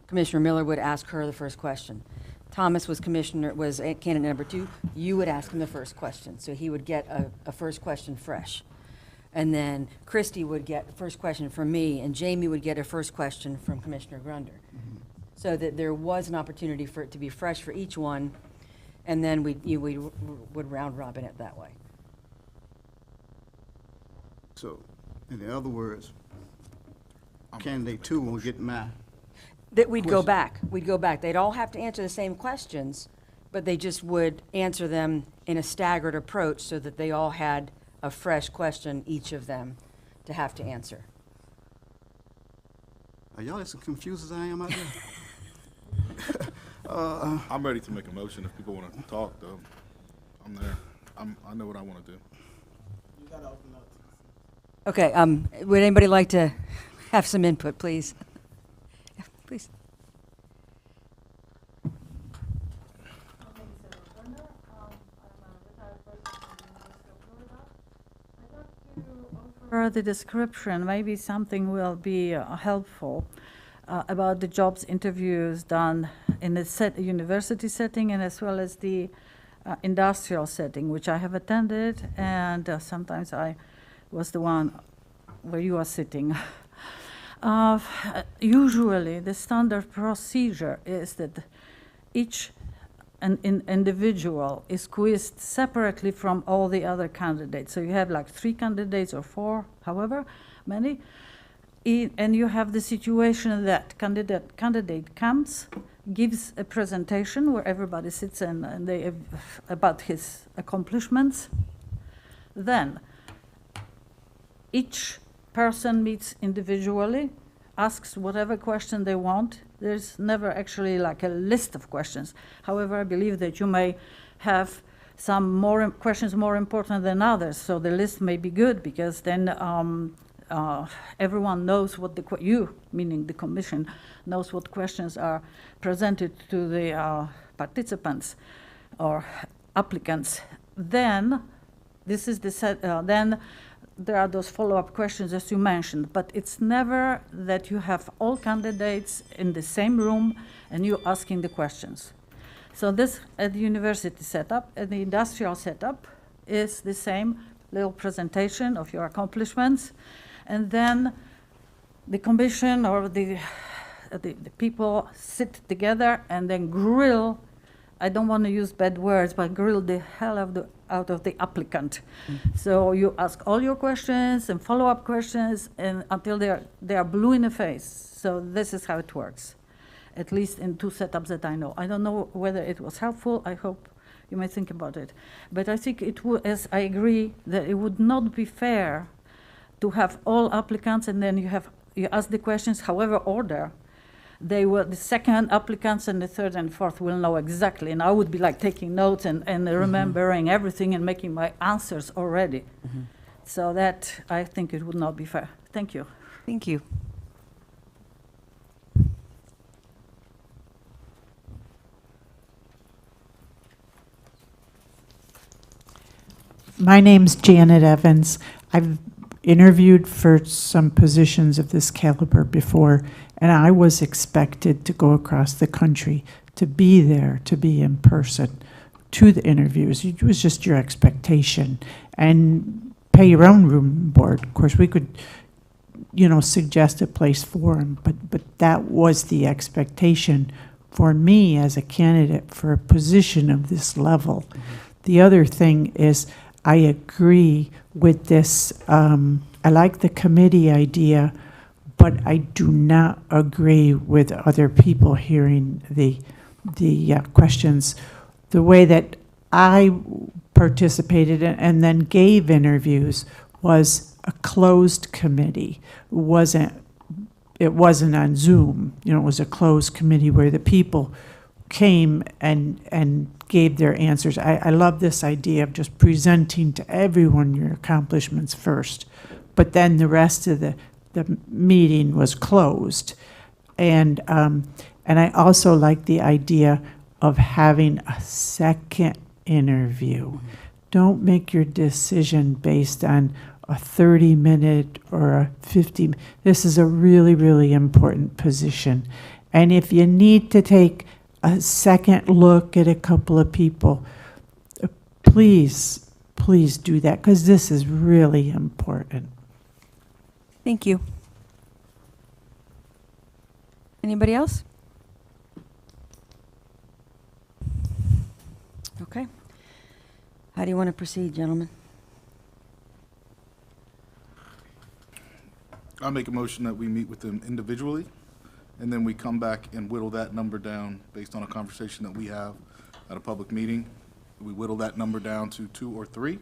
[SPEAKER 4] Commissioner Miller would ask her the first question. Thomas was candidate number 2. You would ask him the first question. So he would get a first question fresh. And then Christy would get the first question from me, and Jamie would get a first question from Commissioner Grunder. So that there was an opportunity for it to be fresh for each one, and then we would round robin it that way.
[SPEAKER 2] So, in other words, candidate 2 won't get mine.
[SPEAKER 4] That we'd go back. We'd go back. They'd all have to answer the same questions, but they just would answer them in a staggered approach so that they all had a fresh question, each of them, to have to answer.
[SPEAKER 2] Are y'all as confused as I am out there?
[SPEAKER 7] I'm ready to make a motion if people want to talk, though. I'm there. I know what I want to do.
[SPEAKER 1] You gotta open up.
[SPEAKER 4] Okay, would anybody like to have some input, please? Please.
[SPEAKER 3] For the description, maybe something will be helpful about the jobs interviews done in the university setting and as well as the industrial setting, which I have attended, and sometimes I was the one where you are sitting. Usually, the standard procedure is that each individual is quizzed separately from all the other candidates. So you have like 3 candidates or 4, however many, and you have the situation that candidate comes, gives a presentation where everybody sits and they about his accomplishments. Then each person meets individually, asks whatever question they want. There's never actually like a list of questions. However, I believe that you may have some more questions more important than others. So the list may be good because then everyone knows what you, meaning the commission, knows what questions are presented to the participants or applicants. Then this is the then there are those follow-up questions as you mentioned, but it's never that you have all candidates in the same room and you asking the questions. So this at the university setup, at the industrial setup, is the same little presentation of your accomplishments, and then the commission or the people sit together and then grill
[SPEAKER 17] I don't want to use bad words, but grilled the hell out of the applicant. So you ask all your questions and follow-up questions and until they are blue in the face. So this is how it works, at least in 2 setups that I know. I don't know whether it was helpful. I hope you may think about it. But I think it would, as I agree, that it would not be fair to have all applicants and then you ask the questions, however order, the second applicants and the third and fourth will know exactly. And I would be like taking notes and remembering everything and making my answers already. So that, I think it would not be fair. Thank you.
[SPEAKER 4] Thank you.
[SPEAKER 21] My name's Janet Evans. I've interviewed for some positions of this caliber before, and I was expected to go across the country, to be there, to be in person, to the interviews. It was just your expectation. And pay your own room and board. Of course, we could, suggest a place for them, but that was the expectation for me as a candidate for a position of this level. The other thing is, I agree with this. I like the committee idea, but I do not agree with other people hearing the questions. The way that I participated and then gave interviews was a closed committee. It wasn't on Zoom. It was a closed committee where the people came and gave their answers. I love this idea of just presenting to everyone your accomplishments first, but then the rest of the meeting was closed. And I also like the idea of having a second interview. Don't make your decision based on a 30-minute or a 50. This is a really, really important position. And if you need to take a second look at a couple of people, please do that, because this is really important.
[SPEAKER 4] Thank you. Anybody else? Okay. How do you want to proceed, gentlemen?
[SPEAKER 7] I make a motion that we meet with them individually, and then we come back and whittle that number down based on a conversation that we have at a public meeting. We whittle that number down to 2 or 3,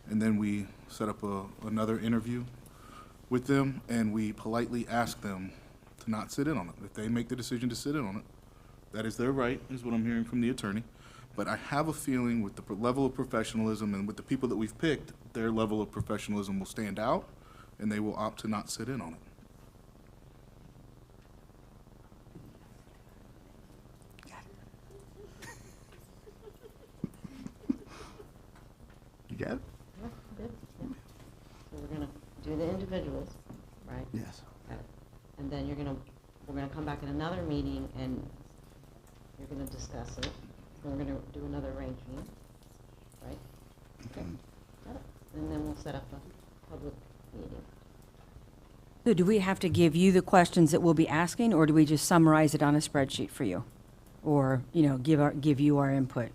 [SPEAKER 7] and then we set up another interview with them, and we politely ask them to not sit in on it. If they make the decision to sit in on it, that is their right, is what I'm hearing from the attorney. But I have a feeling with the level of professionalism and with the people that we've picked, their level of professionalism will stand out, and they will opt to not sit in on it.
[SPEAKER 2] You got it?
[SPEAKER 19] Yeah, good. Yeah. So we're gonna do the individuals, right?
[SPEAKER 2] Yes.
[SPEAKER 19] Got it. And then we're gonna come back in another meeting and you're gonna discuss it. And we're gonna do another range meeting, right? Okay. Got it. And then we'll set up a public meeting.
[SPEAKER 4] So do we have to give you the questions that we'll be asking, or do we just summarize it on a spreadsheet for you? Or, give you our input?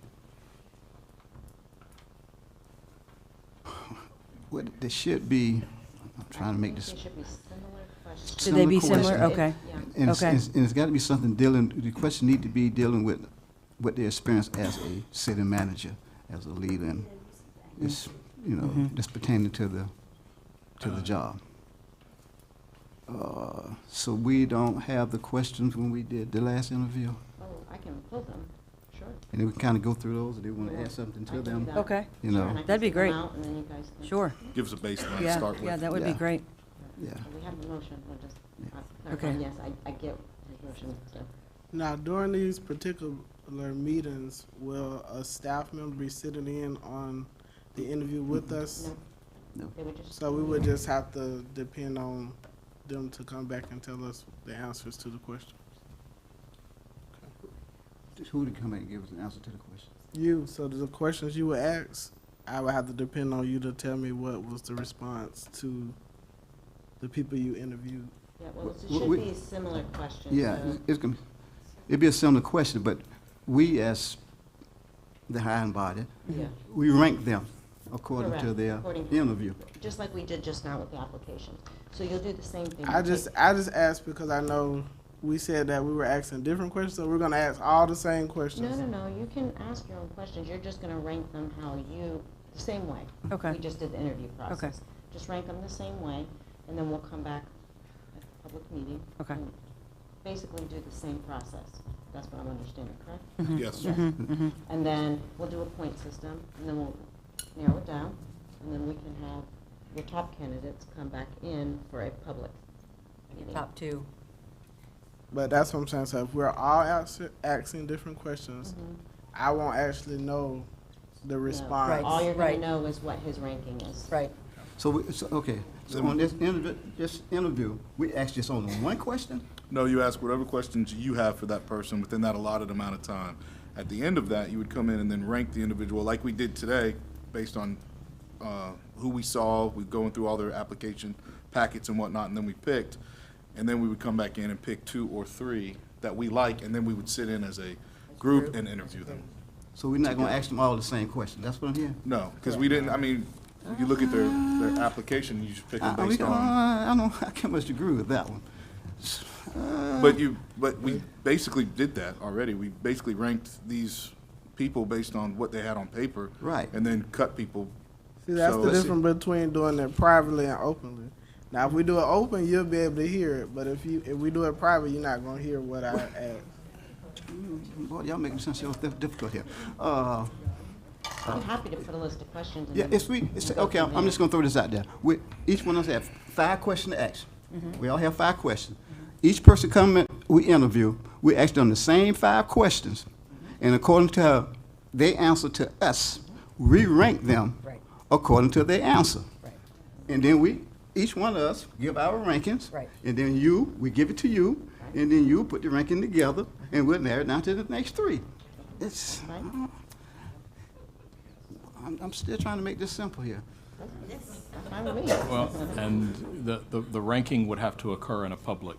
[SPEAKER 2] Well, there should be, I'm trying to make this.
[SPEAKER 19] There should be similar questions.
[SPEAKER 4] Should they be
[SPEAKER 2] Similar
[SPEAKER 4] similar?
[SPEAKER 2] question.
[SPEAKER 4] Okay.
[SPEAKER 2] And
[SPEAKER 4] Okay.
[SPEAKER 2] it's got to be something the question need to be dealing with what their experience as a city manager, as a leader, and it's, that's pertaining to the job. So we don't have the questions when we did the last interview?
[SPEAKER 19] Oh, I can pull them, sure.
[SPEAKER 2] And then we kind of go through those, if they want to add something
[SPEAKER 19] I
[SPEAKER 2] to
[SPEAKER 19] can do
[SPEAKER 2] them?
[SPEAKER 19] that.
[SPEAKER 4] Okay.
[SPEAKER 2] You
[SPEAKER 19] Sure,
[SPEAKER 2] know.
[SPEAKER 19] and I can
[SPEAKER 4] That'd be
[SPEAKER 19] send them
[SPEAKER 4] great.
[SPEAKER 19] out, and then you guys can.
[SPEAKER 4] Sure.
[SPEAKER 7] Give us a baseline to
[SPEAKER 4] Yeah,
[SPEAKER 7] start with.
[SPEAKER 4] yeah, that would be
[SPEAKER 2] Yeah.
[SPEAKER 4] great.
[SPEAKER 2] Yeah.
[SPEAKER 19] We have the motion, we'll just
[SPEAKER 4] Okay.
[SPEAKER 19] clarify. Yes, I get his motion, so.
[SPEAKER 1] Now, during these particular meetings, will a staff member be sitting in on the interview with us?
[SPEAKER 2] No.
[SPEAKER 19] They would just.
[SPEAKER 1] So we would just have to depend on them to come back and tell us the answers to the question.
[SPEAKER 2] Who would come and give us an answer to the question?
[SPEAKER 1] You, so the questions you would ask, I would have to depend on you to tell me what was the response to the people you interviewed.
[SPEAKER 19] Yeah, well, it
[SPEAKER 2] Well,
[SPEAKER 19] should
[SPEAKER 2] we-
[SPEAKER 19] be a similar question.
[SPEAKER 2] Yeah,
[SPEAKER 19] so-
[SPEAKER 2] it'd be a similar question, but we as the hiring body.
[SPEAKER 19] Yeah.
[SPEAKER 2] We rank them according to
[SPEAKER 19] Correct,
[SPEAKER 2] their
[SPEAKER 19] according to-
[SPEAKER 2] interview.
[SPEAKER 19] Just like we did just now with the applications. So you'll do the same thing.
[SPEAKER 1] I
[SPEAKER 19] You'll
[SPEAKER 1] just
[SPEAKER 19] take-
[SPEAKER 1] asked because I know we said that we were asking different questions, so we're gonna ask all the same
[SPEAKER 19] No,
[SPEAKER 1] questions.
[SPEAKER 19] no, you can ask your own questions. You're just gonna rank them how you, the same way.
[SPEAKER 4] Okay.
[SPEAKER 19] We just did the interview process. Just rank them the same way, and then we'll come back at the public meeting.
[SPEAKER 4] Okay.
[SPEAKER 19] and Basically do the same process. That's what I'm understanding, correct?
[SPEAKER 7] Yes.
[SPEAKER 19] And then we'll do a point system, and then we'll narrow it down, and then we can have your top candidates come back in for a public meeting.
[SPEAKER 4] Top two.
[SPEAKER 1] But that's what I'm saying. So if we're all asking different questions, I won't actually know the
[SPEAKER 19] No,
[SPEAKER 1] response.
[SPEAKER 19] All you're gonna
[SPEAKER 4] Right.
[SPEAKER 19] know is what his ranking is.
[SPEAKER 4] Right.
[SPEAKER 2] Okay, so on this interview, we ask just only one question?
[SPEAKER 7] No, you ask whatever questions you have for that person within that allotted amount of time. At the end of that, you would come in and then rank the individual like we did today, based on who we saw, we going through all their application packets and whatnot, and then we picked. And then we would come back in and pick 2 or 3 that we like, and then we would sit in as a group and interview them.
[SPEAKER 2] So we're not gonna ask them all the same question, that's what I'm hearing?
[SPEAKER 7] No, because we didn't, I mean, if you look at their application, you should pick them based on.
[SPEAKER 2] I don't, I can't much agree with that one.
[SPEAKER 7] But we basically did that already. We basically ranked these people based on what they had on paper.
[SPEAKER 2] Right.
[SPEAKER 7] And then cut people.
[SPEAKER 1] See, that's
[SPEAKER 7] So-
[SPEAKER 1] the difference between doing it privately and openly. Now, if we do it open, you'll be able to hear it, but if we do it private, you're not gonna hear what I ask.
[SPEAKER 2] Boy, y'all making sense, y'all difficult here.
[SPEAKER 19] I'm happy to put a list of questions. and
[SPEAKER 2] Yeah,
[SPEAKER 19] then
[SPEAKER 2] it's
[SPEAKER 19] we'll go
[SPEAKER 2] okay,
[SPEAKER 19] from
[SPEAKER 2] I'm just
[SPEAKER 19] there.
[SPEAKER 2] gonna throw this out there. Each one of us have 5 questions to ask. We all have 5 questions. Each person come in, we interview, we ask them the same 5 questions. And according to their answer to us, we rank them
[SPEAKER 4] Right.
[SPEAKER 2] according to their answer.
[SPEAKER 4] Right.
[SPEAKER 2] And then each one of us give our rankings.
[SPEAKER 4] Right.
[SPEAKER 2] And then we give it to you, and then you put the ranking together, and we'll narrow it down to the next 3. It's,
[SPEAKER 19] Right.
[SPEAKER 2] I'm still trying to make this simple here.
[SPEAKER 19] That's fine with me.
[SPEAKER 20] Well, and the ranking would have to occur in a public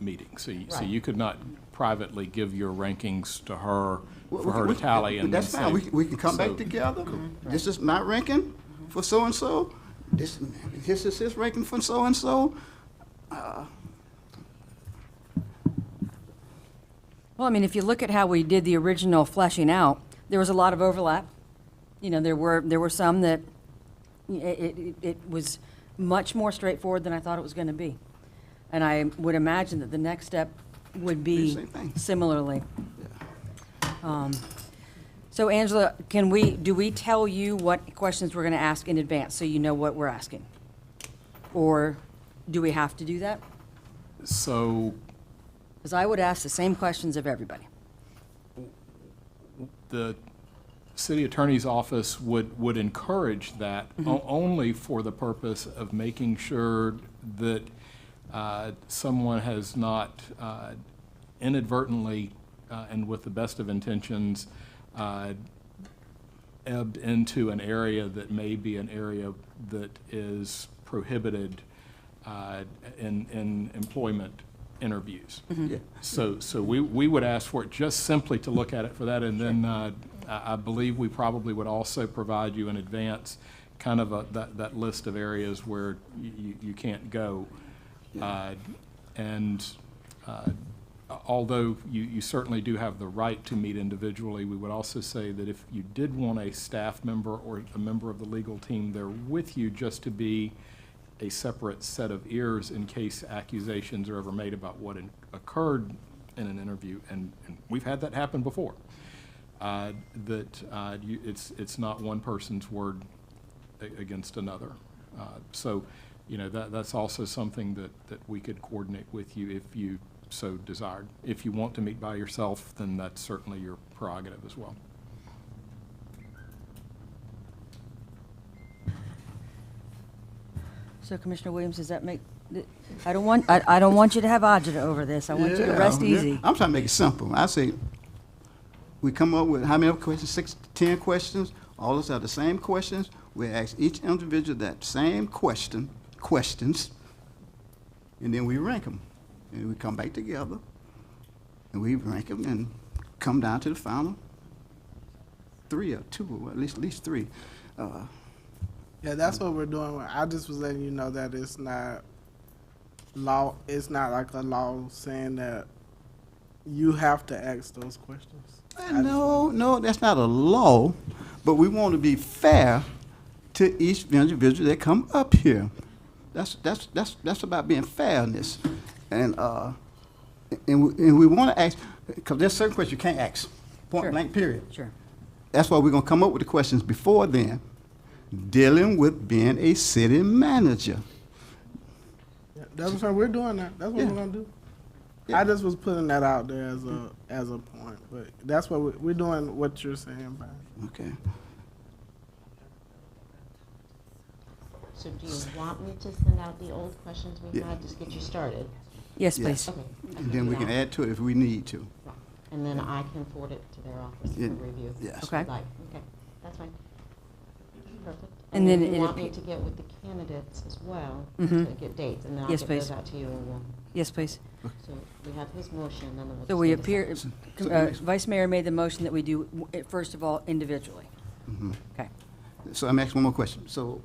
[SPEAKER 20] meeting. So
[SPEAKER 19] Right.
[SPEAKER 20] you could not privately give your rankings to her
[SPEAKER 2] Well,
[SPEAKER 20] for her to tally and then
[SPEAKER 2] That's fine,
[SPEAKER 20] say.
[SPEAKER 2] we can come back
[SPEAKER 20] so-
[SPEAKER 2] together. This is my ranking for so-and-so. This is his ranking for so-and-so.
[SPEAKER 4] Well, I mean, if you look at how we did the original fleshing out, there was a lot of overlap. You know, there were some that it was much more straightforward than I thought it was going to be. And I would imagine that the next step would be
[SPEAKER 2] Same thing.
[SPEAKER 4] similarly. So Angela, do we tell you what questions we're going to ask in advance so you know what we're asking? Or do we have to do that?
[SPEAKER 20] So
[SPEAKER 4] Because I would ask the same questions of everybody.
[SPEAKER 20] the city attorney's office would encourage that only for the purpose of making sure that someone has not inadvertently and with the best of intentions ebbed into an area that may be an area that is prohibited in employment interviews.
[SPEAKER 2] Yeah.
[SPEAKER 20] So we would ask for it just simply to look at it for that, and then I believe we probably would also provide you in advance kind of that list of areas where you can't go. And although you certainly do have the right to meet individually, we would also say that if you did want a staff member or a member of the legal team there with you just to be a separate set of ears in case accusations are ever made about what occurred in an interview, and we've had that happen before, it's not one person's word against another. So, you know, that's also something that we could coordinate with you if you so desired. If you want to meet by yourself, then that's certainly your prerogative as well.
[SPEAKER 4] So Commissioner Williams, does that make, I don't want you to have agita over this. I want you to rest easy.
[SPEAKER 2] I'm trying to make it simple. I say, we come up with how many questions? 6 to 10 questions. All of us have the same questions. We ask each individual that same questions, and then we rank them. And we come back together, and we rank them and come down to the final 3 or 2, or at least 3.
[SPEAKER 1] Yeah, that's what we're doing. I just was letting you know that it's not law. It's not like a law saying that you have to ask those questions.
[SPEAKER 2] No, that's not a law, but we want to be fair to each individual that come up here. That's about being fairness, and we want to ask, because there's certain questions you can't ask, point blank, period.
[SPEAKER 4] Sure.
[SPEAKER 2] That's why we're gonna come up with the questions before then, dealing with being a city manager.
[SPEAKER 1] Yeah, that's what we're doing. That's what we're gonna do. I just was putting that out there as a point, but that's what we're doing. What you're saying, Brian.
[SPEAKER 2] Okay.
[SPEAKER 19] So do you want me to send out the old questions we had, just get you started?
[SPEAKER 4] Yes, please.
[SPEAKER 19] Okay.
[SPEAKER 2] And then we can add to it if we need to.
[SPEAKER 19] Right. And then I can forward it to their office for review.
[SPEAKER 2] Yes.
[SPEAKER 4] Okay.
[SPEAKER 19] Like, okay, that's fine. Perfect.
[SPEAKER 4] And then
[SPEAKER 19] if you
[SPEAKER 4] it
[SPEAKER 19] want me to get with the candidates as well,
[SPEAKER 4] Mhm.
[SPEAKER 19] to get dates, and then I'll
[SPEAKER 4] Yes,
[SPEAKER 19] get
[SPEAKER 4] please.
[SPEAKER 19] those out to you, and we'll.
[SPEAKER 4] Yes, please.
[SPEAKER 19] So we have his motion, and then we'll.
[SPEAKER 4] So
[SPEAKER 19] just
[SPEAKER 4] we
[SPEAKER 19] need a
[SPEAKER 4] appear,
[SPEAKER 19] second.
[SPEAKER 4] Vice Mayor made the motion that we do, first of all, individually.
[SPEAKER 2] Mhm.
[SPEAKER 4] Okay.
[SPEAKER 2] So I'm asking one more question. So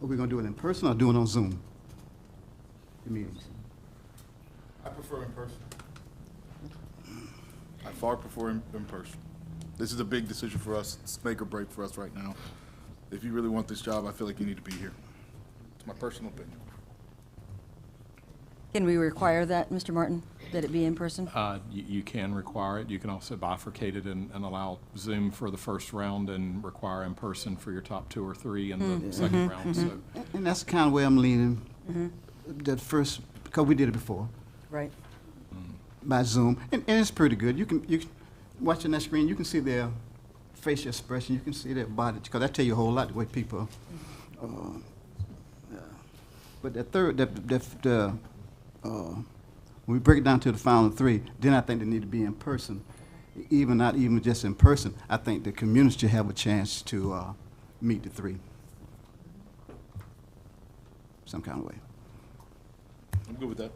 [SPEAKER 2] are we gonna do it in person or do it on Zoom? The meetings.
[SPEAKER 7] I prefer in person. I far prefer in person. This is a big decision for us. It's make or break for us right now. If you really want this job, I feel like you need to be here. It's my personal opinion.
[SPEAKER 4] Can we require that, Mr. Martin, that it be in person?
[SPEAKER 20] You can require it. You can also bifurcate it and allow Zoom for the first round and require in person for your top 2 or 3 in the second round. So
[SPEAKER 2] And that's the kind of way I'm leaning. That first, because we did it before.
[SPEAKER 4] Right.
[SPEAKER 2] By Zoom, and it's pretty good. You can watching that screen, you can see their facial expression, you can see their body, because that tell you a whole lot the way people. But the third, when we break it down to the final 3, then I think they need to be in person. Not even just in person. I think the community should have a chance to meet the 3, some kind of way.
[SPEAKER 7] I'm good with that.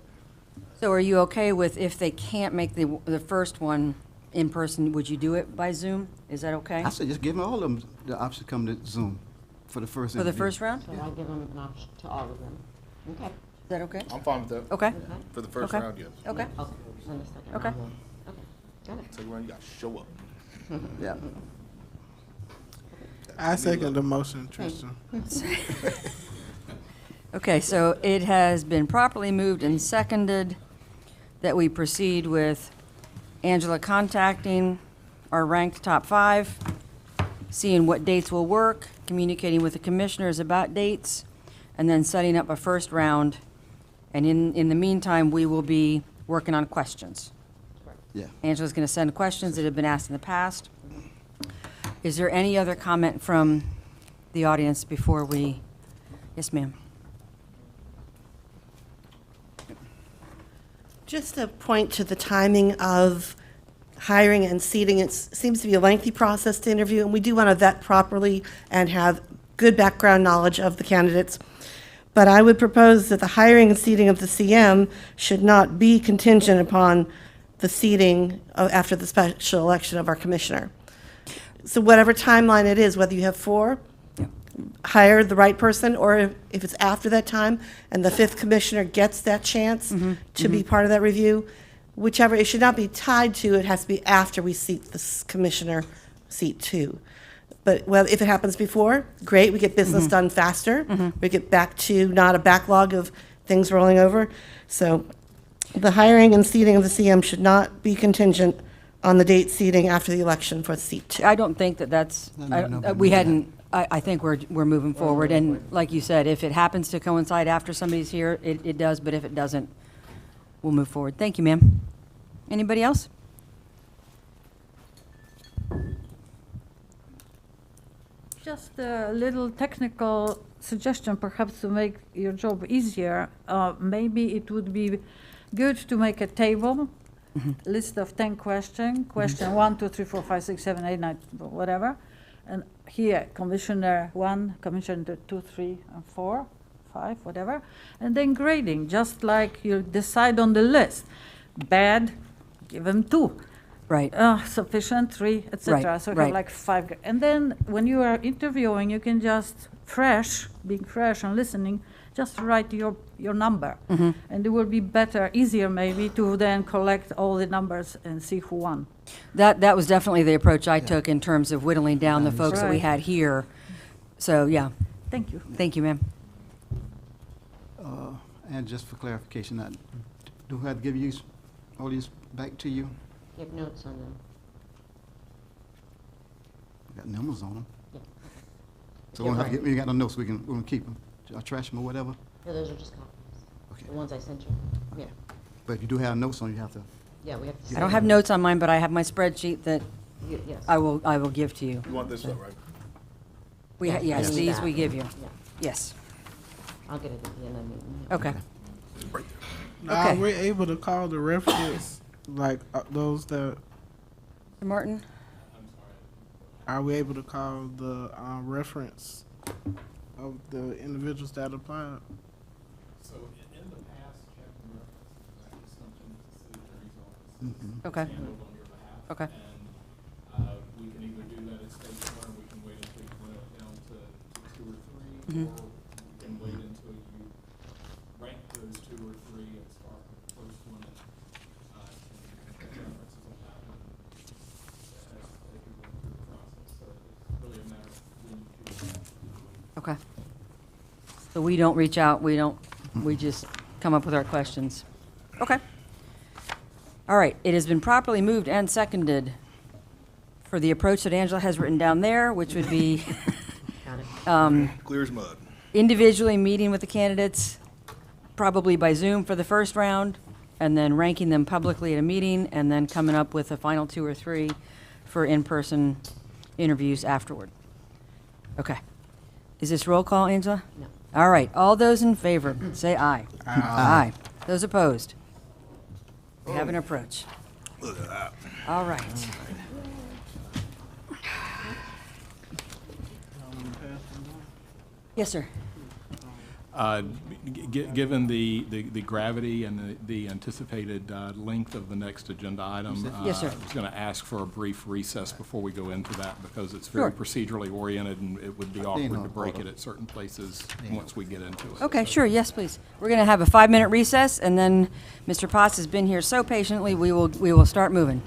[SPEAKER 4] So are you okay with, if they can't make the first one in person, would you do it by Zoom? Is that okay?
[SPEAKER 2] I said just give all of them the option to come to Zoom for the first
[SPEAKER 4] For the
[SPEAKER 2] interview.
[SPEAKER 4] first round?
[SPEAKER 19] So I'll give them an option to all of them. Okay.
[SPEAKER 4] Is that okay?
[SPEAKER 7] I'm fine with that.
[SPEAKER 4] Okay.
[SPEAKER 7] For the first
[SPEAKER 4] Okay.
[SPEAKER 7] round, yes.
[SPEAKER 4] Okay.
[SPEAKER 19] Okay. And the second
[SPEAKER 4] Okay.
[SPEAKER 19] round will- Okay, got it.
[SPEAKER 7] Second round, you gotta show up.
[SPEAKER 2] Yeah.
[SPEAKER 1] I second the motion, Tristan.
[SPEAKER 4] Okay, so it has been properly moved and seconded that we proceed with Angela contacting our ranked top 5, seeing what dates will work, communicating with the commissioners about dates, and then setting up a first round. And in the meantime, we will be working on questions.
[SPEAKER 2] Yeah.
[SPEAKER 4] Angela's going to send questions that have been asked in the past. Is there any other comment from the audience before we, yes, ma'am?
[SPEAKER 16] Just to point to the timing of hiring and seating, it seems to be a lengthy process to interview, and we do want to vet properly and have good background knowledge of the candidates. But I would propose that the hiring and seating of the CM should not be contingent upon the seating after the special election of our commissioner. So whatever timeline it is, whether you have 4, hire the right person, or if it's after that time and the 5th commissioner gets that chance to be part of that review, whichever, it should not be tied to, it has to be after we seat this commissioner, seat 2. But well, if it happens before, great, we get business done faster. We get back to not a backlog of things rolling over. So the hiring and seating of the CM should not be contingent on the date seating after the election for seat 2.
[SPEAKER 4] I don't think that that's, we hadn't, I think we're moving forward. And like you said, if it happens to coincide after somebody's here, it does, but if it doesn't, we'll move forward. Thank you, ma'am. Anybody else?
[SPEAKER 17] Just a little technical suggestion, perhaps to make your job easier. Maybe it would be good to make a table, list of 10 questions, question 1, 2, 3, 4, 5, 6, 7, 8, 9, whatever. And here, Commissioner 1, Commissioner 2, 3, and 4, 5, whatever. And then grading, just like you decide on the list. Bad, give them 2.
[SPEAKER 4] Right.
[SPEAKER 17] Sufficient, 3, etc.
[SPEAKER 4] Right,
[SPEAKER 17] So you
[SPEAKER 4] right.
[SPEAKER 17] have like 5. And then when you are interviewing, you can just being fresh and listening, just write your number.
[SPEAKER 4] Mhm.
[SPEAKER 17] And it will be better, easier maybe, to then collect all the numbers and see who won.
[SPEAKER 4] That was definitely the approach I took in terms of whittling down the folks that we
[SPEAKER 17] Right.
[SPEAKER 4] had here. So, yeah.
[SPEAKER 17] Thank you.
[SPEAKER 4] Thank you, ma'am.
[SPEAKER 2] And just for clarification, do I have to give you all these back to you?
[SPEAKER 19] You have notes on them.
[SPEAKER 2] Got numbers on them.
[SPEAKER 19] Yeah.
[SPEAKER 2] So we got no notes, we can keep them, trash them or whatever.
[SPEAKER 19] No, those are just copies.
[SPEAKER 2] Okay.
[SPEAKER 19] The ones I sent you. Yeah.
[SPEAKER 2] But if you do have notes on, you have to.
[SPEAKER 19] Yeah, we have to.
[SPEAKER 4] I don't have notes on mine, but I have my spreadsheet that
[SPEAKER 19] Yes.
[SPEAKER 4] I will give to you.
[SPEAKER 7] You want this though, right?
[SPEAKER 4] Yes,
[SPEAKER 19] Yes.
[SPEAKER 4] these we give you.
[SPEAKER 19] Yeah.
[SPEAKER 4] Yes.
[SPEAKER 19] I'll get it at the end of the meeting.
[SPEAKER 4] Okay.
[SPEAKER 1] Now,
[SPEAKER 4] Okay.
[SPEAKER 1] are we able to call the reference, like those that,
[SPEAKER 4] Martin?
[SPEAKER 1] are we able to call the reference of the individuals that applied?
[SPEAKER 20] So in the past, chapter references is actually something that the city attorney's office
[SPEAKER 4] Okay.
[SPEAKER 20] has handled on your behalf.
[SPEAKER 4] Okay.
[SPEAKER 20] And we can either do that at stage one, or we can wait until you boil it down to 2 or 3,
[SPEAKER 4] Mhm.
[SPEAKER 20] or we can wait until you rank those 2 or 3 and start with the first one and get references on that one as you go through the process. So it's really a matter of when you choose that.
[SPEAKER 4] Okay. So we don't reach out, we just come up with our questions. Okay. All right, it has been properly moved and seconded for the approach that Angela has written down there, which would be
[SPEAKER 19] Got it.
[SPEAKER 7] Clear as mud.
[SPEAKER 4] individually meeting with the candidates, probably by Zoom for the first round, and then ranking them publicly at a meeting, and then coming up with a final 2 or 3 for in-person interviews afterward. Okay. Is this roll call, Angela?
[SPEAKER 19] No.
[SPEAKER 4] All right, all those in favor, say aye. Aye. Those opposed? We have an approach.
[SPEAKER 7] Look at that.
[SPEAKER 4] All right. Yes, sir.
[SPEAKER 20] Given the gravity and the anticipated length of the next agenda item.
[SPEAKER 4] Yes, sir.
[SPEAKER 20] I was going to ask for a brief recess before we go into that, because it's very
[SPEAKER 4] Sure.
[SPEAKER 20] procedurally oriented, and it would be awkward to break it at certain places once we get into it.
[SPEAKER 4] Okay, sure, yes, please. We're going to have a 5-minute recess, and then Mr. Potts has been here so patiently, we will start moving.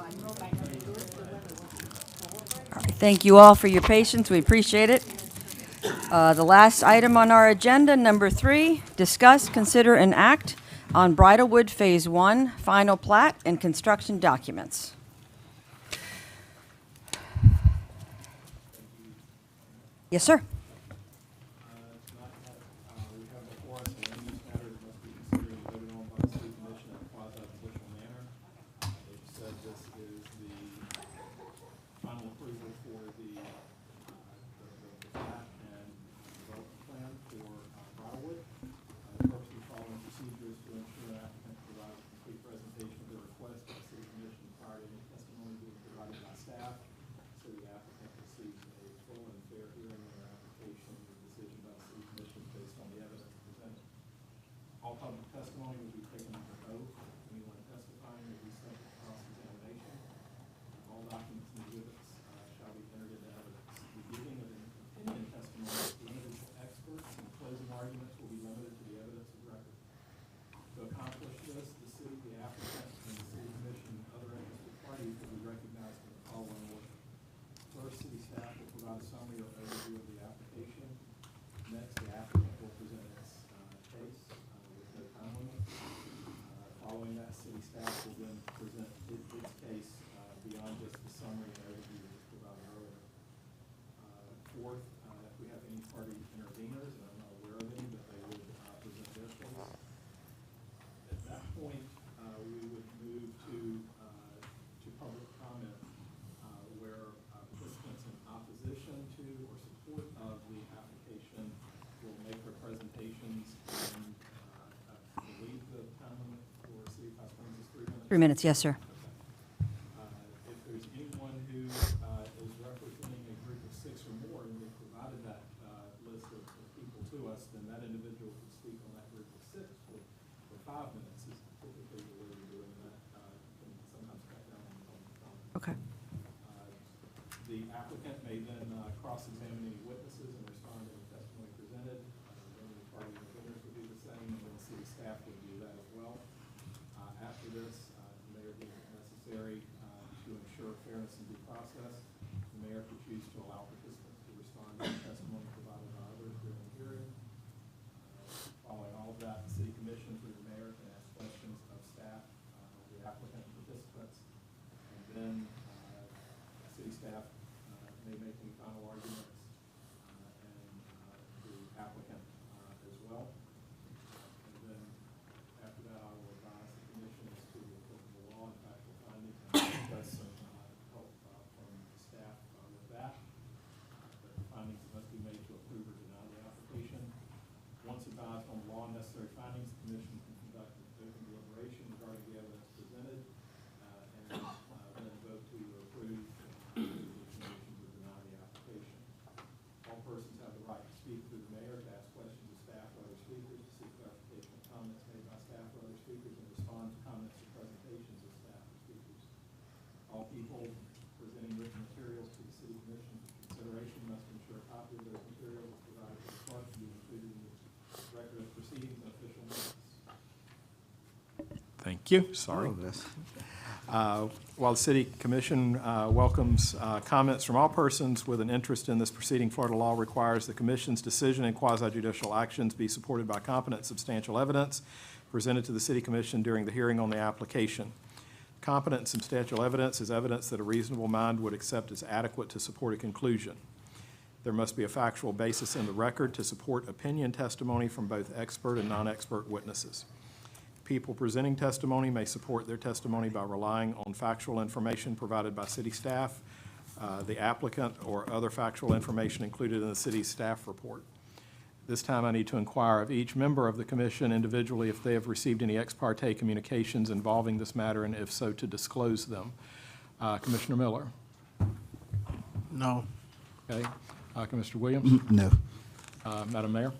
[SPEAKER 4] All right, thank you all for your patience. We appreciate it. The last item on our agenda, number 3, discuss, consider, and act on Bridalwood Phase 1 final plat and construction documents. Yes, sir.
[SPEAKER 20] All public testimony will be taken under oath. Anyone testifying will be subject to cross-examination. All documents and exhibits shall be entered into evidence. The giving of an opinion testimony is limited to experts, and closing arguments will be limited to the evidence of record. To accomplish this, the city, the applicant, and the city commission and other interested parties will be recognized in the following order. First, city staff will provide a summary or overview of the application. Next, the applicant will present its case with no time limit. Following that, city staff will then present its case beyond just the summary and overview that was provided earlier. Fourth, if we have any party interveners, and I'm not aware of any, but they would present their case. At that point, we would move to public comment, where participants in opposition to or support of the application will make their presentations, and I believe the time limit for City of Hot Springs is 3 minutes.
[SPEAKER 4] 3 minutes, yes, sir.
[SPEAKER 20] If there's anyone who is representing a group of 6 or more, and they've provided that list of people to us, then that individual could speak on that group of 6 for 5 minutes is typically the way we're doing that. Can sometimes cut down on public comment.
[SPEAKER 4] Okay.
[SPEAKER 20] The applicant may then cross-examine any witnesses and respond to the testimony presented. Then the party interveners would do the same, and then city staff would do that as well. After this, the mayor deems it necessary to ensure fairness and due process. The mayor could choose to allow participants to respond to the testimony provided by others during the hearing. Following all of that, the city commission through the mayor can ask questions of staff, the applicant and participants, and then city staff may make any final arguments, and the applicant as well. And then after that, I will advise the commission as to the applicable law and factual findings, and request some help from staff with that. But the findings must be made to approve or deny the application. Once advised on the law and necessary findings, the commission can conduct an open deliberation regarding the evidence presented, and then vote to approve the commission to deny the application. All persons have the right to speak through the mayor, to ask questions of staff or other speakers, to seek clarification of comments made by staff or other speakers, and respond to comments or presentations of staff or speakers. All people presenting written materials to the city commission for consideration must ensure a copy of those materials is provided to the clerk to be included in the record of proceedings and official minutes. Thank you. Sorry. While the City Commission welcomes comments from all persons with an interest in this proceeding, Florida law requires the Commission's decision and quasi-judicial actions be supported by competent substantial evidence presented to the City Commission during the hearing on the application. Competent and substantial evidence is evidence that a reasonable mind would accept as adequate to support a conclusion. There must be a factual basis in the record to support opinion testimony from both expert and non-expert witnesses. People presenting testimony may support their testimony by relying on factual information provided by city staff, the applicant, or other factual information included in the city's staff report. This time I need to inquire of each member of the commission individually if they have received any ex parte communications involving this matter, and if so, to disclose them. Commissioner Miller?
[SPEAKER 1] No.
[SPEAKER 20] Okay. Commissioner Williams?
[SPEAKER 2] No.
[SPEAKER 20] Madam Mayor?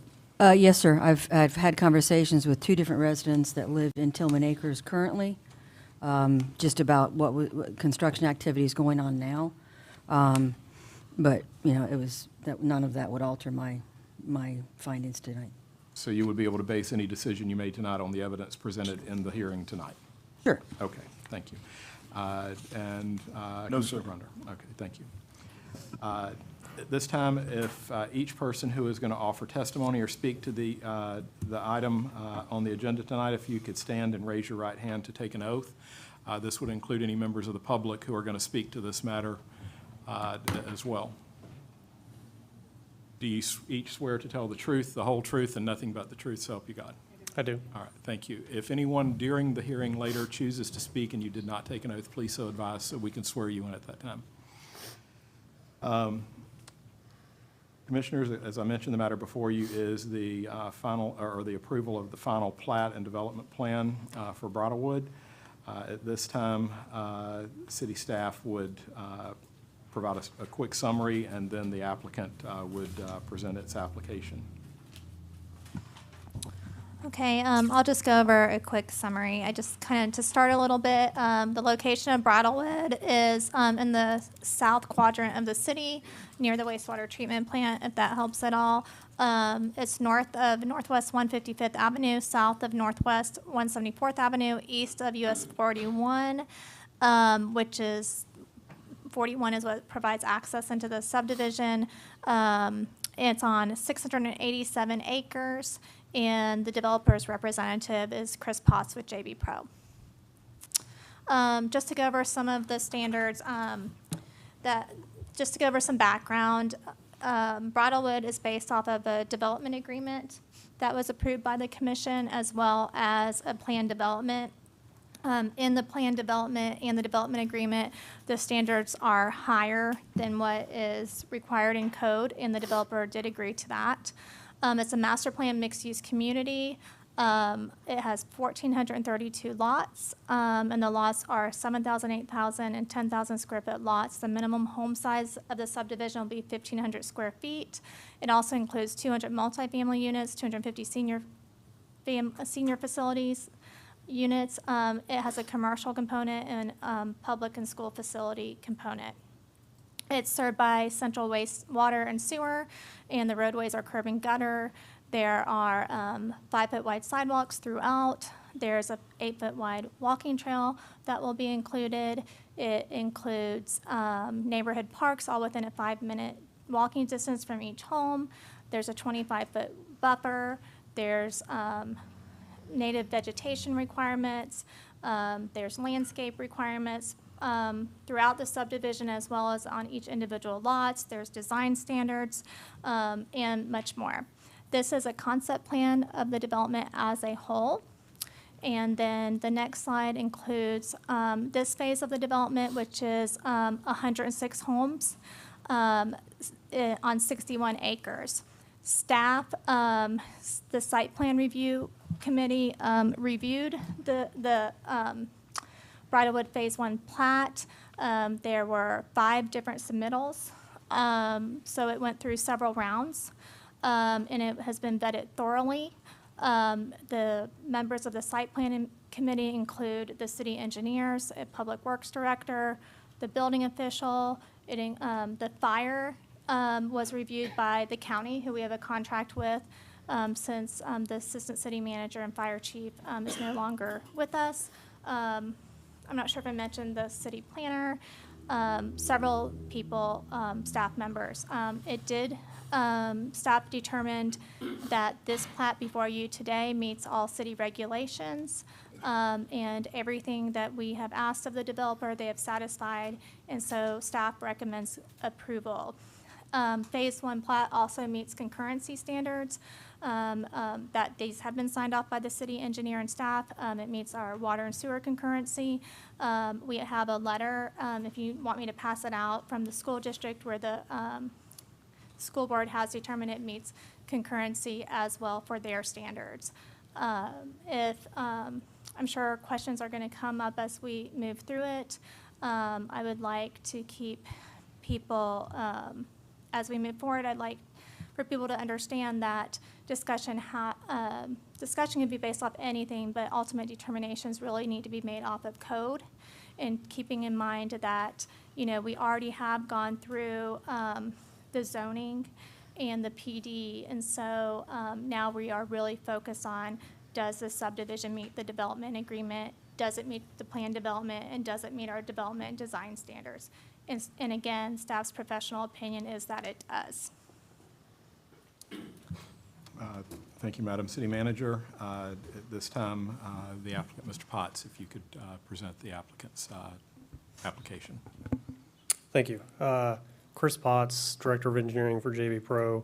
[SPEAKER 4] Yes, sir. I've had conversations with 2 different residents that live in Tillman Acres currently, just about what construction activities going on now. But, you know, it was that none of that would alter my findings tonight.
[SPEAKER 20] So you would be able to base any decision you made tonight on the evidence presented in the hearing tonight?
[SPEAKER 4] Sure.
[SPEAKER 20] Okay, thank you.
[SPEAKER 7] No, sir.
[SPEAKER 20] Supervisor? Okay, thank you. At this time, if each person who is going to offer testimony or speak to the item on the agenda tonight, if you could stand and raise your right hand to take an oath. This would include any members of the public who are going to speak to this matter as well. Do you each swear to tell the truth, the whole truth, and nothing but the truth, so help you God?
[SPEAKER 6] I do.
[SPEAKER 20] All right, thank you. If anyone during the hearing later chooses to speak and you did not take an oath, please so advise so we can swear you in at that time. Commissioners, as I mentioned, the matter before you is the final, or the approval of the final plat and development plan for Bridlewood. At this time, city staff would provide a quick summary, and then the applicant would present its application.
[SPEAKER 5] Okay, I'll just go over a quick summary. I just kind of, to start a little bit, the location of Bridlewood is in the south quadrant of the city, near the wastewater treatment plant, if that helps at all. It's north of Northwest 155th Avenue, south of Northwest 174th Avenue, east of US 41, which is 41 is what provides access into the subdivision. It's on 687 acres, and the developer's representative is Chris Potts with JB Pro. Just to go over some of the standards, just to go over some background, Bridlewood is based off of a development agreement that was approved by the commission, as well as a plan development. In the plan development and the development agreement, the standards are higher than what is required in code, and the developer did agree to that. It's a master plan mixed-use community. It has 1,432 lots, and the lots are 7,000, 8,000, and 10,000 square foot lots. The minimum home size of the subdivision will be 1,500 square feet. It also includes 200 multifamily units, 250 senior facilities units. It has a commercial component and public and school facility component. It's served by central waste, water, and sewer, and the roadways are curb and gutter. There are 5-foot wide sidewalks throughout. There's a 8-foot wide walking trail that will be included. It includes neighborhood parks, all within a 5-minute walking distance from each home. There's a 25-foot buffer. There's native vegetation requirements. There's landscape requirements throughout the subdivision, as well as on each individual lots. There's design standards and much more. This is a concept plan of the development as a whole. And then the next slide includes this phase of the development, which is 106 homes on 61 acres. Staff, the site plan review committee reviewed the Bridlewood Phase 1 plat. There were 5 different submittals, so it went through several rounds, and it has been vetted thoroughly. The members of the site planning committee include the city engineers, a public works director, the building official. The fire was reviewed by the county, who we have a contract with, since the assistant city manager and fire chief is no longer with us. I'm not sure if I mentioned the city planner, several people, staff members. Staff determined that this plat before you today meets all city regulations, and everything that we have asked of the developer, they have satisfied, and so staff recommends approval. Phase 1 plat also meets concurrency standards, that these have been signed off by the city engineer and staff. It meets our water and sewer concurrency. We have a letter, if you want me to pass it out, from the school district where the school board has determined it meets concurrency as well for their standards. I'm sure questions are going to come up as we move through it. I would like to keep people, as we move forward, I'd like for people to understand that discussion can be based off anything, but ultimate determinations really need to be made off of code, and keeping in mind that, we already have gone through the zoning and the PD, and so now we are really focused on, does the subdivision meet the development agreement? doesn't meet the plan development and doesn't meet our development and design standards. And again, staff's professional opinion is that it does.
[SPEAKER 20] Thank you, Madam City Manager. At this time, the applicant, Mr. Potts, if you could present the applicant's application.
[SPEAKER 6] Thank you. Chris Potts, Director of Engineering for JB Pro.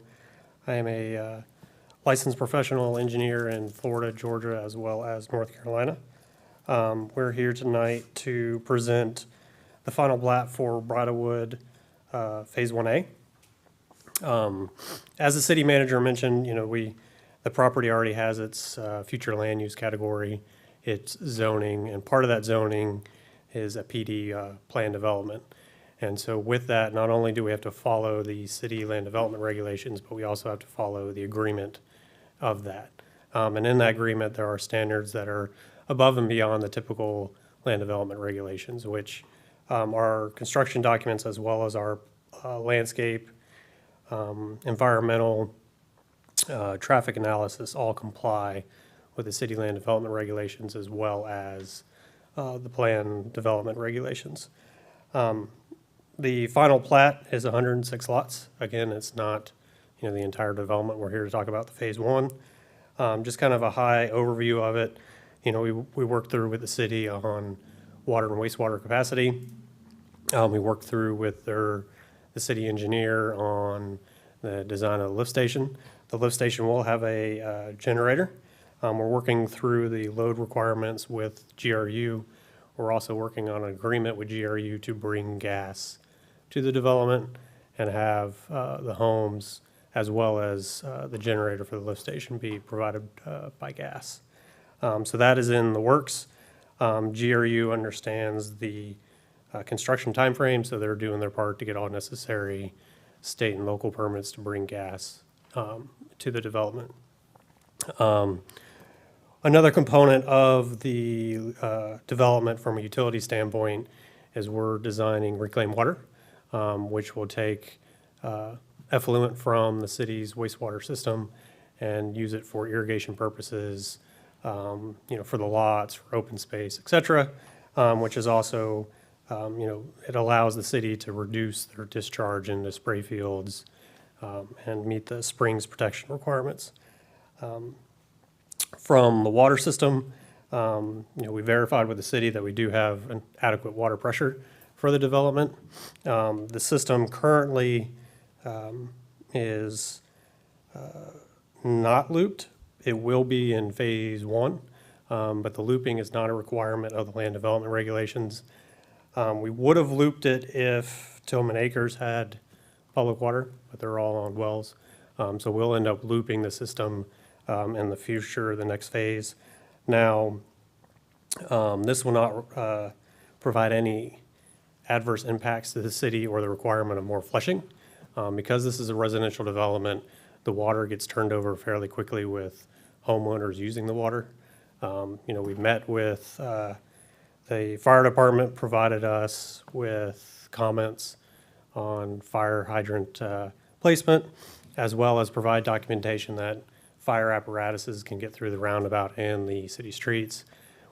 [SPEAKER 6] I am a licensed professional engineer in Florida, Georgia, as well as North Carolina. We're here tonight to present the final plat for Bridalwood Phase 1A. As the city manager mentioned, the property already has its future land use category, its zoning, and part of that zoning is a PD plan development. And so with that, not only do we have to follow the city land development regulations, but we also have to follow the agreement of that. And in that agreement, there are standards that are above and beyond the typical land development regulations, which our construction documents as well as our landscape, environmental, traffic analysis all comply with the city land development regulations as well as the plan development regulations. The final plat is 106 lots. Again, it's not, the entire development. We're here to talk about the Phase 1. Just kind of a high overview of it. We worked through with the city on water and wastewater capacity. We worked through with the city engineer on the design of the lift station. The lift station will have a generator. We're working through the load requirements with GRU. We're also working on an agreement with GRU to bring gas to the development and have the homes as well as the generator for the lift station be provided by gas. So that is in the works. GRU understands the construction timeframe, so they're doing their part to get all necessary state and local permits to bring gas to the development. Another component of the development from a utility standpoint is we're designing reclaimed water, which will take effluent from the city's wastewater system and use it for irrigation purposes, for the lots, for open space, et cetera, which is also, it allows the city to reduce their discharge into spray fields and meet the springs protection requirements. From the water system, we verified with the city that we do have an adequate water pressure for the development. The system currently is not looped. It will be in Phase 1, but the looping is not a requirement of the land development regulations. We would have looped it if Tillman Acres had public water, but they're all on wells. So we'll end up looping the system in the future, the next phase. Now, this will not provide any adverse impacts to the city or the requirement of more flushing. Because this is a residential development, the water gets turned over fairly quickly with homeowners using the water. We've met with the fire department, provided us with comments on fire hydrant placement, as well as provide documentation that fire apparatuses can get through the roundabout and the city streets.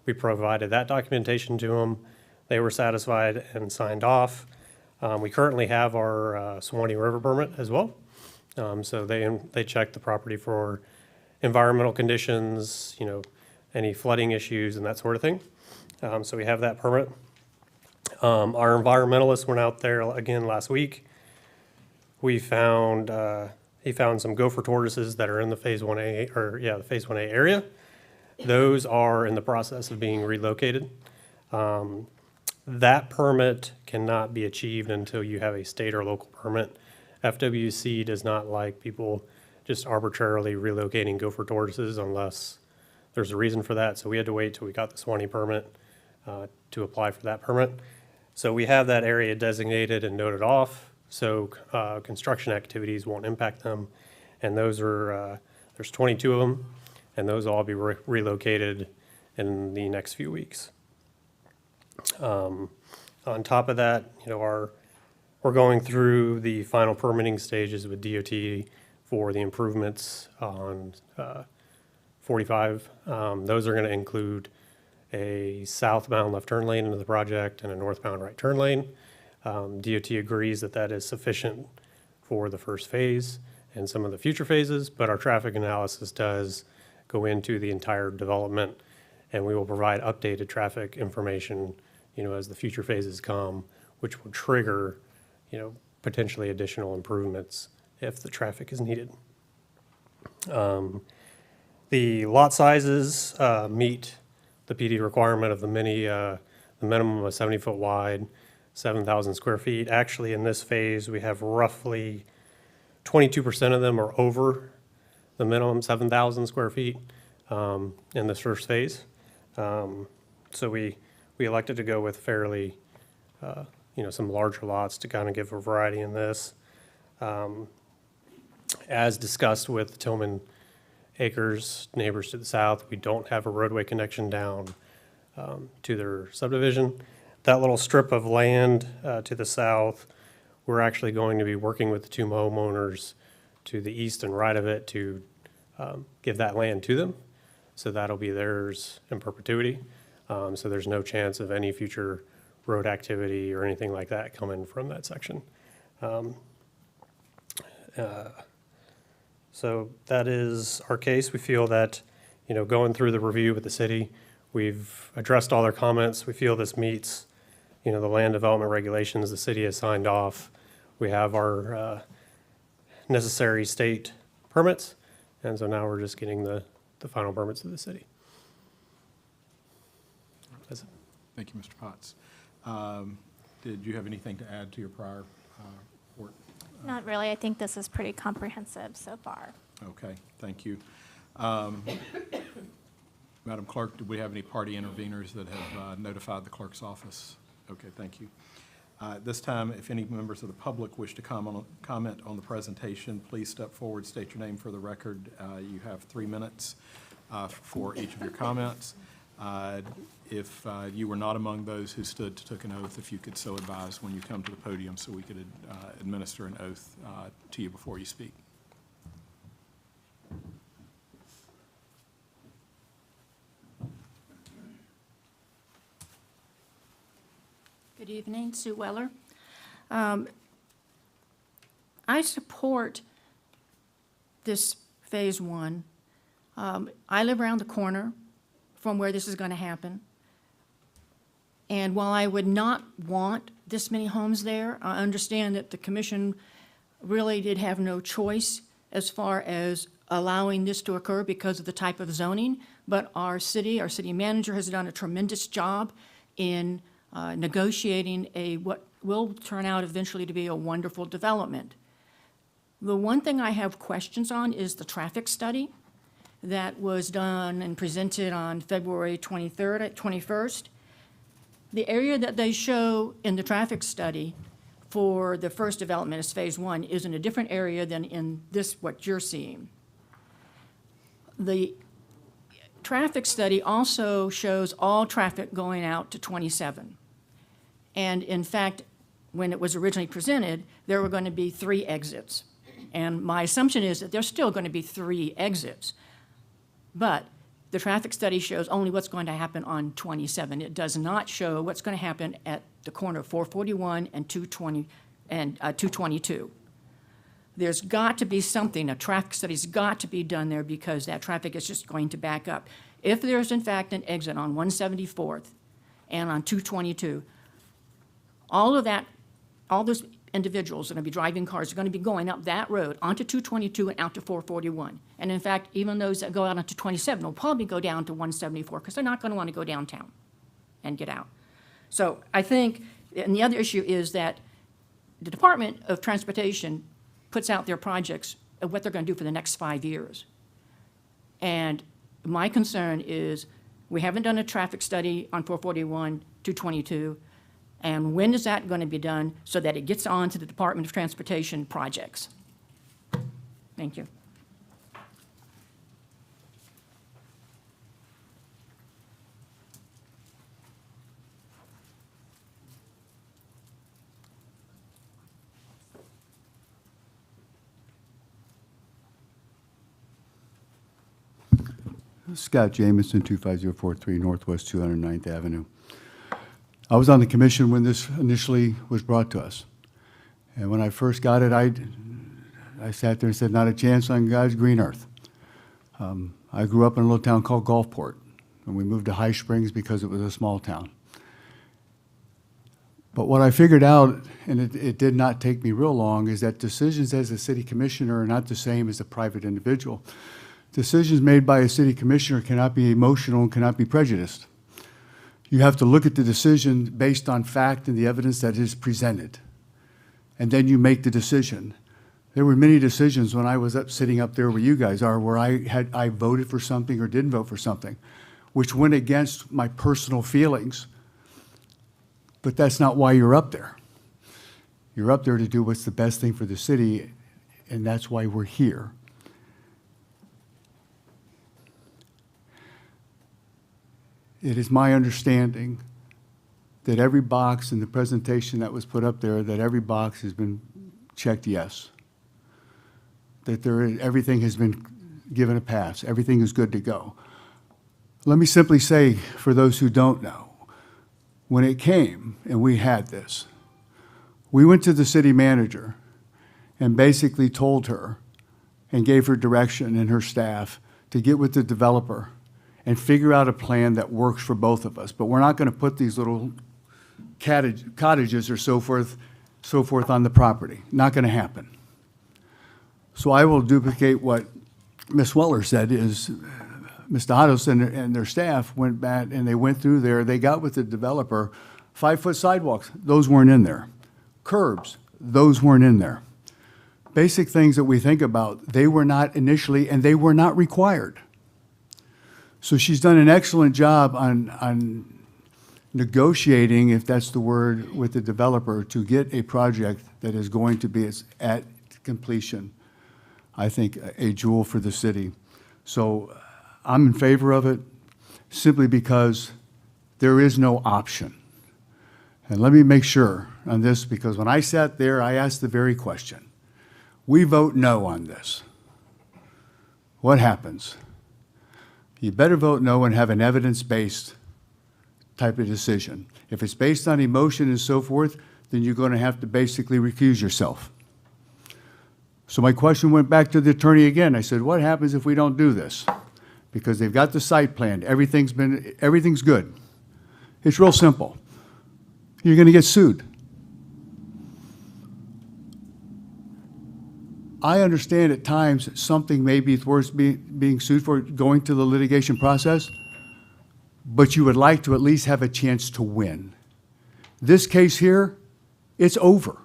[SPEAKER 6] We provided that documentation to them. They were satisfied and signed off. We currently have our Swanee River permit as well. So they checked the property for environmental conditions, any flooding issues and that sort of thing. So we have that permit. Our environmentalists went out there again last week. He found some gopher tortoises that are in the Phase 1A, the Phase 1A area. Those are in the process of being relocated. That permit cannot be achieved until you have a state or local permit. FWC does not like people just arbitrarily relocating gopher tortoises unless there's a reason for that. So we had to wait till we got the Swanee permit to apply for that permit. So we have that area designated and noted off, so construction activities won't impact them. And those are, there's 22 of them, and those will all be relocated in the next few weeks. On top of that, we're going through the final permitting stages with DOT for the improvements on 45. Those are going to include a southbound left turn lane into the project and a northbound right turn lane. DOT agrees that that is sufficient for the first phase and some of the future phases, but our traffic analysis does go into the entire development, and we will provide updated traffic information, as the future phases come, which will trigger, potentially additional improvements if the traffic is needed. The lot sizes meet the PD requirement of the minimum of 70-foot wide, 7,000 square feet. Actually, in this phase, we have roughly 22% of them are over the minimum 7,000 square feet in this first phase. So we elected to go with fairly, some larger lots to kind of give a variety in this. As discussed with Tillman Acres, neighbors to the south, we don't have a roadway connection down to their subdivision. That little strip of land to the south, we're actually going to be working with the two homeowners to the east and right of it to give that land to them. So that'll be theirs in perpetuity. So there's no chance of any future road activity or anything like that coming from that section. So that is our case. We feel that, going through the review with the city, we've addressed all their comments. We feel this meets, the land development regulations the city has signed off. We have our necessary state permits, and so now we're just getting the final permits of the city. That's it.
[SPEAKER 20] Thank you, Mr. Potts. Did you have anything to add to your prior report?
[SPEAKER 5] Not really. I think this is pretty comprehensive so far.
[SPEAKER 20] Okay, thank you. Madam Clerk, do we have any party interveners that have notified the clerk's office? Okay, thank you. At this time, if any members of the public wish to comment on the presentation, please step forward, state your name for the record. You have 3 minutes for each of your comments. If you were not among those who took an oath, if you could so advise when you come to the podium so we could administer an oath to you before you speak.
[SPEAKER 8] Good evening, Sue Weller. I support this phase one. I live around the corner from where this is going to happen. And while I would not want this many homes there, I understand that the commission really did have no choice as far as allowing this to occur because of the type of zoning. But our city manager has done a tremendous job in negotiating what will turn out eventually to be a wonderful development. The one thing I have questions on is the traffic study that was done and presented on February 21st. The area that they show in the traffic study for the first development as phase one is in a different area than in this, what you're seeing. The traffic study also shows all traffic going out to 27. And in fact, when it was originally presented, there were going to be 3 exits. And my assumption is that there's still going to be 3 exits. But the traffic study shows only what's going to happen on 27. It does not show what's going to happen at the corner of 441 and 222. There's got to be something, a traffic study's got to be done there because that traffic is just going to back up. If there's in fact an exit on 174th and on 222, all those individuals that are going to be driving cars are going to be going up that road onto 222 and out to 441. And in fact, even those that go out onto 27 will probably go down to 174 because they're not going to want to go downtown and get out. So I think, and the other issue is that the Department of Transportation puts out their projects of what they're going to do for the next 5 years. And my concern is we haven't done a traffic study on 441, 222, and when is that going to be done so that it gets on to the Department of Transportation projects? Thank you.
[SPEAKER 11] Scott Jamison, 25043 Northwest 209th Avenue. I was on the commission when this initially was brought to us. And when I first got it, I sat there and said, not a chance on God's green earth. I grew up in a little town called Gulfport, and we moved to High Springs because it was a small town. But what I figured out, and it did not take me real long, is that decisions as a city commissioner are not the same as a private individual. Decisions made by a city commissioner cannot be emotional and cannot be prejudiced. You have to look at the decision based on fact and the evidence that is presented. And then you make the decision. There were many decisions when I was sitting up there where you guys are, where I voted for something or didn't vote for something, which went against my personal feelings. But that's not why you're up there. You're up there to do what's the best thing for the city, and that's why we're here. It is my understanding that every box in the presentation that was put up there, that every box has been checked yes. That everything has been given a pass. Everything is good to go. Let me simply say, for those who don't know, when it came and we had this, we went to the city manager and basically told her and gave her direction and her staff to get with the developer and figure out a plan that works for both of us. But we're not going to put these little cottages or so forth on the property. Not going to happen. So I will duplicate what Ms. Weller said is Ms. Donatos and their staff went back and they went through there. They got with the developer, 5-foot sidewalks, those weren't in there. Curbs, those weren't in there. Basic things that we think about, they were not initially, and they were not required. So she's done an excellent job on negotiating, if that's the word, with the developer to get a project that is going to be at completion. I think a jewel for the city. So I'm in favor of it simply because there is no option. And let me make sure on this, because when I sat there, I asked the very question. We vote no on this. What happens? You better vote no and have an evidence-based type of decision. If it's based on emotion and so forth, then you're going to have to basically recuse yourself. So my question went back to the attorney again. I said, what happens if we don't do this? Because they've got the site planned. Everything's good. It's real simple. You're going to get sued. I understand at times something may be worth being sued for, going to the litigation process, but you would like to at least have a chance to win. This case here, it's over.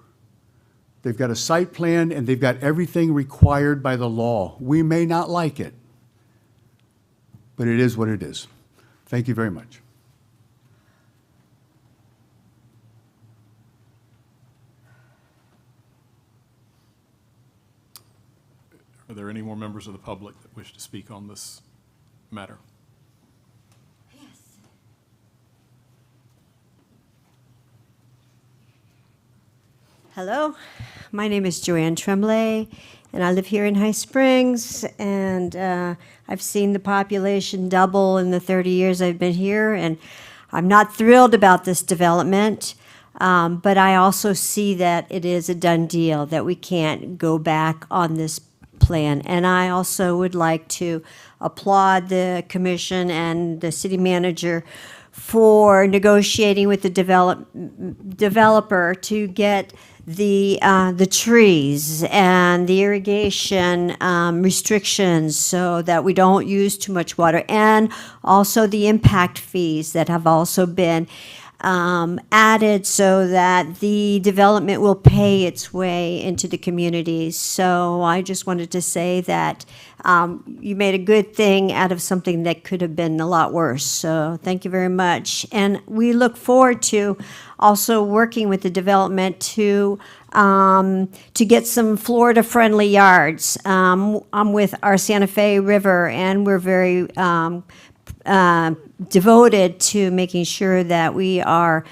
[SPEAKER 11] They've got a site plan and they've got everything required by the law. We may not like it, but it is what it is. Thank you very much.
[SPEAKER 20] Are there any more members of the public that wish to speak on this matter?
[SPEAKER 18] Hello, my name is Joanne Tremblay, and I live here in High Springs, and I've seen the population double in the 30 years I've been here, and I'm not thrilled about this development, but I also see that it is a done deal, that we can't go back on this plan. And I also would like to applaud the commission and the city manager for negotiating with the developer to get the trees and the irrigation restrictions so that we don't use too much water, and also the impact fees that have also been added so that the development will pay its way into the communities. So I just wanted to say that you made a good thing out of something that could have been a lot worse. So thank you very much. And we look forward to also working with the development to get some Florida-friendly yards. I'm with our Santa Fe River, and we're very devoted to making sure that we are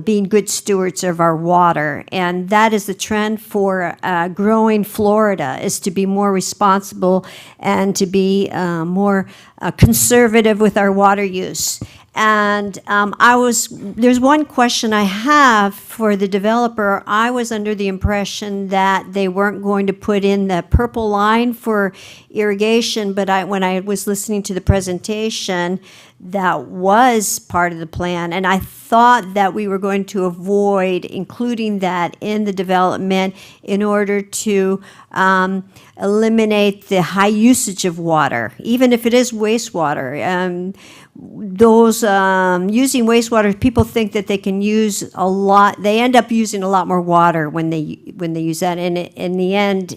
[SPEAKER 18] being good stewards of our water. And that is the trend for growing Florida, is to be more responsible and to be more conservative with our water use. And there's one question I have for the developer. I was under the impression that they weren't going to put in the purple line for irrigation, but when I was listening to the presentation, that was part of the plan. And I thought that we were going to avoid including that in the development in order to eliminate the high usage of water, even if it is wastewater. Those using wastewater, people think that they can use a lot. They end up using a lot more water when they use that. And in the end,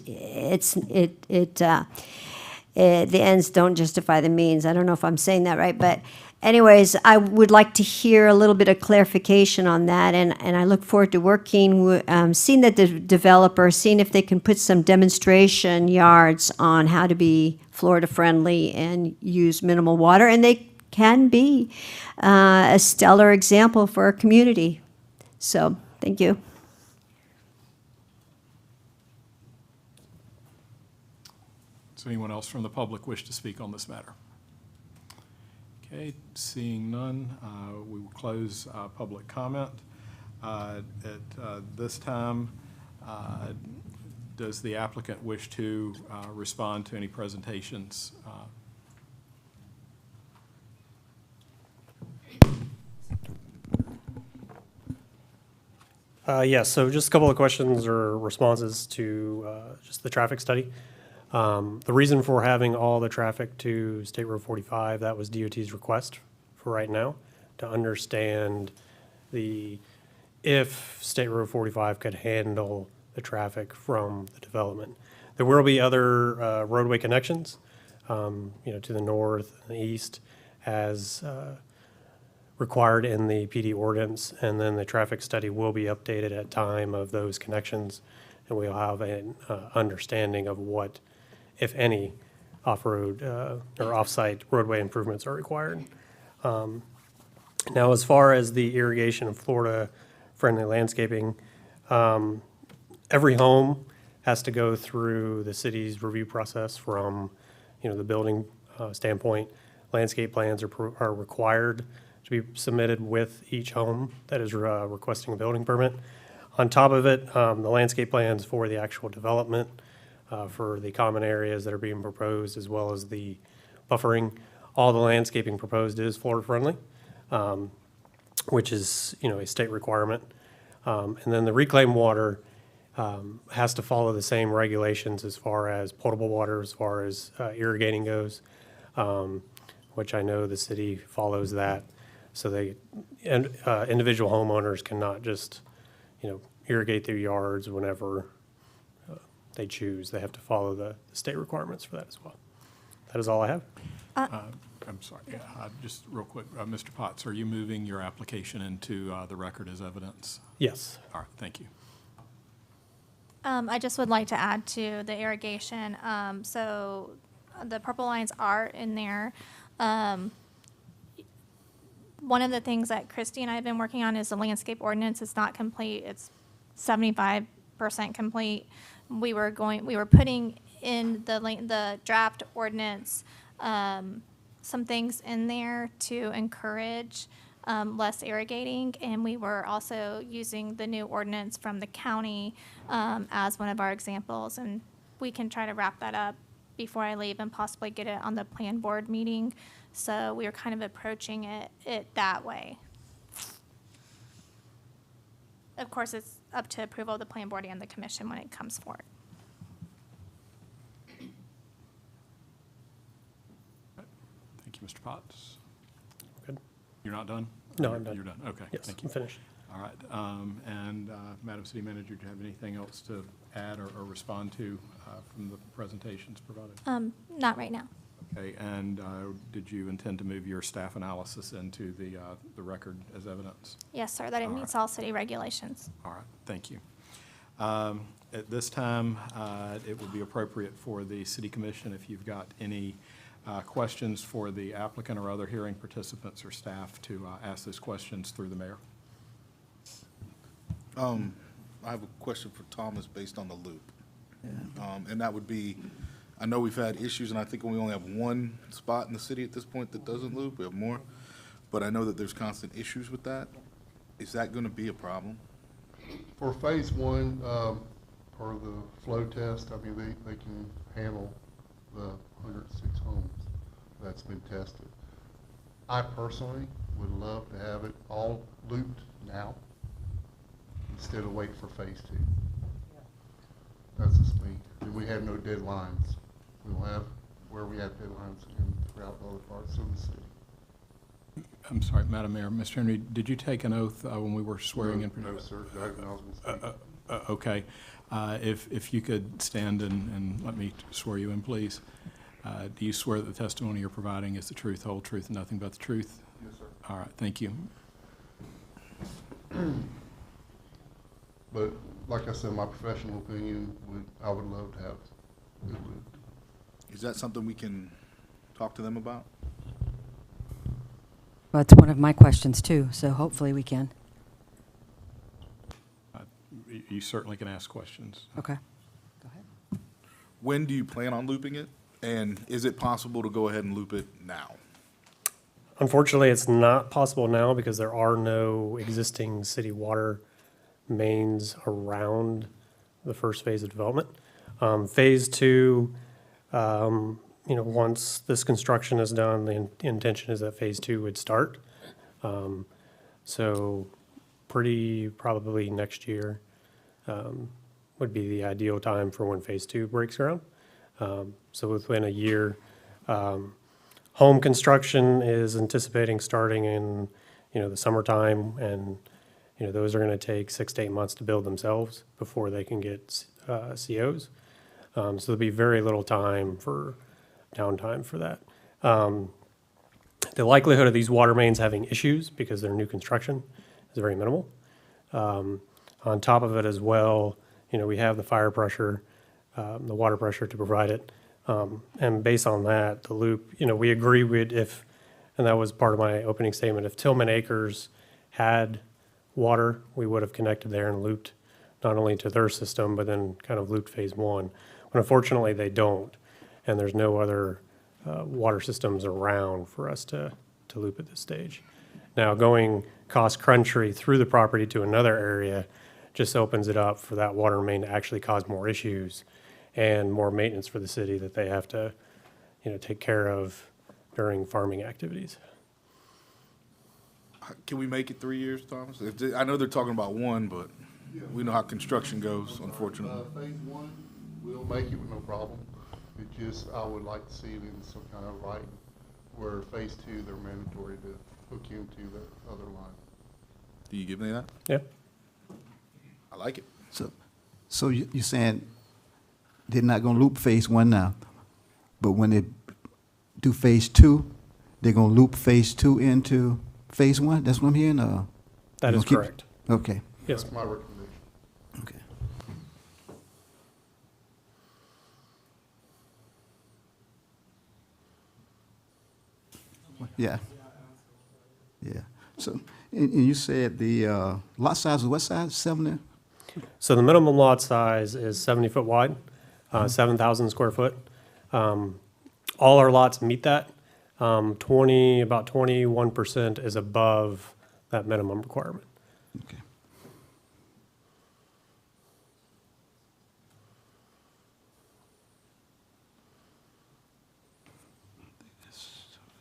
[SPEAKER 18] the ends don't justify the means. I don't know if I'm saying that right, but anyways, I would like to hear a little bit of clarification on that, and I look forward to working, seeing the developer, seeing if they can put some demonstration yards on how to be Florida-friendly and use minimal water, and they can be a stellar example for our community. So, thank you.
[SPEAKER 20] Does anyone else from the public wish to speak on this matter? Okay, seeing none, we will close public comment. At this time, does the applicant wish to respond to any presentations?
[SPEAKER 6] Yes, so just a couple of questions or responses to just the traffic study. The reason for having all the traffic to State Road 45, that was DOT's request for right now, to understand if State Road 45 could handle the traffic from the development. There will be other roadway connections, to the north and the east, as required in the PD ordinance, and then the traffic study will be updated at time of those connections, and we'll have an understanding of what, if any, off-road or off-site roadway improvements are required. Now, as far as the irrigation of Florida-friendly landscaping, every home has to go through the city's review process from, the building standpoint. Landscape plans are required to be submitted with each home that is requesting a building permit. On top of it, the landscape plans for the actual development, for the common areas that are being proposed, as well as the buffering. All the landscaping proposed is Florida-friendly, which is, a state requirement. And then the reclaimed water has to follow the same regulations as far as potable water, as far as irrigating goes, which I know the city follows that. So individual homeowners cannot just, irrigate their yards whenever they choose. They have to follow the state requirements for that as well. That is all I have.
[SPEAKER 20] I'm sorry, just real quick, Mr. Potts, are you moving your application into the record as evidence?
[SPEAKER 6] Yes.
[SPEAKER 20] All right, thank you.
[SPEAKER 5] I just would like to add to the irrigation. So the purple lines are in there. One of the things that Christy and I have been working on is the landscape ordinance. It's not complete. It's 75% complete. We were putting in the draft ordinance some things in there to encourage less irrigating, and we were also using the new ordinance from the county as one of our examples, and we can try to wrap that up before I leave and possibly get it on the plan board meeting. So we were kind of approaching it that way. Of course, it's up to approval of the plan board and the commission when it comes forward.
[SPEAKER 20] Thank you, Mr. Potts.
[SPEAKER 6] Good.
[SPEAKER 20] You're not done?
[SPEAKER 6] No, I'm done.
[SPEAKER 20] You're done, okay.
[SPEAKER 6] Yes,
[SPEAKER 20] Thank you.
[SPEAKER 6] I'm finished.
[SPEAKER 20] All right, and Madam City Manager, do you have anything else to add or respond to from the presentations provided?
[SPEAKER 5] Not right now.
[SPEAKER 20] Okay, and did you intend to move your staff analysis into the record as evidence?
[SPEAKER 5] Yes, sir, that it meets all city regulations.
[SPEAKER 20] All right, thank you. At this time, it would be appropriate for the City Commission, if you've got any questions for the applicant or other hearing participants or staff to ask those questions through the mayor?
[SPEAKER 7] I have a question for Thomas based on the loop. And that would be, I know we've had issues, and I think we only have one spot in the city at this point that doesn't loop. We have more. But I know that there's constant issues with that. Is that going to be a problem?
[SPEAKER 10] For phase one, or the flow test, I mean, they can handle the 106 homes that's been tested. I personally would love to have it all looped now instead of wait for phase two. That's just me. And we have no deadlines. We don't have where we have deadlines throughout other parts of the city.
[SPEAKER 20] I'm sorry, Madam Mayor. Mr. Henry, did you take an oath when we were swearing in?
[SPEAKER 10] No, sir.
[SPEAKER 20] Okay. If you could stand and let me swear you in, please. Do you swear that the testimony you're providing is the truth, whole truth, and nothing but the truth?
[SPEAKER 10] Yes, sir.
[SPEAKER 20] All right, thank you.
[SPEAKER 10] But like I said, my professional opinion, I would love to have it looped.
[SPEAKER 7] Is that something we can talk to them about?
[SPEAKER 4] Well, it's one of my questions too, so hopefully we can.
[SPEAKER 20] You certainly can ask questions.
[SPEAKER 4] Okay.
[SPEAKER 7] When do you plan on looping it? And is it possible to go ahead and loop it now?
[SPEAKER 6] Unfortunately, it's not possible now because there are no existing city water mains around the first phase of development. Phase two, once this construction is done, the intention is that phase two would start. So pretty probably next year would be the ideal time for when phase two breaks ground. So within a year, home construction is anticipating starting in, the summertime, and, those are going to take 6 to 8 months to build themselves before they can get COs. So there'll be very little downtime for that. The likelihood of these water mains having issues because they're new construction is very minimal. On top of it as well, we have the fire pressure, the water pressure to provide it. And based on that, the loop, we agree with and that was part of my opening statement, if Tillman Acres had water, we would have connected there and looped not only to their system, but then kind of looped phase one. But unfortunately, they don't, and there's no other water systems around for us to loop at this stage. Now, going cross-country through the property to another area just opens it up for that water main to actually cause more issues and more maintenance for the city that they have to, take care of during farming activities.
[SPEAKER 7] Can we make it 3 years, Thomas? I know they're talking about one, but we know how construction goes, unfortunately.
[SPEAKER 10] Phase one, we'll make it with no problem. It just, I would like to see it in some kind of writing where phase two, they're mandatory to hook into the other line.
[SPEAKER 7] Do you give me that?
[SPEAKER 6] Yeah.
[SPEAKER 7] I like it.
[SPEAKER 2] So you're saying they're not going to loop phase one now, but when they do phase two, they're going to loop phase two into phase one? That's what I'm hearing?
[SPEAKER 6] That is correct.
[SPEAKER 2] Okay.
[SPEAKER 6] Yes.
[SPEAKER 10] That's my recommendation.
[SPEAKER 2] Okay. Yeah. Yeah. So, and you said the lot size was what size? 70?
[SPEAKER 6] So the minimum lot size is 70 foot wide, 7,000 square foot. All our lots meet that. About 21% is above that minimum requirement.
[SPEAKER 2] Okay.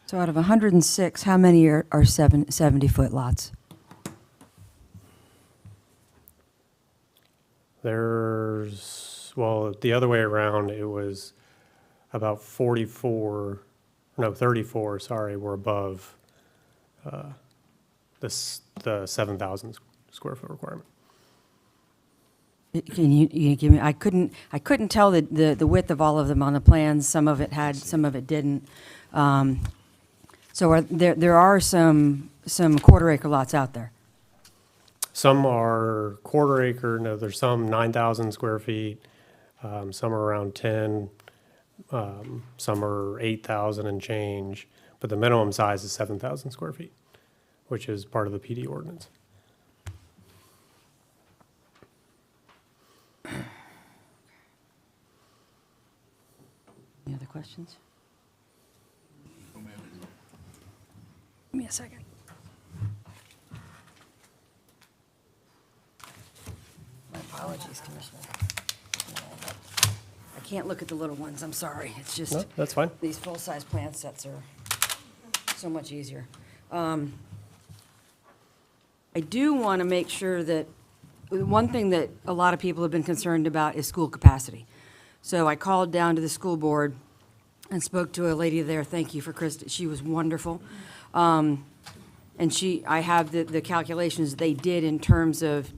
[SPEAKER 4] So out of 106, how many are 70-foot lots?
[SPEAKER 6] The other way around, it was about 34, were above the 7,000 square foot requirement.
[SPEAKER 4] Can you give me, I couldn't tell the width of all of them on the plans. Some of it had, some of it didn't. So there are some quarter acre lots out there.
[SPEAKER 6] Some are quarter acre, there's some 9,000 square feet, some are around 10. Some are 8,000 and change, but the minimum size is 7,000 square feet, which is part of the PD ordinance.
[SPEAKER 4] Any other questions? Give me a second. My apologies, Commissioner. I can't look at the little ones, I'm sorry. It's just.
[SPEAKER 6] No, that's fine.
[SPEAKER 4] These full-size plan sets are so much easier. I do want to make sure that, one thing that a lot of people have been concerned about is school capacity. So I called down to the school board and spoke to a lady there. Thank you for Krista. She was wonderful. And I have the calculations they did in terms of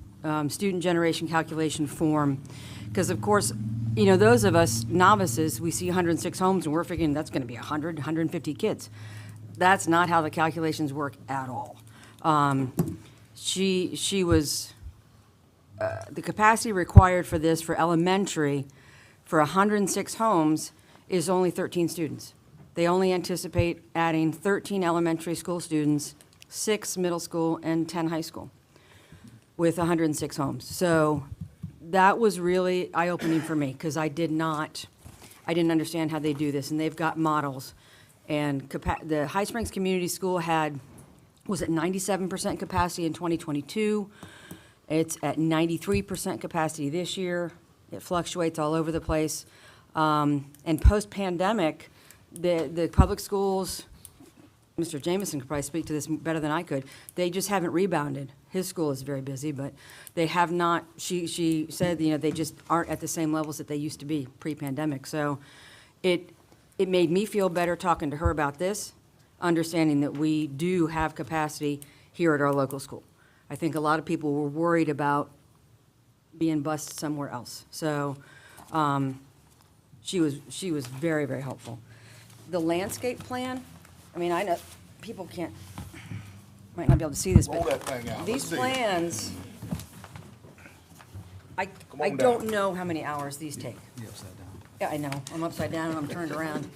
[SPEAKER 4] student generation calculation form. Because of course, you know, those of us novices, we see 106 homes and we're figuring that's going to be 100, 150 kids. That's not how the calculations work at all. She was, the capacity required for this for elementary for 106 homes is only 13 students. They only anticipate adding 13 elementary school students, 6 middle school, and 10 high school with 106 homes. So that was really eye-opening for me because I didn't understand how they do this, and they've got models. And the High Springs Community School was at 97% capacity in 2022. It's at 93% capacity this year. It fluctuates all over the place. And post-pandemic, the public schools, Mr. Jameson could probably speak to this better than I could, they just haven't rebounded. His school is very busy, but they have not, she said, you know, they just aren't at the same levels that they used to be pre-pandemic. So it made me feel better talking to her about this, understanding that we do have capacity here at our local school. I think a lot of people were worried about being bused somewhere else. So she was very, very helpful. The landscape plan, I mean, I know people might not be able to see this,
[SPEAKER 7] Roll
[SPEAKER 4] but
[SPEAKER 7] that thing out.
[SPEAKER 4] these
[SPEAKER 7] Let's see.
[SPEAKER 4] plans, I don't know how many hours these take.
[SPEAKER 2] You're upside down.
[SPEAKER 4] Yeah, I know. I'm upside down and I'm turned around.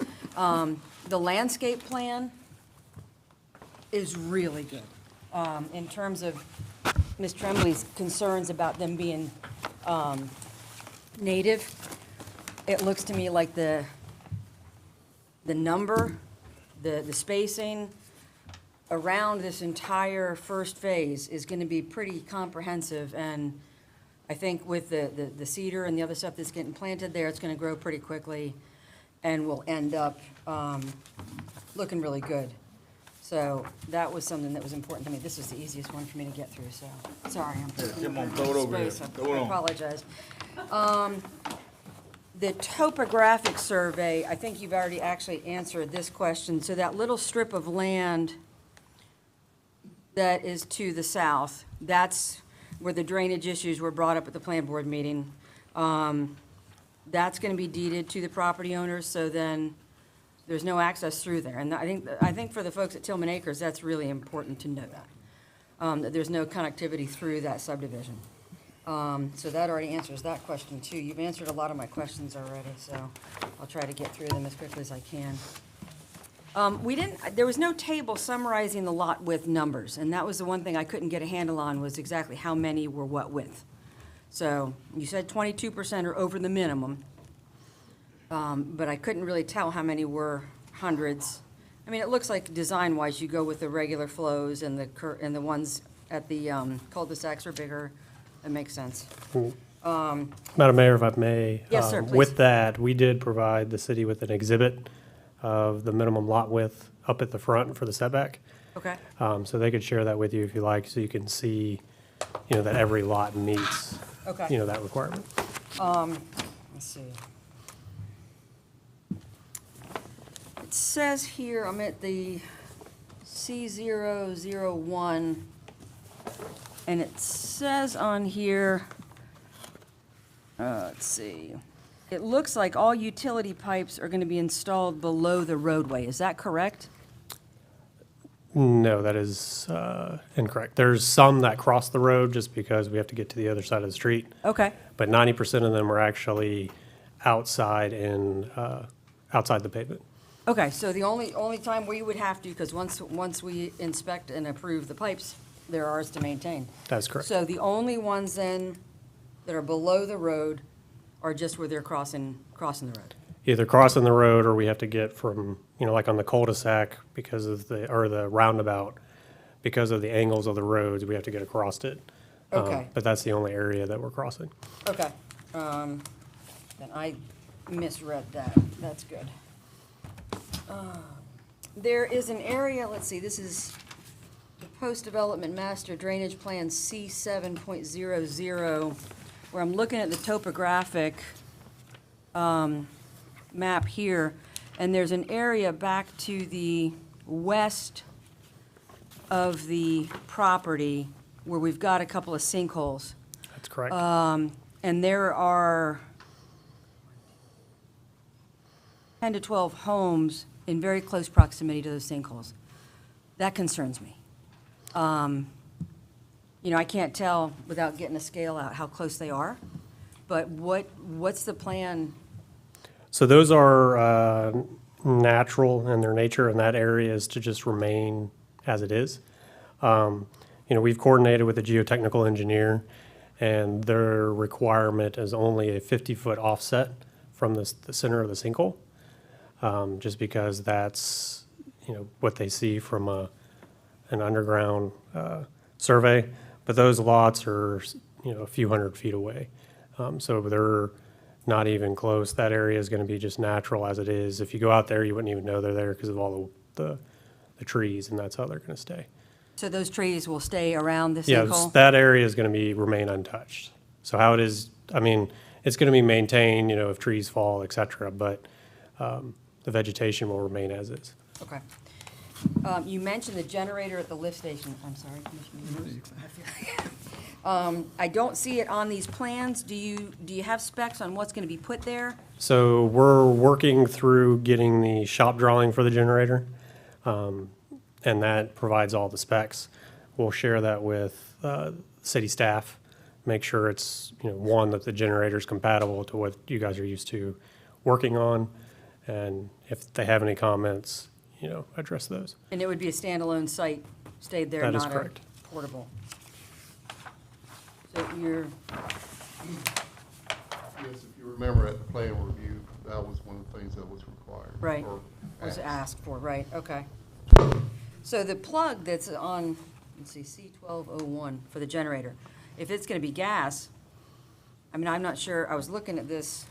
[SPEAKER 4] The landscape plan is really good. In terms of Ms. Trembley's concerns about them being native, it looks to me like the number, the spacing around this entire first phase is going to be pretty comprehensive. And I think with the cedar and the other stuff that's getting planted there, it's going to grow pretty quickly and will end up looking really good. So that was something that was important to me. This was the easiest one for me to get through, so sorry. I'm
[SPEAKER 7] Come on, throw it over here.
[SPEAKER 4] space.
[SPEAKER 7] Throw it
[SPEAKER 4] I
[SPEAKER 7] on.
[SPEAKER 4] apologize. The topographic survey, I think you've already actually answered this question. So that little strip of land that is to the south, that's where the drainage issues were brought up at the plan board meeting. That's going to be deeded to the property owners, so then there's no access through there. And I think for the folks at Tillman Acres, that's really important to know that there's no connectivity through that subdivision. So that already answers that question, too. You've answered a lot of my questions already, so I'll try to get through them as quickly as I can. There was no table summarizing the lot width numbers, and that was the one thing I couldn't get a handle on, was exactly how many were what width. So you said 22% are over the minimum, but I couldn't really tell how many were hundreds. I mean, it looks like design-wise, you go with the regular flows, and the ones at the cul-de-sacs are bigger. That makes sense.
[SPEAKER 6] Madam Mayor, if I may.
[SPEAKER 4] Yes, sir, please.
[SPEAKER 6] With that, we did provide the city with an exhibit of the minimum lot width up at the front for the setback.
[SPEAKER 4] Okay.
[SPEAKER 6] So they could share that with you if you like, so you can see, you know, that every lot meets,
[SPEAKER 4] Okay.
[SPEAKER 6] you know, that requirement.
[SPEAKER 4] Let's see. It says here, I'm at the C001, and it says on here, let's see, it looks like all utility pipes are going to be installed below the roadway. Is that correct?
[SPEAKER 6] No, that is incorrect. There's some that cross the road just because we have to get to the other side of the street.
[SPEAKER 4] Okay.
[SPEAKER 6] But 90% of them are actually outside in outside the pavement.
[SPEAKER 4] Okay, so the only time we would have to, because once we inspect and approve the pipes, they're ours to maintain.
[SPEAKER 6] That's correct.
[SPEAKER 4] So the only ones then that are below the road are just where they're crossing the road.
[SPEAKER 6] Either crossing the road, or we have to get from, like on the cul-de-sac or the roundabout, because of the angles of the roads, we have to get across it.
[SPEAKER 4] Okay.
[SPEAKER 6] But that's the only area that we're crossing.
[SPEAKER 4] Okay, then I misread that, that's good. There is an area, let's see, this is the Post-Development Master Drainage Plan C7.00, where I'm looking at the topographic map here, and there's an area back to the west of the property where we've got a couple of sinkholes.
[SPEAKER 6] That's correct.
[SPEAKER 4] And there are 10 to 12 homes in very close proximity to those sinkholes. That concerns me. I can't tell without getting a scale out how close they are, but what's the plan?
[SPEAKER 6] So those are natural in their nature, and that area is to just remain as it is. We've coordinated with a geotechnical engineer, and their requirement is only a 50-foot offset from the center of the sinkhole, just because that's, what they see from an underground survey. But those lots are, a few hundred feet away. So they're not even close. That area is going to be just natural as it is. If you go out there, you wouldn't even know they're there because of all the trees, and that's how they're going to stay.
[SPEAKER 4] So those trees will stay around the
[SPEAKER 6] Yeah,
[SPEAKER 4] sinkhole?
[SPEAKER 6] that area is going to remain untouched. So how it is, it's going to be maintained, if trees fall, et cetera, but the vegetation will remain as is.
[SPEAKER 4] Okay. You mentioned the generator at the lift station. I'm sorry, Commissioner. I don't see it on these plans. Do you have specs on what's going to be put there?
[SPEAKER 6] So we're working through getting the shop drawing for the generator, and that provides all the specs. We'll share that with city staff, make sure it's, one, that the generator's compatible to what you guys are used to working on, and if they have any comments, address those.
[SPEAKER 4] And it would be a standalone site, stayed there,
[SPEAKER 6] That is
[SPEAKER 4] not a
[SPEAKER 6] correct.
[SPEAKER 4] portable. So you're,
[SPEAKER 10] Yes, if you remember at the plan review, that was one of the things that was required.
[SPEAKER 4] right,
[SPEAKER 10] or
[SPEAKER 4] was
[SPEAKER 10] asked.
[SPEAKER 4] asked for, right, okay. So the plug that's on, let's see, C1201 for the generator, if it's going to be gas, I'm not sure, I was looking at this,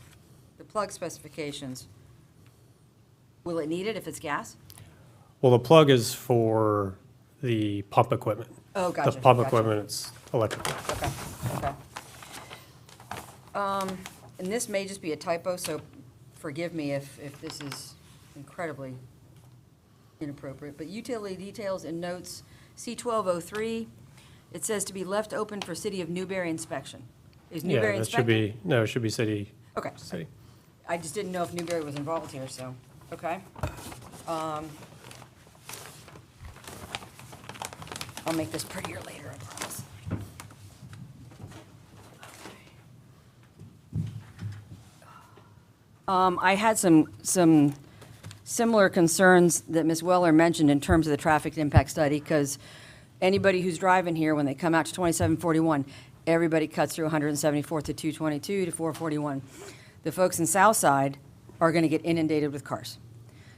[SPEAKER 4] the plug specifications. Will it need it if it's gas?
[SPEAKER 6] Well, the plug is for the pump equipment.
[SPEAKER 4] Oh, gotcha,
[SPEAKER 6] The pump
[SPEAKER 4] gotcha.
[SPEAKER 6] equipment, it's electrical.
[SPEAKER 4] Okay. And this may just be a typo, so forgive me if this is incredibly inappropriate, but utility details and notes, C1203, it says to be left open for City of Newberry inspection. Is Newberry
[SPEAKER 6] Yeah, that should
[SPEAKER 4] inspected?
[SPEAKER 6] it should be city.
[SPEAKER 4] Okay.
[SPEAKER 6] City.
[SPEAKER 4] I just didn't know if Newberry was involved here, so, okay. I'll make this prettier later, I promise. I had some similar concerns that Ms. Weller mentioned in terms of the traffic impact study, because anybody who's driving here, when they come out to 2741, everybody cuts through 174th to 222 to 441. The folks in Southside are going to get inundated with cars.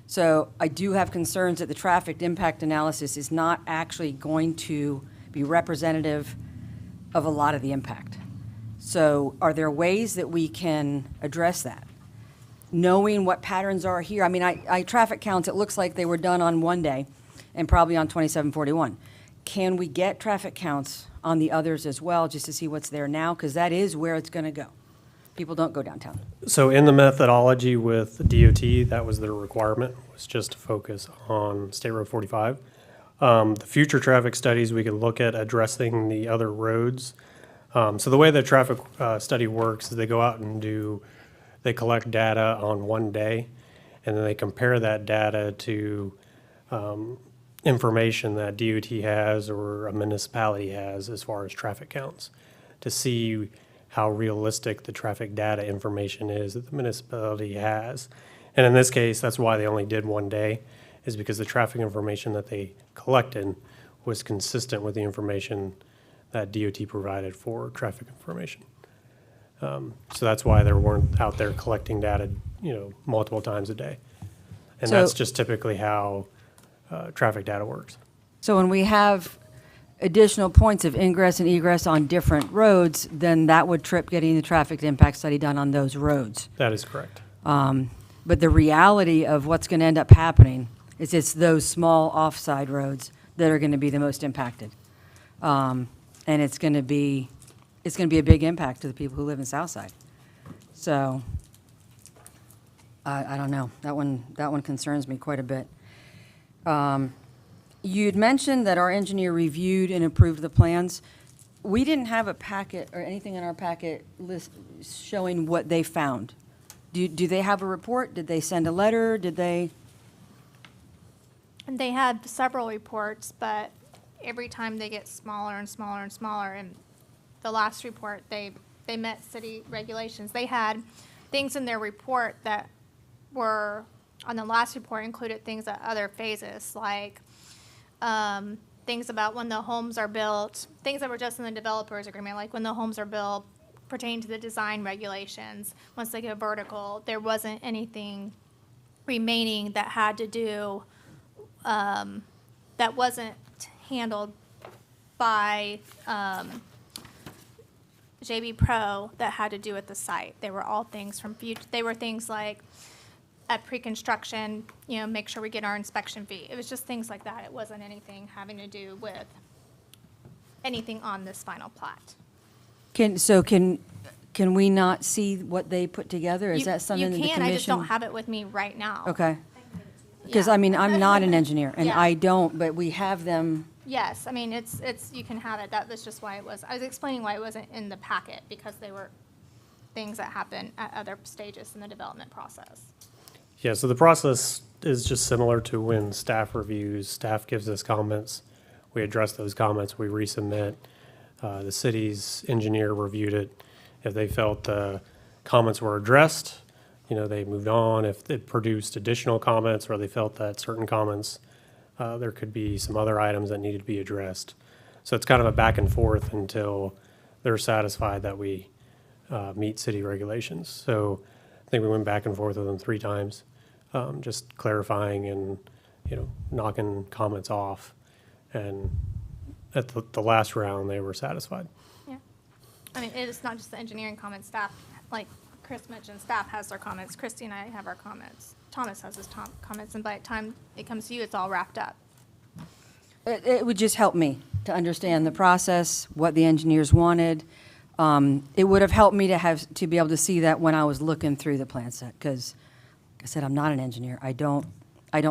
[SPEAKER 4] So I do have concerns that the traffic impact analysis is not actually going to be representative of a lot of the impact. So are there ways that we can address that? Knowing what patterns are here, I traffic counts, it looks like they were done on one day and probably on 2741. Can we get traffic counts on the others as well, just to see what's there now? Because that is where it's going to go. People don't go downtown.
[SPEAKER 6] So in the methodology with DOT, that was their requirement, was just to focus on State Road 45. The future traffic studies, we could look at addressing the other roads. So the way the traffic study works is they go out and they collect data on one day, and then they compare that data to information that DOT has or a municipality has as far as traffic counts, to see how realistic the traffic data information is that the municipality has. And in this case, that's why they only did 1 day, is because the traffic information that they collected was consistent with the information that DOT provided for traffic information. So that's why they weren't out there collecting data, multiple times a day. And
[SPEAKER 4] So-
[SPEAKER 6] that's just typically how traffic data works.
[SPEAKER 4] So when we have additional points of ingress and egress on different roads, then that would trip getting the traffic impact study done on those roads.
[SPEAKER 6] That is correct.
[SPEAKER 4] But the reality of what's going to end up happening is it's those small offside roads that are going to be the most impacted. And it's going to be a big impact to the people who live in Southside. So I don't know. That one concerns me quite a bit. You'd mentioned that our engineer reviewed and approved the plans. We didn't have a packet or anything in our packet list showing what they found. Do they have a report? Did they send a letter? Did they?
[SPEAKER 5] And they had several reports, but every time they get smaller and smaller and smaller. And the last report, they met city regulations. They had things in their report that were, on the last report, included things at other phases, like things about when the homes are built, things that were just in the developer's agreement, like when the homes are built pertain to the design regulations. Once they go vertical, there wasn't anything remaining that had to do, that wasn't handled by JB Pro that had to do with the site. They were all things from they were things like at pre-construction, make sure we get our inspection fee. It was just things like that. It wasn't anything having to do with anything on this final plat.
[SPEAKER 4] Can we not see what they put together? Is that something that the commission?
[SPEAKER 5] You can, I just don't have it with me right now.
[SPEAKER 4] Okay. Because,
[SPEAKER 5] Yeah.
[SPEAKER 4] I mean, I'm not an engineer, and
[SPEAKER 5] Yeah.
[SPEAKER 4] I don't, but we have them.
[SPEAKER 5] Yes, I mean, it's, you can have it. That was just why I was explaining why it wasn't in the packet, because they were things that happen at other stages in the development process.
[SPEAKER 6] Yeah, so the process is just similar to when staff reviews. Staff gives us comments. We address those comments. We resubmit. The city's engineer reviewed it. If they felt the comments were addressed, they moved on. If it produced additional comments or they felt that certain comments, there could be some other items that needed to be addressed. So it's kind of a back and forth until they're satisfied that we meet city regulations. So I think we went back and forth with them 3 times, just clarifying and, knocking comments off. And at the last round, they were satisfied.
[SPEAKER 5] Yeah. I mean, it's not just the engineering comments. Staff, like Chris mentioned, staff has their comments. Christy and I have our comments. Thomas has his comments, and by the time it comes to you, it's all wrapped up.
[SPEAKER 4] It would just help me to understand the process, what the engineers wanted. It would have helped me to be able to see that when I was looking through the plan set, because, like I said, I'm not an engineer. I don't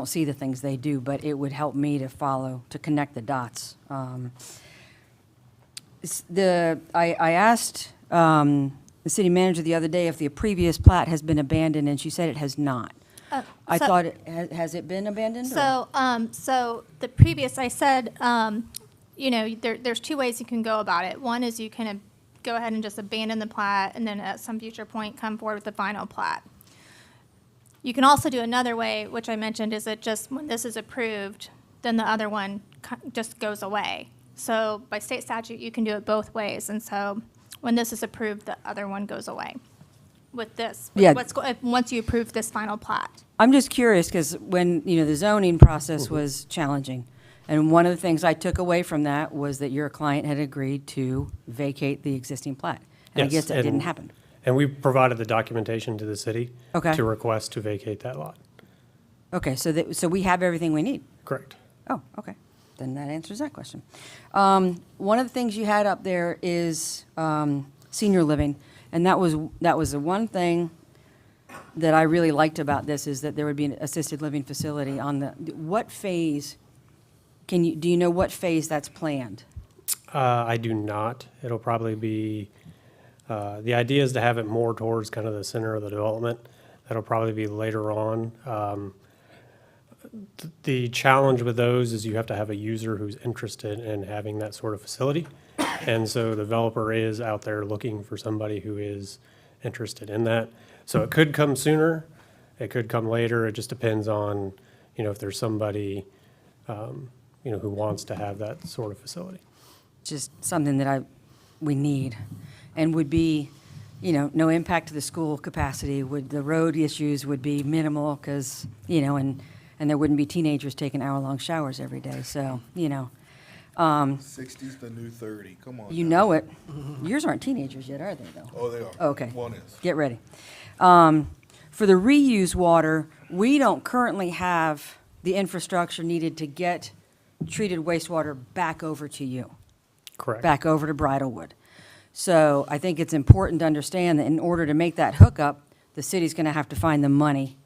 [SPEAKER 4] see the things they do, but it would help me to connect the dots. I asked the city manager the other day if the previous plat has been abandoned, and she said it has not. I thought, has it been abandoned?
[SPEAKER 5] So, so the previous, I said, there's 2 ways you can go about it. One is you can go ahead and just abandon the plat, and then at some future point come forward with the final plat. You can also do another way, which I mentioned, is that just when this is approved, then the other one just goes away. So by state statute, you can do it both ways, and so when this is approved, the other one goes away. With this,
[SPEAKER 4] Yeah.
[SPEAKER 5] Once you approve this final plat.
[SPEAKER 4] I'm just curious, because when, the zoning process was challenging, and one of the things I took away from that was that your client had agreed to vacate the existing plat. And I
[SPEAKER 6] Yes,
[SPEAKER 4] guess that didn't happen.
[SPEAKER 6] And we provided the documentation to the city
[SPEAKER 4] Okay.
[SPEAKER 6] to request to vacate that lot.
[SPEAKER 4] Okay, so we have everything we need?
[SPEAKER 6] Correct.
[SPEAKER 4] Oh, okay. Then that answers that question. One of the things you had up there is senior living, and that was the one thing that I really liked about this, is that there would be an assisted living facility on what phase, do you know what phase that's planned?
[SPEAKER 6] I do not. It'll probably be, the idea is to have it more towards kind of the center of the development. That'll probably be later on. The challenge with those is you have to have a user who's interested in having that sort of facility. And so the developer is out there looking for somebody who is interested in that. So it could come sooner. It could come later. It just depends on, if there's somebody, who wants to have that sort of facility.
[SPEAKER 4] Just something that we need, and would be, no impact to the school capacity. The road issues would be minimal, because, and there wouldn't be teenagers taking hour-long showers every day, so,
[SPEAKER 7] 60's the new 30, come on.
[SPEAKER 4] you
[SPEAKER 7] now.
[SPEAKER 4] know it. Yours aren't teenagers yet, are they, though?
[SPEAKER 7] Oh, they are.
[SPEAKER 4] Okay.
[SPEAKER 7] One is.
[SPEAKER 4] Get ready. For the reuse water, we don't currently have the infrastructure needed to get treated wastewater back over to you.
[SPEAKER 6] Correct.
[SPEAKER 4] Back over to Bridlewood. So I think it's important to understand that in order to make that hookup, the city's going to have to find the money.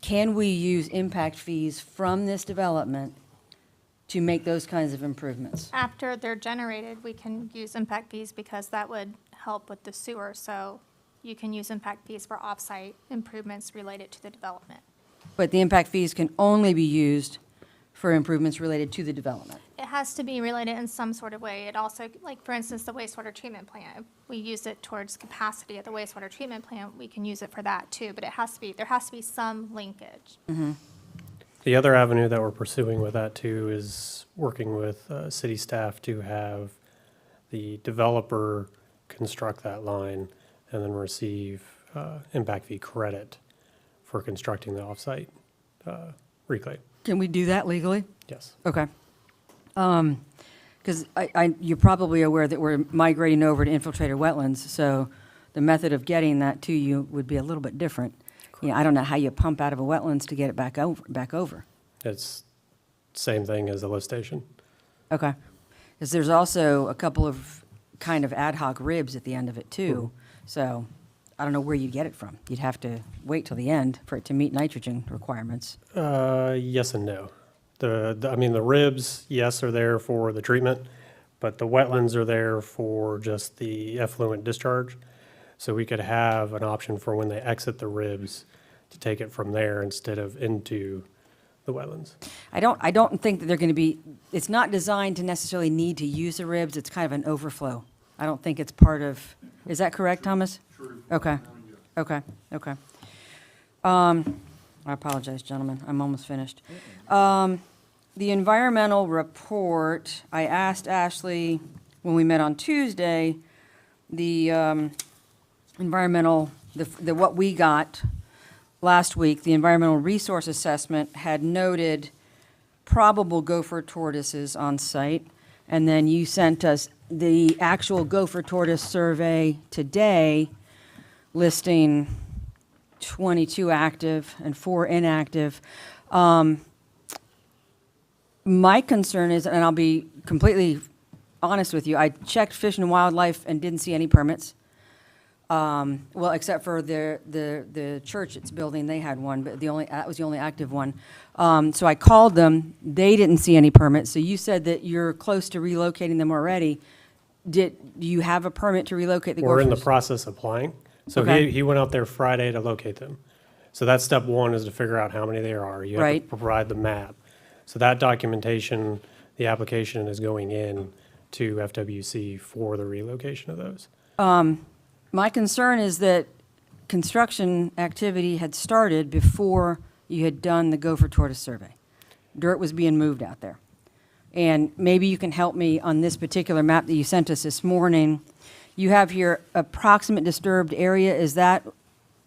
[SPEAKER 4] Can we use impact fees from this development to make those kinds of improvements?
[SPEAKER 5] After they're generated, we can use impact fees because that would help with the sewer. So you can use impact fees for off-site improvements related to the development.
[SPEAKER 4] But the impact fees can only be used for improvements related to the development.
[SPEAKER 5] It has to be related in some sort of way. It also, like, for instance, the wastewater treatment plant, if we use it towards capacity at the wastewater treatment plant, we can use it for that too, but there has to be some linkage.
[SPEAKER 6] The other avenue that we're pursuing with that too is working with city staff to have the developer construct that line and then receive impact fee credit for constructing the offsite reclaim.
[SPEAKER 4] Can we do that legally?
[SPEAKER 6] Yes.
[SPEAKER 4] Okay. Because you're probably aware that we're migrating over to infiltrated wetlands, so the method of getting that to you would be a little bit different. I don't know how you pump out of a wetlands to get it back over.
[SPEAKER 6] It's same thing as the lift station.
[SPEAKER 4] Okay. Because there's also a couple of kind of ad hoc ribs at the end of it too. So I don't know where you'd get it from. You'd have to wait till the end for it to meet nitrogen requirements.
[SPEAKER 6] Yes and no. The ribs, yes, are there for the treatment, but the wetlands are there for just the effluent discharge. So we could have an option for when they exit the ribs to take it from there instead of into the wetlands.
[SPEAKER 4] I don't think that they're going to be, it's not designed to necessarily need to use the ribs. It's kind of an overflow. I don't think it's part of, is that correct, Thomas?
[SPEAKER 15] True.
[SPEAKER 4] Okay. Okay. I apologize, gentlemen. I'm almost finished. The environmental report, I asked Ashley when we met on Tuesday, the environmental, what we got last week, the environmental resource assessment had noted probable gopher tortoises on site. And then you sent us the actual gopher tortoise survey today listing 22 active and 4 inactive. My concern is, and I'll be completely honest with you, I checked Fish and Wildlife and didn't see any permits. Well, except for the church it's building, they had one, but that was the only active one. So I called them, they didn't see any permits. So you said that you're close to relocating them already. Do you have a permit to relocate the gophers?
[SPEAKER 6] We're in the process of applying. So
[SPEAKER 4] Okay.
[SPEAKER 6] he went out there Friday to locate them. So that's step one, is to figure out how many there are. You have to
[SPEAKER 4] Right.
[SPEAKER 6] provide the map. So that documentation, the application is going in to FWC for the relocation of those.
[SPEAKER 4] My concern is that construction activity had started before you had done the gopher tortoise survey. Dirt was being moved out there. And maybe you can help me on this particular map that you sent us this morning. You have here approximate disturbed area, is that,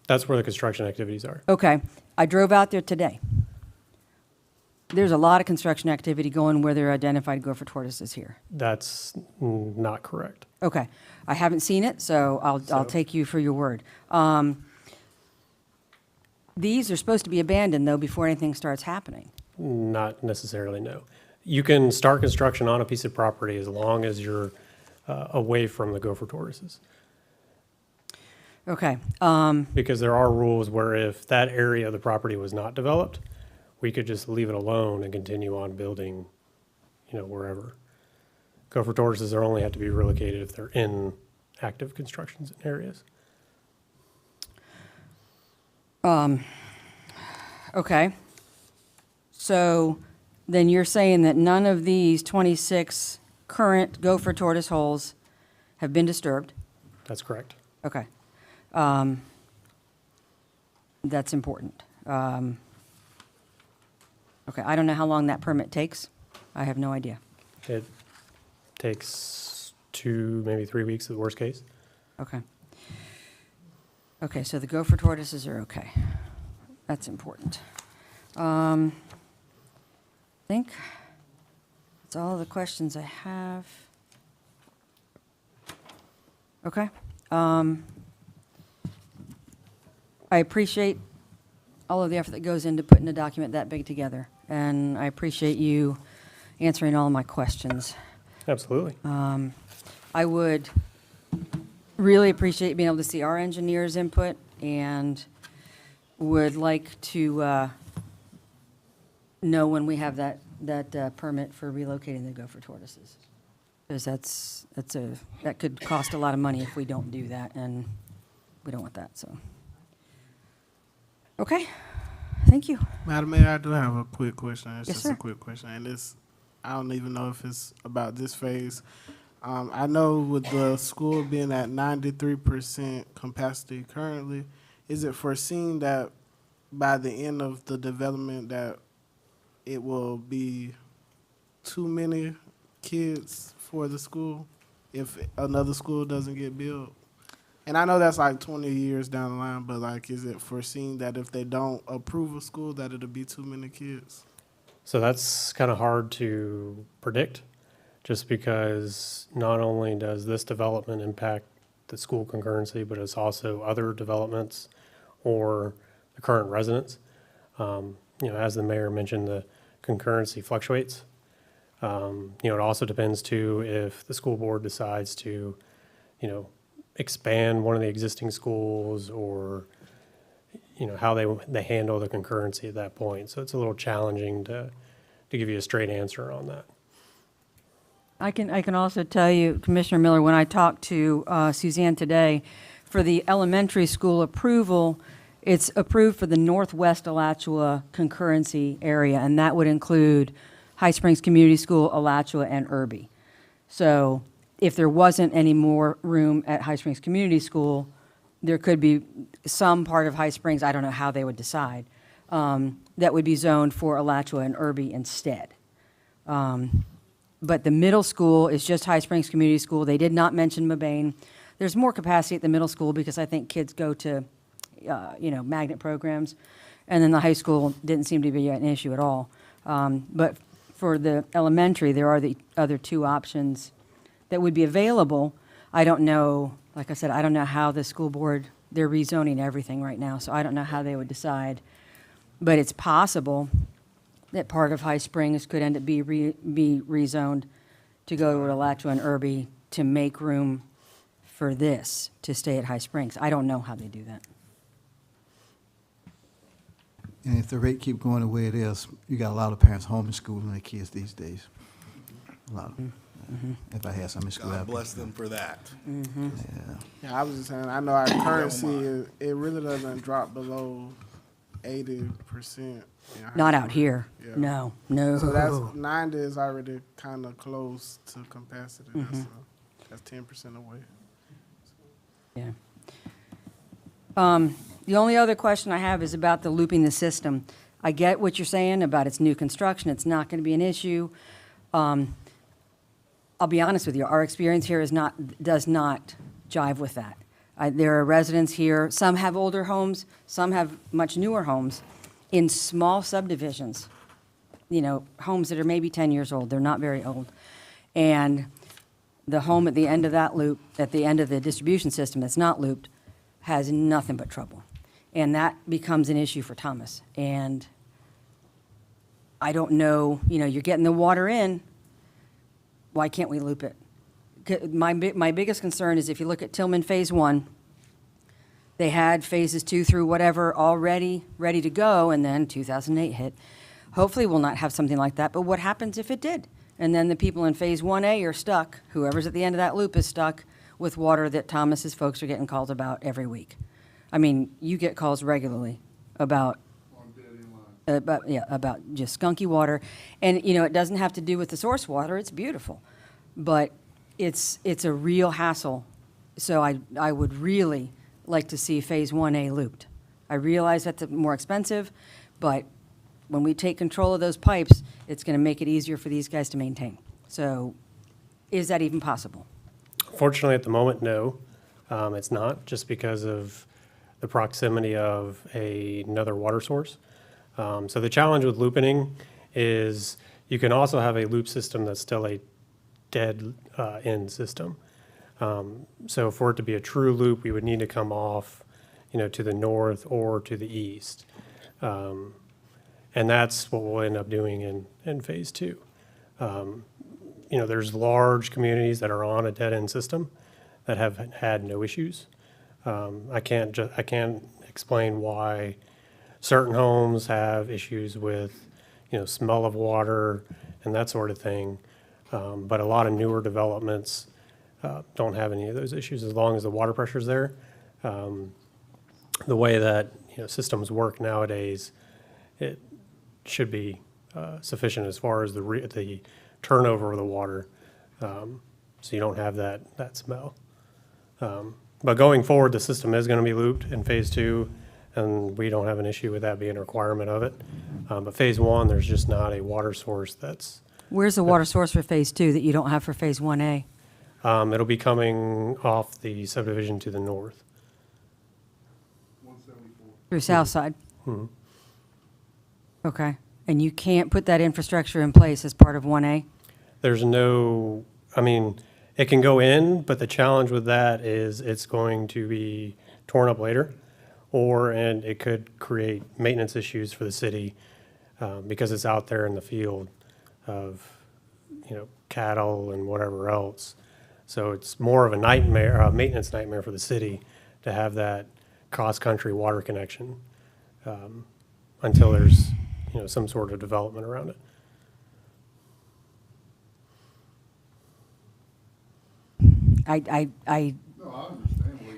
[SPEAKER 6] That's where the construction activities are.
[SPEAKER 4] okay. I drove out there today. There's a lot of construction activity going where there are identified gopher tortoises here.
[SPEAKER 6] That's not correct.
[SPEAKER 4] Okay, I haven't seen it, so I'll take you for your word. These are supposed to be abandoned, though, before anything starts happening.
[SPEAKER 6] Not necessarily, no. You can start construction on a piece of property as long as you're away from the gopher tortoises.
[SPEAKER 4] Okay,
[SPEAKER 6] Because there are rules where if that area of the property was not developed, we could just leave it alone and continue on building, wherever. Gopher tortoises are only have to be relocated if they're in active constructions areas.
[SPEAKER 4] okay. So then you're saying that none of these 26 current gopher tortoise holes have been disturbed?
[SPEAKER 6] That's correct.
[SPEAKER 4] Okay. That's important. Okay, I don't know how long that permit takes. I have no idea.
[SPEAKER 6] It takes 2, maybe 3 weeks at the worst case.
[SPEAKER 4] Okay. Okay, so the gopher tortoises are okay. That's important. I think that's all the questions I have. Okay. I appreciate all of the effort that goes into putting a document that big together, and I appreciate you answering all of my questions.
[SPEAKER 6] Absolutely.
[SPEAKER 4] I would really appreciate being able to see our engineers' input, and would like to know when we have that permit for relocating the gopher tortoises. Because that could cost a lot of money if we don't do that, and we don't want that, so. Okay, thank you.
[SPEAKER 1] Madam Mayor, I do have a quick question. It's
[SPEAKER 4] Yes,
[SPEAKER 1] just
[SPEAKER 4] sir.
[SPEAKER 1] a quick question, and I don't even know if it's about this phase. I know with the school being at 93% capacity currently, is it foreseen that by the end of the development that it will be too many kids for the school if another school doesn't get built? And I know that's like 20 years down the line, but like, is it foreseen that if they don't approve a school, that it'll be too many kids?
[SPEAKER 6] So that's kind of hard to predict, just because not only does this development impact the school concurrency, but it's also other developments or the current residents. As the mayor mentioned, the concurrency fluctuates. It also depends too if the school board decides to, expand one of the existing schools, or how they handle the concurrency at that point. So it's a little challenging to give you a straight answer on that.
[SPEAKER 4] I can also tell you, Commissioner Miller, when I talked to Suzanne today, for the elementary school approval, it's approved for the Northwest Alachua concurrency area, and that would include High Springs Community School, Alachua, and Irby. So if there wasn't any more room at High Springs Community School, there could be some part of High Springs, I don't know how they would decide, that would be zoned for Alachua and Irby instead. But the middle school is just High Springs Community School. They did not mention Mabane. There's more capacity at the middle school because I think kids go to, magnet programs. And then the high school didn't seem to be an issue at all. But for the elementary, there are the other two options that would be available. I don't know, like I said, I don't know how the school board, they're rezoning everything right now, so I don't know how they would decide. But it's possible that part of High Springs could end up be rezoned to go to Alachua and Irby to make room for this to stay at High Springs. I don't know how they do that.
[SPEAKER 2] And if the rate keep going the way it is, you got a lot of parents homeschooling their kids these days. A lot of them. If I had some in school.
[SPEAKER 7] God bless them for that.
[SPEAKER 2] Yeah.
[SPEAKER 1] Yeah, I was just saying, I know our currency, it really doesn't drop below 80%.
[SPEAKER 4] Not out here.
[SPEAKER 1] Yeah.
[SPEAKER 4] No.
[SPEAKER 1] So that's 90 is already kind of close to capacity. That's 10% away.
[SPEAKER 4] Yeah. The only other question I have is about the looping the system. I get what you're saying about it's new construction, it's not going to be an issue. I'll be honest with you, our experience here does not jive with that. There are residents here, some have older homes, some have much newer homes in small subdivisions, homes that are maybe 10 years old, they're not very old. And the home at the end of that loop, at the end of the distribution system that's not looped, has nothing but trouble. And that becomes an issue for Thomas. And I don't know, you're getting the water in, why can't we loop it? My biggest concern is if you look at Tillman Phase 1, they had phases 2 through whatever already ready to go, and then 2008 hit. Hopefully we'll not have something like that, but what happens if it did? And then the people in Phase 1A are stuck, whoever's at the end of that loop is stuck with water that Thomas's folks are getting calls about every week. I mean, you get calls regularly about just skunky water. And, it doesn't have to do with the source water, it's beautiful. But it's a real hassle. So I would really like to see Phase 1A looped. I realize that's more expensive, but when we take control of those pipes, it's going to make it easier for these guys to maintain. So is that even possible?
[SPEAKER 6] Fortunately, at the moment, no, it's not, just because of the proximity of another water source. So the challenge with looping is you can also have a loop system that's still a dead end system. So for it to be a true loop, we would need to come off, to the north or to the east. And that's what we'll end up doing in phase two. There's large communities that are on a dead end system that have had no issues. I can't explain why certain homes have issues with, smell of water and that sort of thing. But a lot of newer developments don't have any of those issues as long as the water pressure's there. The way that systems work nowadays, it should be sufficient as far as the turnover of the water, so you don't have that smell. But going forward, the system is going to be looped in phase two, and we don't have an issue with that being a requirement of it. But phase one, there's just not a water source that's.
[SPEAKER 4] Where's the water source for phase two that you don't have for phase 1A?
[SPEAKER 6] It'll be coming off the subdivision to the north.
[SPEAKER 4] Through south side?
[SPEAKER 6] Mhm.
[SPEAKER 4] Okay. And you can't put that infrastructure in place as part of 1A?
[SPEAKER 6] There's no, it can go in, but the challenge with that is it's going to be torn up later, and it could create maintenance issues for the city because it's out there in the field of, cattle and whatever else. So it's more of a nightmare, a maintenance nightmare for the city to have that cross-country water connection until there's, some sort of development around it.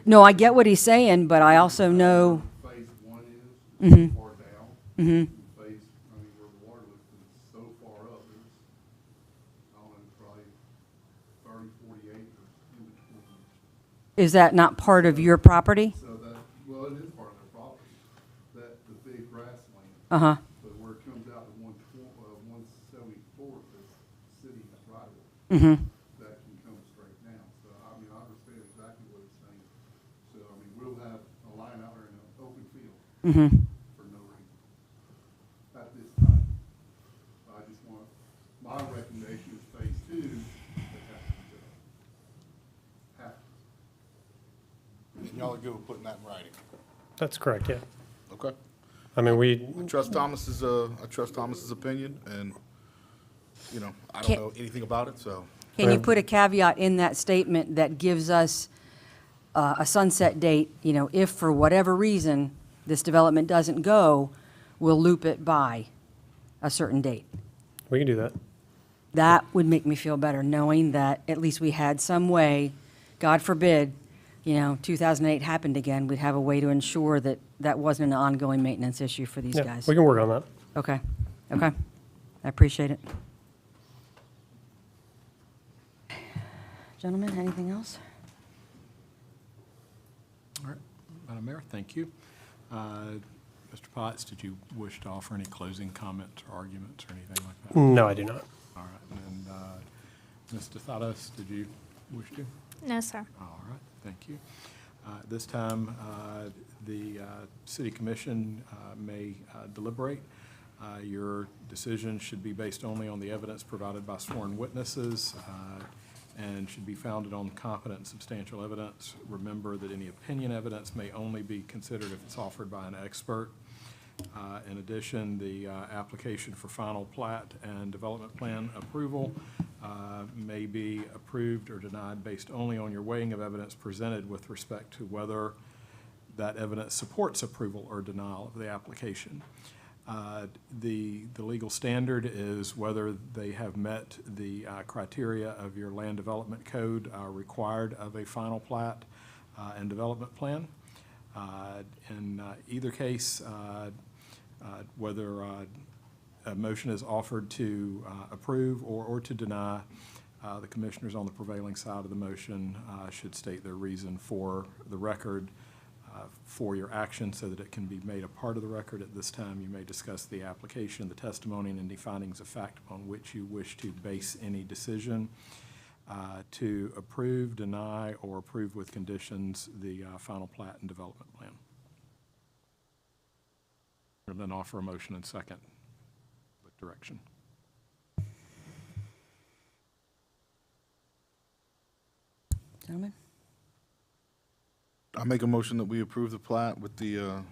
[SPEAKER 4] No, I get what he's saying, but I also know.
[SPEAKER 10] Phase one is
[SPEAKER 4] Mhm.
[SPEAKER 10] far down.
[SPEAKER 4] Mhm.
[SPEAKER 10] Phase, where the water lift is so far up, it's, I don't know, probably 30, 40 acres in between.
[SPEAKER 4] Is that not part of your property?
[SPEAKER 10] So that, well, it is part of their property, the big grassland.
[SPEAKER 4] Uh-huh.
[SPEAKER 10] But where it comes out to 174th is city right of way.
[SPEAKER 4] Mm-hmm.
[SPEAKER 10] That can come straight down. So, I understand exactly what it's saying. So, we'll have a line out there in an open field
[SPEAKER 4] Mm-hmm.
[SPEAKER 10] for no reason at this time. I just want, my recommendation is phase two, that has to be done. Have to.
[SPEAKER 7] And y'all are good with putting that in writing?
[SPEAKER 6] That's correct, yeah.
[SPEAKER 7] Okay.
[SPEAKER 6] We
[SPEAKER 7] I trust Thomas's opinion, and, I don't
[SPEAKER 4] Can't-
[SPEAKER 7] know anything about it, so.
[SPEAKER 4] Can you put a caveat in that statement that gives us a sunset date, if for whatever reason this development doesn't go, we'll loop it by a certain date?
[SPEAKER 6] We can do that.
[SPEAKER 4] That would make me feel better, knowing that at least we had some way, God forbid, 2008 happened again, we'd have a way to ensure that that wasn't an ongoing maintenance issue for these
[SPEAKER 6] Yeah,
[SPEAKER 4] guys.
[SPEAKER 6] we can work on that.
[SPEAKER 4] Okay, okay. I appreciate it. Gentlemen, anything else?
[SPEAKER 20] All right, Madam Mayor, thank you. Mr. Potts, did you wish to offer any closing comments or arguments or anything like that?
[SPEAKER 6] No, I do not.
[SPEAKER 20] All right, and Ms. DeThados, did you wish to?
[SPEAKER 5] No, sir.
[SPEAKER 20] All right, thank you. At this time, the City Commission may deliberate. Your decision should be based only on the evidence provided by sworn witnesses and should be founded on competent and substantial evidence. Remember that any opinion evidence may only be considered if it's offered by an expert. In addition, the application for final plat and development plan approval may be approved or denied based only on your weighing of evidence presented with respect to whether that evidence supports approval or denial of the application. The legal standard is whether they have met the criteria of your land development code required of a final plat and development plan. In either case, whether a motion is offered to approve or to deny, the commissioners on the prevailing side of the motion should state their reason for the record for your action so that it can be made a part of the record. At this time, you may discuss the application, the testimony, and any findings of fact upon which you wish to base any decision. To approve, deny, or approve with conditions the final plat and development plan. And then offer a motion and second with direction.
[SPEAKER 4] Gentlemen?
[SPEAKER 7] I make a motion that we approve the plat with the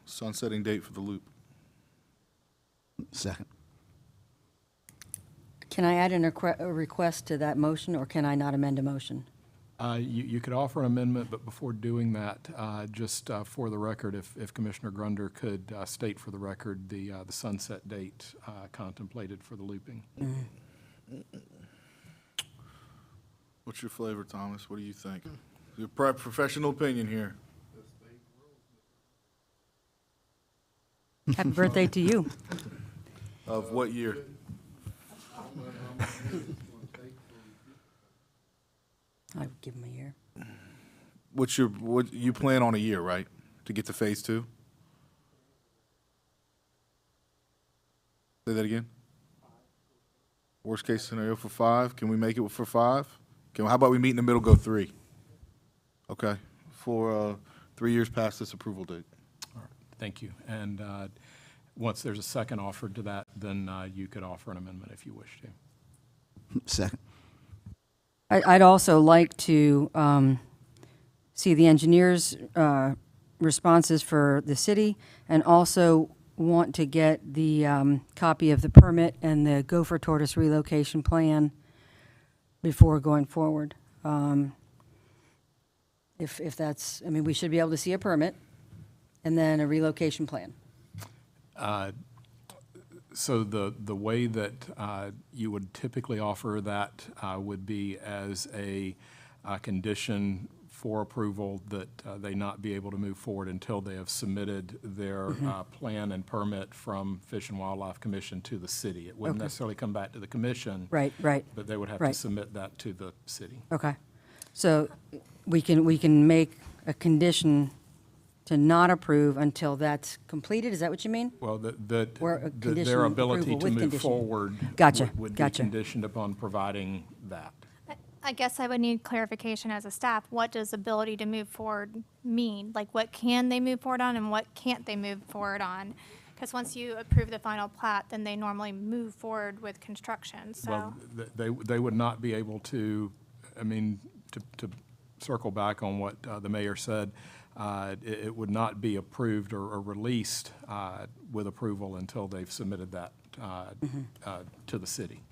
[SPEAKER 7] sunsetting date for the loop.
[SPEAKER 2] Second.
[SPEAKER 4] Can I add a request to that motion, or can I not amend a motion?
[SPEAKER 20] You could offer an amendment, but before doing that, just for the record, if Commissioner Grunder could state for the record the sunset date contemplated for the looping.
[SPEAKER 7] What's your flavor, Thomas? What do you think? Your professional opinion here.
[SPEAKER 4] Happy birthday to you.
[SPEAKER 7] Of what year?
[SPEAKER 4] I would give him a year.
[SPEAKER 7] What you plan on a year, right? To get to phase 2? Say that again? Worst case scenario for 5? Can we make it for 5? How about we meet in the middle, go 3? Okay, for 3 years past this approval date.
[SPEAKER 20] All right, thank you. And once there's a second offered to that, then you could offer an amendment if you wish to.
[SPEAKER 2] Second.
[SPEAKER 4] I'd also like to see the engineer's responses for the city, and also want to get the copy of the permit and the gopher tortoise relocation plan before going forward. If that's, I mean, we should be able to see a permit and then a relocation plan.
[SPEAKER 20] So the way that you would typically offer that would be as a condition for approval that they not be able to move forward until they have submitted their plan and permit from Fish and Wildlife Commission to the city. It wouldn't necessarily come back to the commission.
[SPEAKER 4] Right.
[SPEAKER 20] But they would have to submit that to the city.
[SPEAKER 4] Okay. So we can make a condition to not approve until that's completed? Is that what you mean?
[SPEAKER 20] Well,
[SPEAKER 4] Or a condition
[SPEAKER 20] their ability
[SPEAKER 4] approval
[SPEAKER 20] to
[SPEAKER 4] with
[SPEAKER 20] move
[SPEAKER 4] condition.
[SPEAKER 20] forward
[SPEAKER 4] Gotcha,
[SPEAKER 20] would be
[SPEAKER 4] gotcha.
[SPEAKER 20] conditioned upon providing that.
[SPEAKER 5] I guess I would need clarification as a staff. What does ability to move forward mean? Like, what can they move forward on and what can't they move forward on? Because once you approve the final plat, then they normally move forward with construction, so.
[SPEAKER 20] Well, they would not be able to, I mean, to circle back on what the mayor said, it would not be approved or released with approval until they've submitted that to the city.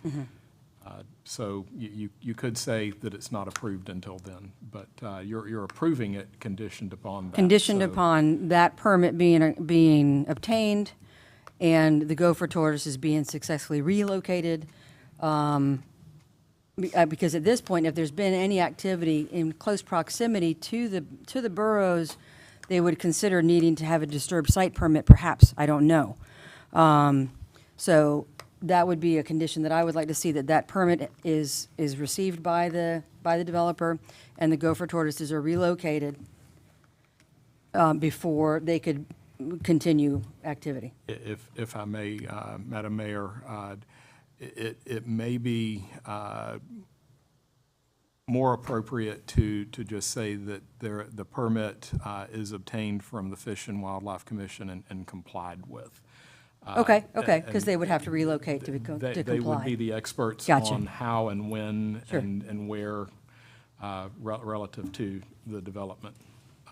[SPEAKER 20] So you could say that it's not approved until then, but you're approving it conditioned upon that.
[SPEAKER 4] Conditioned
[SPEAKER 20] So-
[SPEAKER 4] upon that permit being obtained and the gopher tortoises being successfully relocated. Because at this point, if there's been any activity in close proximity to the burrows, they would consider needing to have a disturbed site permit, perhaps, I don't know. So that would be a condition that I would like to see, that permit is received by the developer and the gopher tortoises are relocated before they could continue activity.
[SPEAKER 20] If I may, Madam Mayor, it may be more appropriate to just say that the permit is obtained from the Fish and Wildlife Commission and complied with.
[SPEAKER 4] Okay, because they would have to relocate to comply.
[SPEAKER 20] They would be the experts
[SPEAKER 4] Gotcha.
[SPEAKER 20] on how and when
[SPEAKER 4] Sure.
[SPEAKER 20] and where relative to the development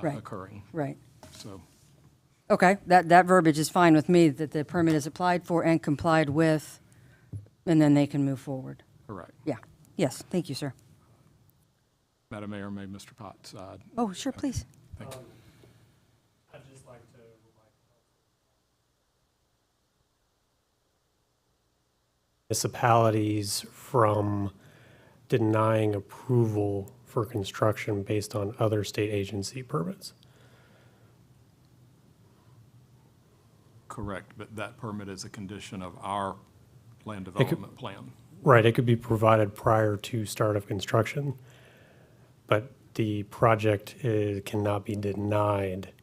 [SPEAKER 4] Right.
[SPEAKER 20] occurring.
[SPEAKER 4] Right.
[SPEAKER 20] So.
[SPEAKER 4] Okay, that verbiage is fine with me, that the permit is applied for and complied with, and then they can move forward.
[SPEAKER 20] Correct.
[SPEAKER 4] Yeah, yes, thank you, sir.
[SPEAKER 20] Madam Mayor, may Mr. Potts.
[SPEAKER 4] Oh, sure, please.
[SPEAKER 20] Thank you.
[SPEAKER 6] I'd just like to municipalities from denying approval for construction based on other state agency permits.
[SPEAKER 20] Correct, but that permit is a condition of our land development plan.
[SPEAKER 6] Right, it could be provided prior to start of construction, but the project cannot be denied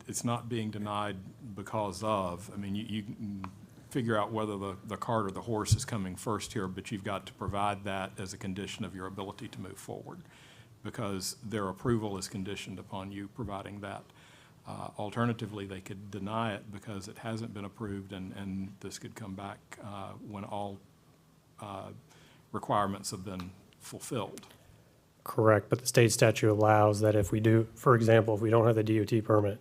[SPEAKER 20] it's not being denied because of, I mean, you can figure out whether the cart or the horse is coming first here, but you've got to provide that as a condition of your ability to move forward, because their approval is conditioned upon you providing that. Alternatively, they could deny it because it hasn't been approved, and this could come back when all requirements have been fulfilled.
[SPEAKER 6] Correct, but the state statute allows that if we do, for example, if we don't have the DOT permit,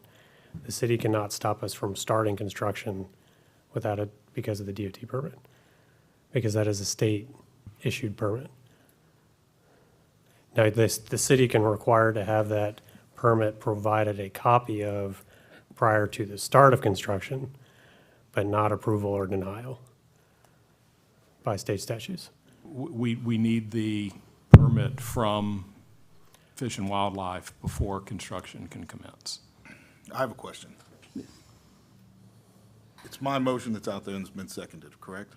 [SPEAKER 6] the city cannot stop us from starting construction without it because of the DOT permit, because that is a state-issued permit. Now, the city can require to have that permit provided a copy of prior to the start of construction, but not approval or denial by state statutes.
[SPEAKER 20] We need the permit from Fish and Wildlife before construction can commence.
[SPEAKER 7] I have a question. It's my motion that's out there and it's been seconded, correct?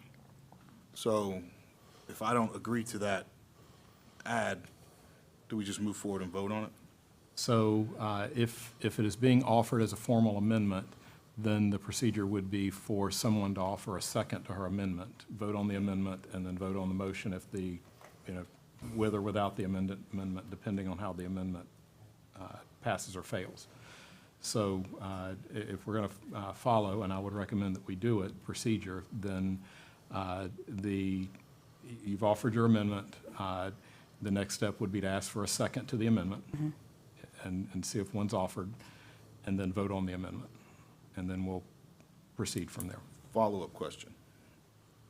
[SPEAKER 7] So if I don't agree to that add, do we just move forward and vote on it?
[SPEAKER 20] So if it is being offered as a formal amendment, then the procedure would be for someone to offer a second to her amendment, vote on the amendment, and then vote on the motion if the, with or without the amendment, depending on how the amendment passes or fails. So if we're going to follow, and I would recommend that we do it, procedure, then you've offered your amendment. The next step would be to ask for a second to the amendment and see if one's offered, and then vote on the amendment. And then we'll proceed from there.
[SPEAKER 7] Follow-up question.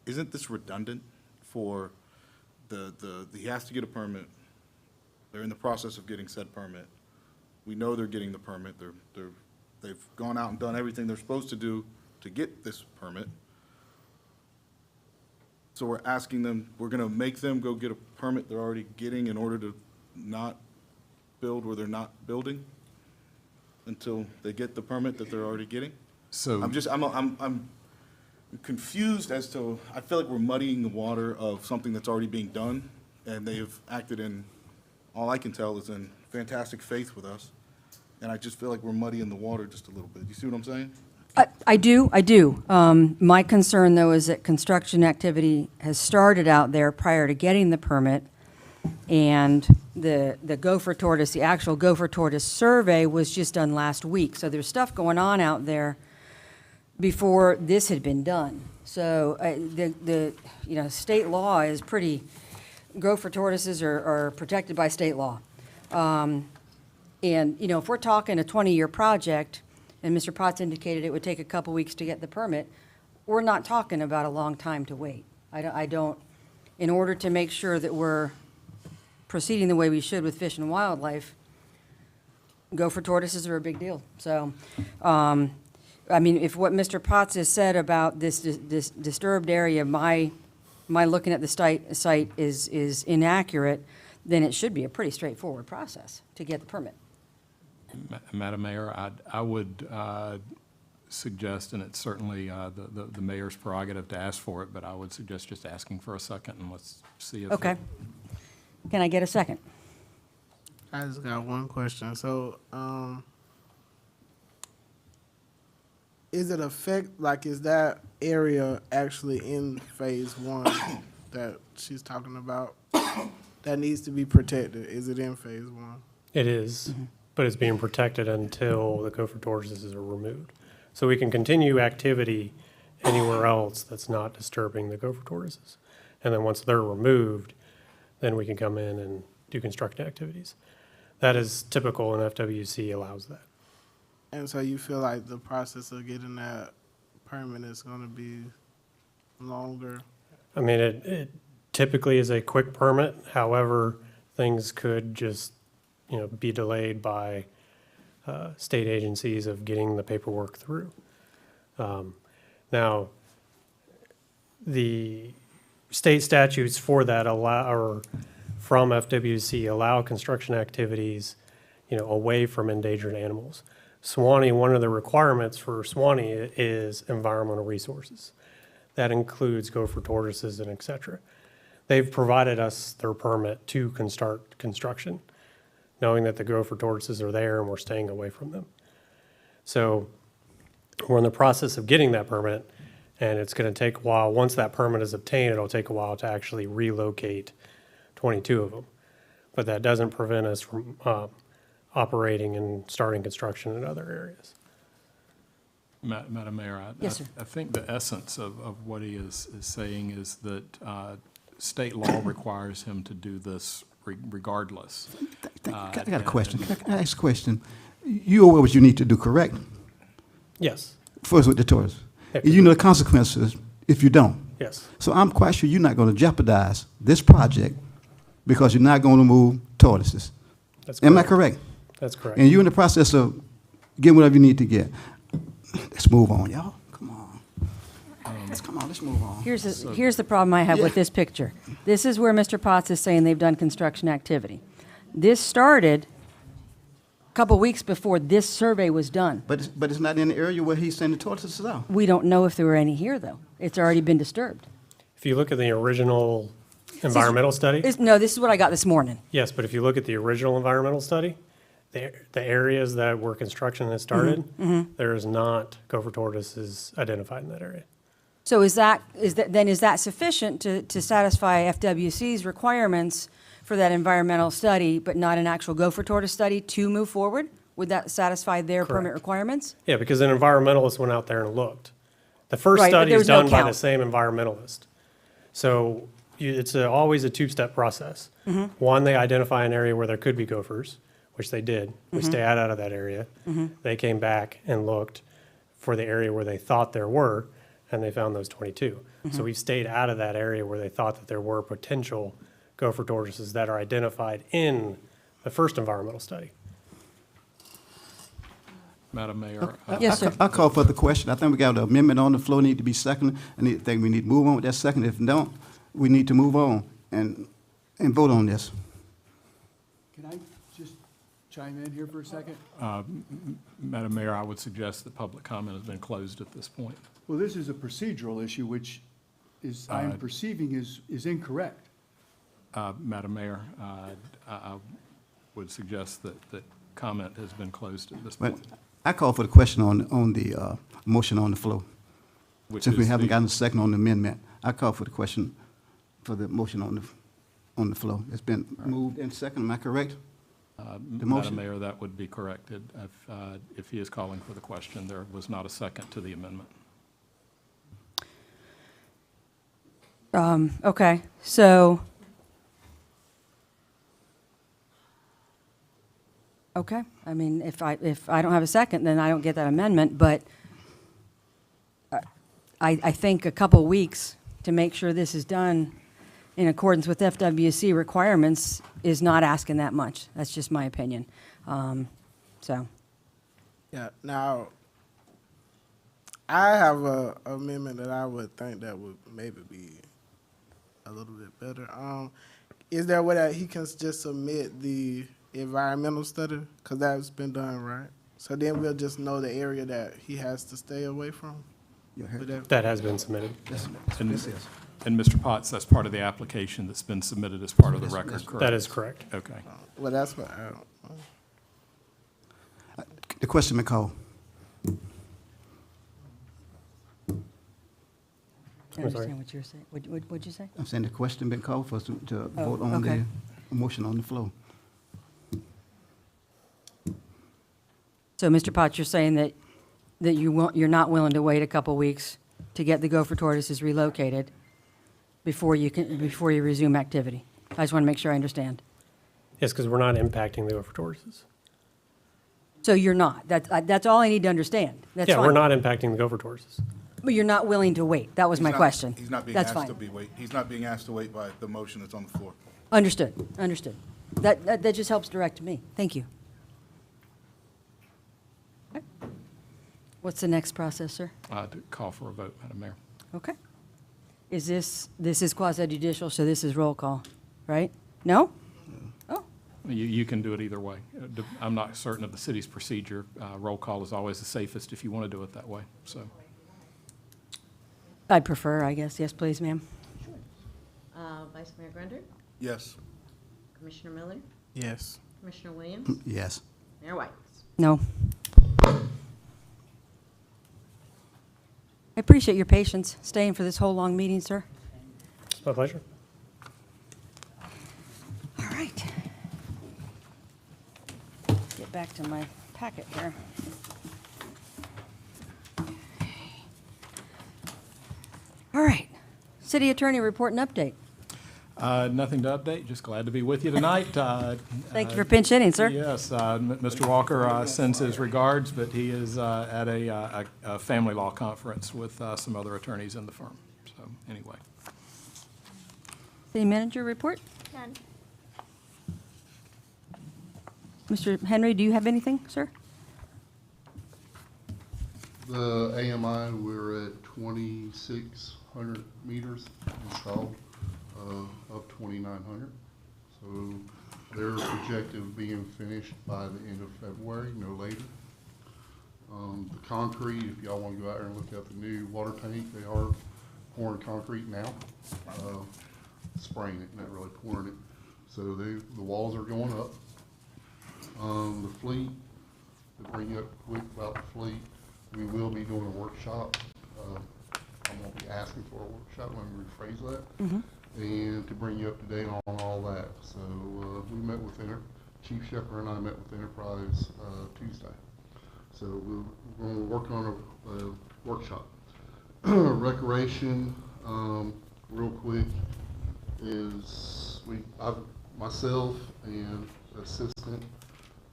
[SPEAKER 7] Isn't this redundant for he has to get a permit. They're in the process of getting said permit. We know they're getting the permit. They've gone out and done everything they're supposed to do to get this permit. So we're asking them, we're going to make them go get a permit they're already getting in order to not build where they're not building until they get the permit that they're already getting?
[SPEAKER 20] So
[SPEAKER 7] I'm confused as to, I feel like we're muddying the water of something that's already being done, and they have acted in, all I can tell is in fantastic faith with us, and I just feel like we're muddying the water just a little bit. You see what I'm saying?
[SPEAKER 4] I do. My concern, though, is that construction activity has started out there prior to getting the permit, and the gopher tortoise, the actual gopher tortoise survey was just done last week. So there's stuff going on out there before this had been done. So the state law is pretty, gopher tortoises are protected by state law. And, if we're talking a 20-year project, and Mr. Potts indicated it would take a couple weeks to get the permit, we're not talking about a long time to wait. I don't, in order to make sure that we're proceeding the way we should with Fish and Wildlife, gopher tortoises are a big deal. So, if what Mr. Potts has said about this disturbed area, my looking at the site is inaccurate, then it should be a pretty straightforward process to get the permit.
[SPEAKER 20] Madam Mayor, I would suggest, and it's certainly the mayor's prerogative to ask for it, but I would suggest just asking for a second, and let's see if.
[SPEAKER 4] Okay. Can I get a second?
[SPEAKER 1] I just got one question. So, is that area actually in phase one that she's talking about that needs to be protected? Is it in phase one?
[SPEAKER 6] It is, but it's being protected until the gopher tortoises are removed. So we can continue activity anywhere else that's not disturbing the gopher tortoises. And then once they're removed, then we can come in and do construction activities. That is typical, and FWC allows that.
[SPEAKER 1] And so you feel like the process of getting that permit is going to be longer?
[SPEAKER 6] I mean, it typically is a quick permit. However, things could just, be delayed by state agencies of getting the paperwork through. Now, the state statutes for that from FWC allow construction activities, away from endangered animals. Suwannee, one of the requirements for Suwannee is environmental resources. That includes gopher tortoises and et cetera. They've provided us their permit to start construction, knowing that the gopher tortoises are there and we're staying away from them. So we're in the process of getting that permit, and it's going to take a while. Once that permit is obtained, it'll take a while to actually relocate 22 of them. But that doesn't prevent us from operating and starting construction in other areas.
[SPEAKER 20] Madam Mayor,
[SPEAKER 4] Yes, sir.
[SPEAKER 20] I think the essence of what he is saying is that state law requires him to do this regardless.
[SPEAKER 2] I got a question. Can I ask a question? You know what you need to do, correct?
[SPEAKER 6] Yes.
[SPEAKER 2] First with the tortoise. You know the consequences if you don't.
[SPEAKER 6] Yes.
[SPEAKER 2] So I'm quite sure you're not going to jeopardize this project because you're not going to move tortoises.
[SPEAKER 6] That's
[SPEAKER 2] Am I correct?
[SPEAKER 6] That's correct.
[SPEAKER 2] And you're in the process of getting whatever you need to get. Let's move on, y'all. Come on. Let's move on.
[SPEAKER 4] Here's the problem I have with this picture. This is where Mr. Potts is saying they've done construction activity. This started a couple weeks before this survey was done.
[SPEAKER 2] But it's not in the area where he's sending tortoises out.
[SPEAKER 4] We don't know if there were any here, though. It's already been disturbed.
[SPEAKER 6] If you look at the original environmental study,
[SPEAKER 4] No, this is what I got this morning.
[SPEAKER 6] yes, but if you look at the original environmental study, the areas that where construction has started, there is not gopher tortoises identified in that area.
[SPEAKER 4] So is that sufficient to satisfy FWC's requirements for that environmental study, but not an actual gopher tortoise study to move forward? Would that satisfy their permit
[SPEAKER 6] Correct.
[SPEAKER 4] requirements?
[SPEAKER 6] Yeah, because an environmentalist went out there and looked. The first
[SPEAKER 4] Right, but
[SPEAKER 6] study
[SPEAKER 4] there
[SPEAKER 6] is
[SPEAKER 4] was no
[SPEAKER 6] done by the
[SPEAKER 4] count.
[SPEAKER 6] same environmentalist. So it's always a two-step process.
[SPEAKER 4] Mm-hmm.
[SPEAKER 6] One, they identify an area where there could be gophers, which they did. We stayed out of that area. They came back and looked for the area where they thought there were, and they found those 22. So we've stayed out of that area where they thought that there were potential gopher tortoises that are identified in the first environmental study.
[SPEAKER 20] Madam Mayor.
[SPEAKER 4] Yes, sir.
[SPEAKER 2] I call for the question. I think we got an amendment on the floor, need to be seconded. I think we need to move on with that second. If don't, we need to move on and vote on this.
[SPEAKER 11] Can I just chime in here for a second?
[SPEAKER 20] Madam Mayor, I would suggest that public comment has been closed at this point.
[SPEAKER 11] Well, this is a procedural issue, which is, I'm perceiving is incorrect.
[SPEAKER 20] Madam Mayor, I would suggest that comment has been closed at this
[SPEAKER 2] But
[SPEAKER 20] point.
[SPEAKER 2] I call for the question on the motion on the floor.
[SPEAKER 20] Which
[SPEAKER 2] Since we
[SPEAKER 20] is
[SPEAKER 2] haven't
[SPEAKER 20] the-
[SPEAKER 2] gotten a second on the amendment, I call for the question for the motion on the floor. It's been moved and second, am I correct? The motion.
[SPEAKER 20] Madam Mayor, that would be corrected. If he is calling for the question, there was not a second to the amendment.
[SPEAKER 4] Okay, so. Okay, I mean, if I don't have a second, then I don't get that amendment, but I think a couple weeks to make sure this is done in accordance with FWC requirements is not asking that much. That's just my opinion. So,
[SPEAKER 1] Yeah, now, I have a amendment that I would think that would maybe be a little bit better. Is there a way that he can just submit the environmental study? Because that's been done, right? So then we'll just know the area that he has to stay away from? Would that-
[SPEAKER 6] That has been submitted.
[SPEAKER 20] And Mr. Potts, that's part of the application that's been submitted as part of the record, correct?
[SPEAKER 6] That is correct.
[SPEAKER 20] Okay.
[SPEAKER 1] Well, that's what I don't.
[SPEAKER 2] The question been called.
[SPEAKER 4] I understand what you're saying. What'd you say?
[SPEAKER 2] I'm saying the question been called for us to vote on
[SPEAKER 4] okay.
[SPEAKER 2] the motion on the floor.
[SPEAKER 4] So, Mr. Potts, you're saying that you're not willing to wait a couple weeks to get the gopher tortoises relocated before you resume activity? I just want to make sure I understand.
[SPEAKER 6] Yes, because we're not impacting the gopher tortoises.
[SPEAKER 4] So you're not. That's all I need to understand. That's
[SPEAKER 6] Yeah,
[SPEAKER 4] fine.
[SPEAKER 6] we're not impacting the gopher tortoises.
[SPEAKER 4] But you're not willing to wait. That was my question.
[SPEAKER 7] He's not being
[SPEAKER 4] That's
[SPEAKER 7] asked to
[SPEAKER 4] fine.
[SPEAKER 7] wait. He's not being asked to wait by the motion that's on the floor.
[SPEAKER 4] Understood. That just helps direct me. Thank you. Okay. What's the next process, sir?
[SPEAKER 20] To call for a vote, Madam Mayor.
[SPEAKER 4] Okay. This is quasi judicial, so this is roll call, right? No? Oh,
[SPEAKER 20] You can do it either way. I'm not certain of the city's procedure. Roll call is always the safest if you want to do it that way, so.
[SPEAKER 4] I prefer, I guess. Yes, please, ma'am.
[SPEAKER 19] Vice Mayor Grunder,
[SPEAKER 7] Yes.
[SPEAKER 19] Commissioner Miller,
[SPEAKER 1] Yes.
[SPEAKER 19] Commissioner Williams,
[SPEAKER 2] Yes.
[SPEAKER 19] Mayor White.
[SPEAKER 4] No. appreciate your patience, staying for this whole long meeting, sir.
[SPEAKER 6] It's my pleasure.
[SPEAKER 4] All right. Get back to my packet here. All right. City Attorney report and update.
[SPEAKER 20] Nothing to update, just glad to be with you tonight.
[SPEAKER 4] Thank you for pinch hitting, sir.
[SPEAKER 20] Yes, Mr. Walker sends his regards, but he is at a family law conference with some other attorneys in the firm. So anyway.
[SPEAKER 4] City Manager report.
[SPEAKER 5] None.
[SPEAKER 4] Mr. Henry, do you have anything, sir?
[SPEAKER 10] The AMI, we're at 2,600 meters installed, of 2,900. So they're projected of being finished by the end of February, no later. The concrete, if y'all want to go out there and look at the new water tank, they are pouring concrete now, spraying it, not really pouring it. So the walls are going up. The fleet, to bring you up quick about the fleet, we will be doing a workshop. I won't be asking for a workshop, let me rephrase that. And to bring you up to date on all that. So we met with Chief Shepherd and I met with Enterprise Tuesday. So we're going to work on a workshop. Recreation, real quick, is myself and assistant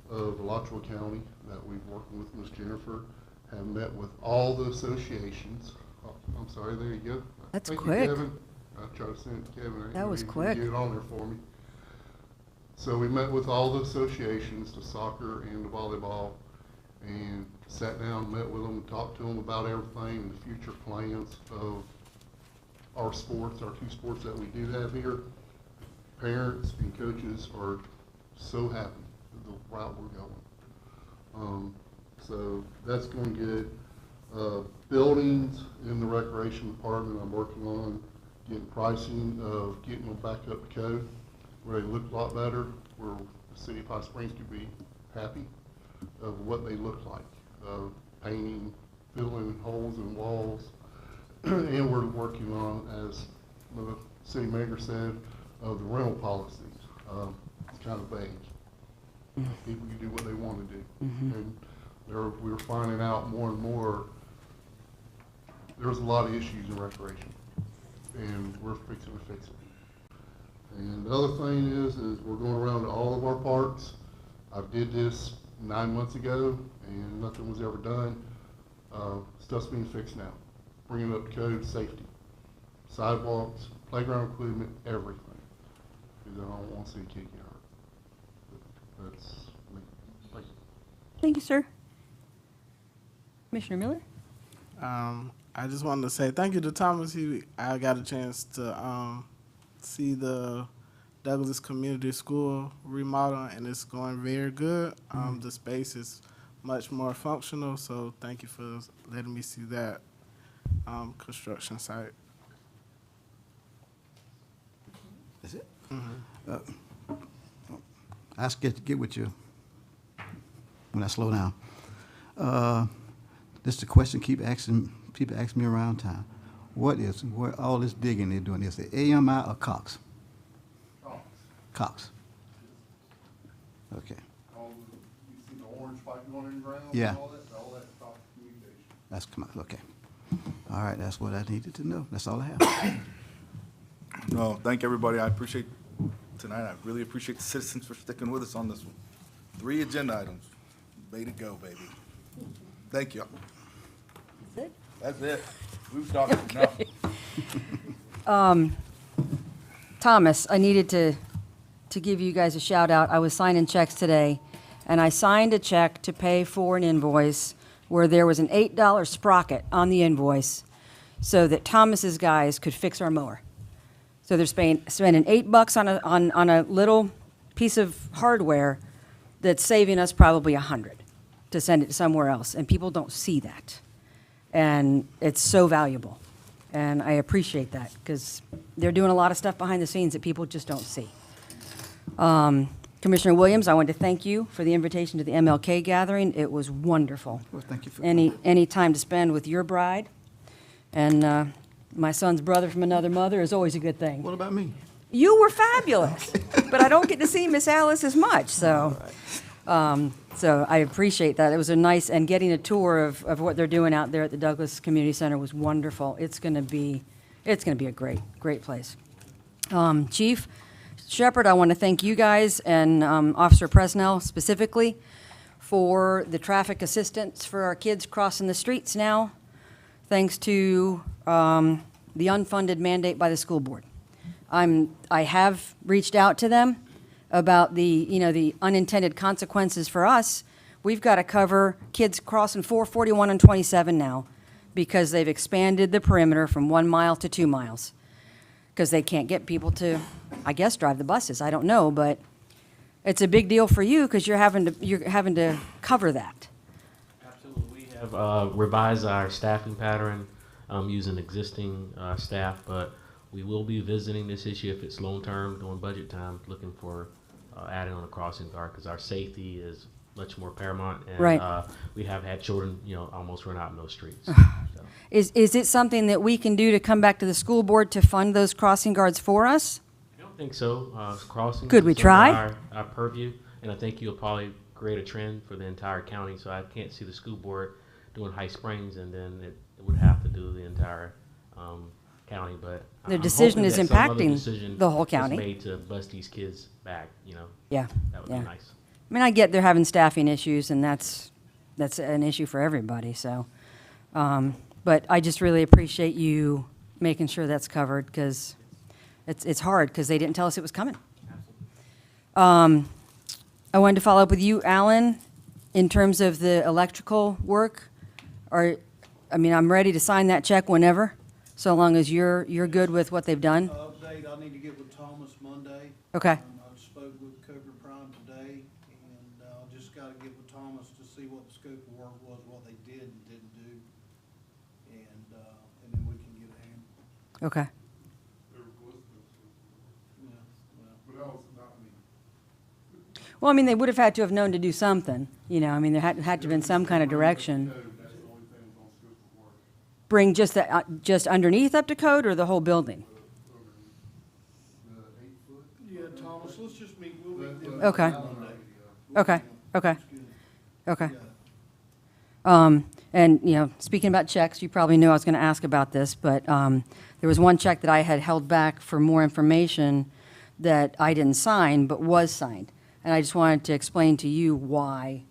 [SPEAKER 10] of Alachua County that we've worked with, Ms. Jennifer, have met with all the associations. Oh, I'm sorry, there you go.
[SPEAKER 4] That's
[SPEAKER 10] Thank
[SPEAKER 4] quick.
[SPEAKER 10] you, Kevin. I tried to send it to Kevin.
[SPEAKER 4] That was
[SPEAKER 10] He
[SPEAKER 4] quick.
[SPEAKER 10] Get it on there for me. So we met with all the associations, the soccer and the volleyball, and sat down, met with them, and talked to them about everything and the future plans of our sports, our two sports that we do have here. Parents and coaches are so happy with the route we're going. So that's going good. Buildings in the recreation department, I'm working on getting pricing of getting them back up to code where they look a lot better, where the city of Hot Springs could be happy of what they look like. Painting, filling holes in walls, and we're working on, as the city manager said, of the rental policies. It's kind of vague. People can do what they want to do. And we're finding out more and more there's a lot of issues in recreation, and we're fixing to fix it. And the other thing is we're going around to all of our parks. I did this 9 months ago, and nothing was ever done. Stuff's being fixed now. Bringing up to code, safety, sidewalks, playground equipment, everything. Because I don't want to see a kid get hurt. That's me. Thank you.
[SPEAKER 4] Thank you, sir. Commissioner Miller?
[SPEAKER 1] I just wanted to say thank you to Thomas. I got a chance to see the Douglas Community School remodel, and it's going very good. The space is much more functional, so thank you for letting me see that construction site.
[SPEAKER 2] That's it? I get with you when I slow down. This is the question people ask me around town. Where all this digging they're doing? Is it AMI or Cox? Cox. Okay.
[SPEAKER 10] You see the orange pipe going in the ground?
[SPEAKER 2] Yeah.
[SPEAKER 10] And all that's Cox Communication.
[SPEAKER 2] That's come out. Okay. All right. That's what I needed to know. That's all I have.
[SPEAKER 7] No, thank everybody. I appreciate tonight. I really appreciate the citizens for sticking with us on this one. 3 agenda items. Way to go, baby. Thank you.
[SPEAKER 4] That's it?
[SPEAKER 7] That's it. We've talked enough.
[SPEAKER 4] Thomas, I needed to give you guys a shout out. I was signing checks today, and I signed a check to pay for an invoice where there was an $8 sprocket on the invoice so that Thomas's guys could fix our mower. So they're spending $8 on a little piece of hardware that's saving us probably $100 to send it somewhere else, and people don't see that. And it's so valuable, and I appreciate that because they're doing a lot of stuff behind the scenes that people just don't see. Commissioner Williams, I want to thank you for the invitation to the MLK gathering. It was wonderful.
[SPEAKER 2] Well, thank you for
[SPEAKER 4] Any time to spend with your bride And my son's brother from another mother is always a good thing.
[SPEAKER 2] What about me?
[SPEAKER 4] You were fabulous, but I don't get to see Miss Alice as much, so. So I appreciate that. It was a nice, and getting a tour of what they're doing out there at the Douglas Community Center was wonderful. It's gonna be a great place. Chief Shepard, I want to thank you guys and Officer Presnell specifically for the traffic assistance for our kids crossing the streets now, thanks to the unfunded mandate by the school board. I have reached out to them about the unintended consequences for us. We've got to cover kids crossing 441 and 27 now because they've expanded the perimeter from 1 mile to 2 miles because they can't get people to, I guess, drive the buses. I don't know, but it's a big deal for you because you're having to cover that.
[SPEAKER 12] Absolutely. We have revised our staffing pattern using existing staff, but we will be visiting this issue if it's long-term during budget time, looking for adding on a crossing guard because our safety is much more paramount. And
[SPEAKER 4] Right.
[SPEAKER 12] We have had children, almost run out in those streets. So.
[SPEAKER 4] Is it something that we can do to come back to the school board to fund those crossing guards for us?
[SPEAKER 12] I don't think so. Crossing.
[SPEAKER 4] Could we
[SPEAKER 12] is under
[SPEAKER 4] try?
[SPEAKER 12] our purview, and I think you'll probably create a trend for the entire county. So I can't see the school board doing High Springs, and then it would have to do the entire county. But
[SPEAKER 4] The
[SPEAKER 12] I'm
[SPEAKER 4] decision
[SPEAKER 12] hoping
[SPEAKER 4] is
[SPEAKER 12] that some other
[SPEAKER 4] impacting
[SPEAKER 12] decision
[SPEAKER 4] the whole
[SPEAKER 12] is
[SPEAKER 4] county.
[SPEAKER 12] made to bust these kids back.
[SPEAKER 4] Yeah.
[SPEAKER 12] That would
[SPEAKER 4] yeah.
[SPEAKER 12] be nice.
[SPEAKER 4] I mean, I get they're having staffing issues, and that's an issue for everybody. So, but I just really appreciate you making sure that's covered because it's hard because they didn't tell us it was coming. I wanted to follow up with you, Alan, in terms of the electrical work. I'm ready to sign that check whenever, so long as you're good with what they've done.
[SPEAKER 22] Update, I need to get with Thomas Monday.
[SPEAKER 4] Okay.
[SPEAKER 22] I spoke with Coker Prime today, and just got to get with Thomas to see what the scope of work was, what they did and didn't do, and then we can get a hand.
[SPEAKER 4] Okay. Well, I mean, they would have had to have known to do something, there had to have been some kind of direction. Bring just underneath up to code or the whole building?
[SPEAKER 22] Yeah, Thomas, let's just meet, we'll meet them.
[SPEAKER 4] Okay. Okay. And, speaking about checks, you probably knew I was going to ask about this, but there was one check that I had held back for more information that I didn't sign, but was signed. And I just wanted to explain to you why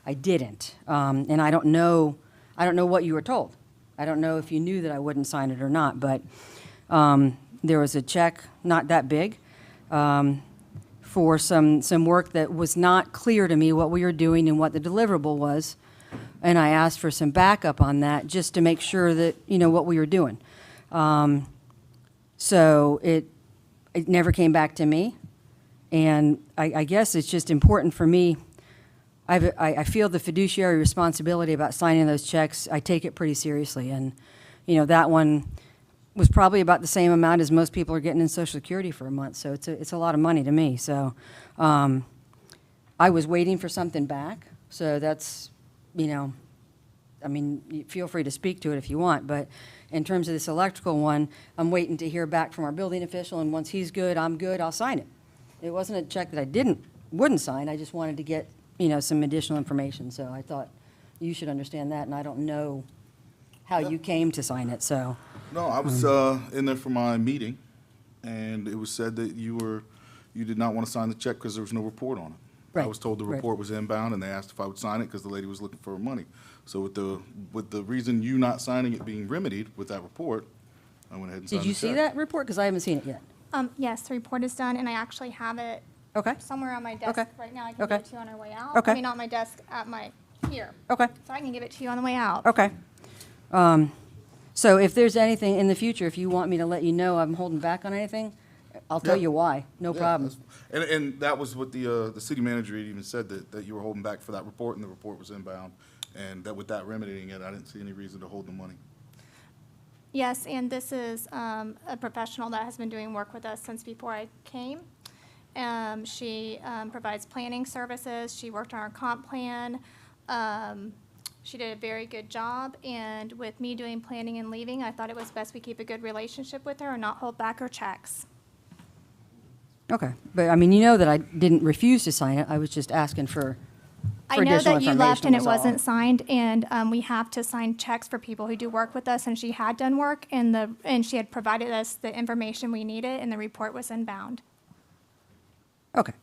[SPEAKER 4] I didn't. And I don't know what you were told. I don't know if you knew that I wouldn't sign it or not, but there was a check, not that big, for some work that was not clear to me what we were doing and what the deliverable was. And I asked for some backup on that just to make sure that, what we were doing. So it never came back to me. And I guess it's just important for me. I feel the fiduciary responsibility about signing those checks. I take it pretty seriously. And, that one was probably about the same amount as most people are getting in Social Security for a month. So it's a lot of money to me. So I was waiting for something back. So that's, feel free to speak to it if you want. But in terms of this electrical one, I'm waiting to hear back from our building official. And once he's good, I'm good, I'll sign it. It wasn't a check that I wouldn't sign. I just wanted to get, some additional information. So I thought you should understand that, and I don't know how you came to sign it, so.
[SPEAKER 7] No, I was in there for my meeting, and it was said that you did not want to sign the check because there was no report on it. I
[SPEAKER 4] Right,
[SPEAKER 7] was told the
[SPEAKER 4] right.
[SPEAKER 7] report was inbound, and they asked if I would sign it because the lady was looking for money. So with the reason you not signing it being remedied with that report, I went ahead and signed
[SPEAKER 4] Did
[SPEAKER 7] the
[SPEAKER 4] you
[SPEAKER 7] check.
[SPEAKER 4] see that report? Because I haven't seen it yet.
[SPEAKER 5] Yes, the report is done, and I actually have it somewhere on my desk
[SPEAKER 4] Okay.
[SPEAKER 5] right now. I can
[SPEAKER 4] Okay.
[SPEAKER 5] give it to you on our way out.
[SPEAKER 4] Okay.
[SPEAKER 5] I mean, not my desk, here.
[SPEAKER 4] Okay.
[SPEAKER 5] So I can give it to you on the way out.
[SPEAKER 4] Okay. So if there's anything in the future, if you want me to let you know I'm holding back on anything, I'll tell
[SPEAKER 7] Yeah.
[SPEAKER 4] you why. No
[SPEAKER 7] Yeah,
[SPEAKER 4] problem.
[SPEAKER 7] And that was what the city manager had even said, that you were holding back for that report, and the report was inbound. And that with that remedying it, I didn't see any reason to hold the money.
[SPEAKER 5] Yes, and this is a professional that has been doing work with us since before I came. She provides planning services. She worked on our comp plan. She did a very good job, and with me doing planning and leaving, I thought it was best we keep a good relationship with her and not hold back her checks.
[SPEAKER 4] Okay, but I mean, you know that I didn't refuse to sign it. I was just asking for
[SPEAKER 5] I know
[SPEAKER 4] additional
[SPEAKER 5] that you left and it
[SPEAKER 4] information was all.
[SPEAKER 5] wasn't signed, and we have to sign checks for people who do work with us, and she had done work, and she had provided us the information we needed, and the report was inbound.
[SPEAKER 4] Okay.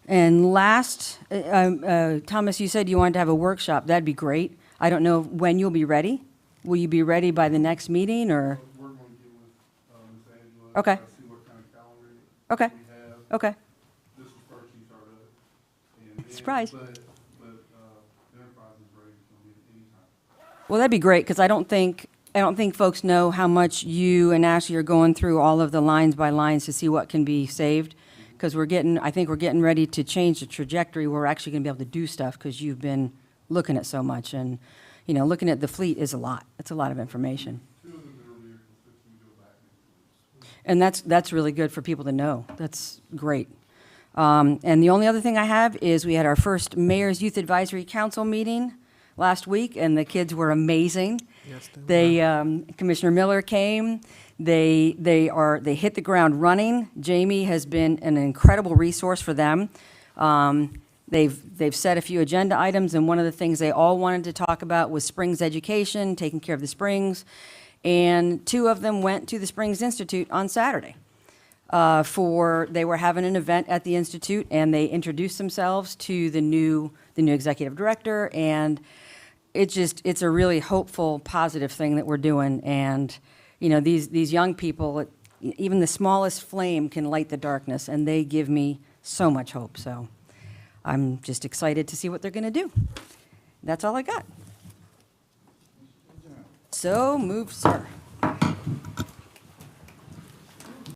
[SPEAKER 4] And last, Thomas, you said you wanted to have a workshop. That'd be great. I don't know when you'll be ready. Will you be ready by the next meeting, or?
[SPEAKER 10] We're going to get with Ms. Angela.
[SPEAKER 4] Okay.
[SPEAKER 10] See what kind of calendar
[SPEAKER 4] Okay.
[SPEAKER 10] we have.
[SPEAKER 4] Okay.
[SPEAKER 10] This is first she started up. And then-
[SPEAKER 4] Surprise.
[SPEAKER 10] But Enterprise is ready to come in anytime.
[SPEAKER 4] Well, that'd be great, because I don't think folks know how much you and Ashley are going through all of the lines by lines to see what can be saved. Because I think we're getting ready to change the trajectory. We're actually going to be able to do stuff because you've been looking at so much. And, you know, looking at the fleet is a lot. It's a lot of information. And that's really good for people to know. That's great. And the only other thing I have is we had our first Mayor's Youth Advisory Council meeting last week, and the kids were amazing.
[SPEAKER 1] Yes, they were.
[SPEAKER 4] Commissioner Miller came. They hit the ground running. Jamie has been an incredible resource for them. They've set a few agenda items, and one of the things they all wanted to talk about was Springs education, taking care of the Springs. And 2 of them went to the Springs Institute on Saturday. They were having an event at the Institute, and they introduced themselves to the new executive director, and it's a really hopeful, positive thing that we're doing. And, you know, these young people, even the smallest flame can light the darkness, and they give me so much hope. So I'm just excited to see what they're going to do. That's all I got. So moved, sir.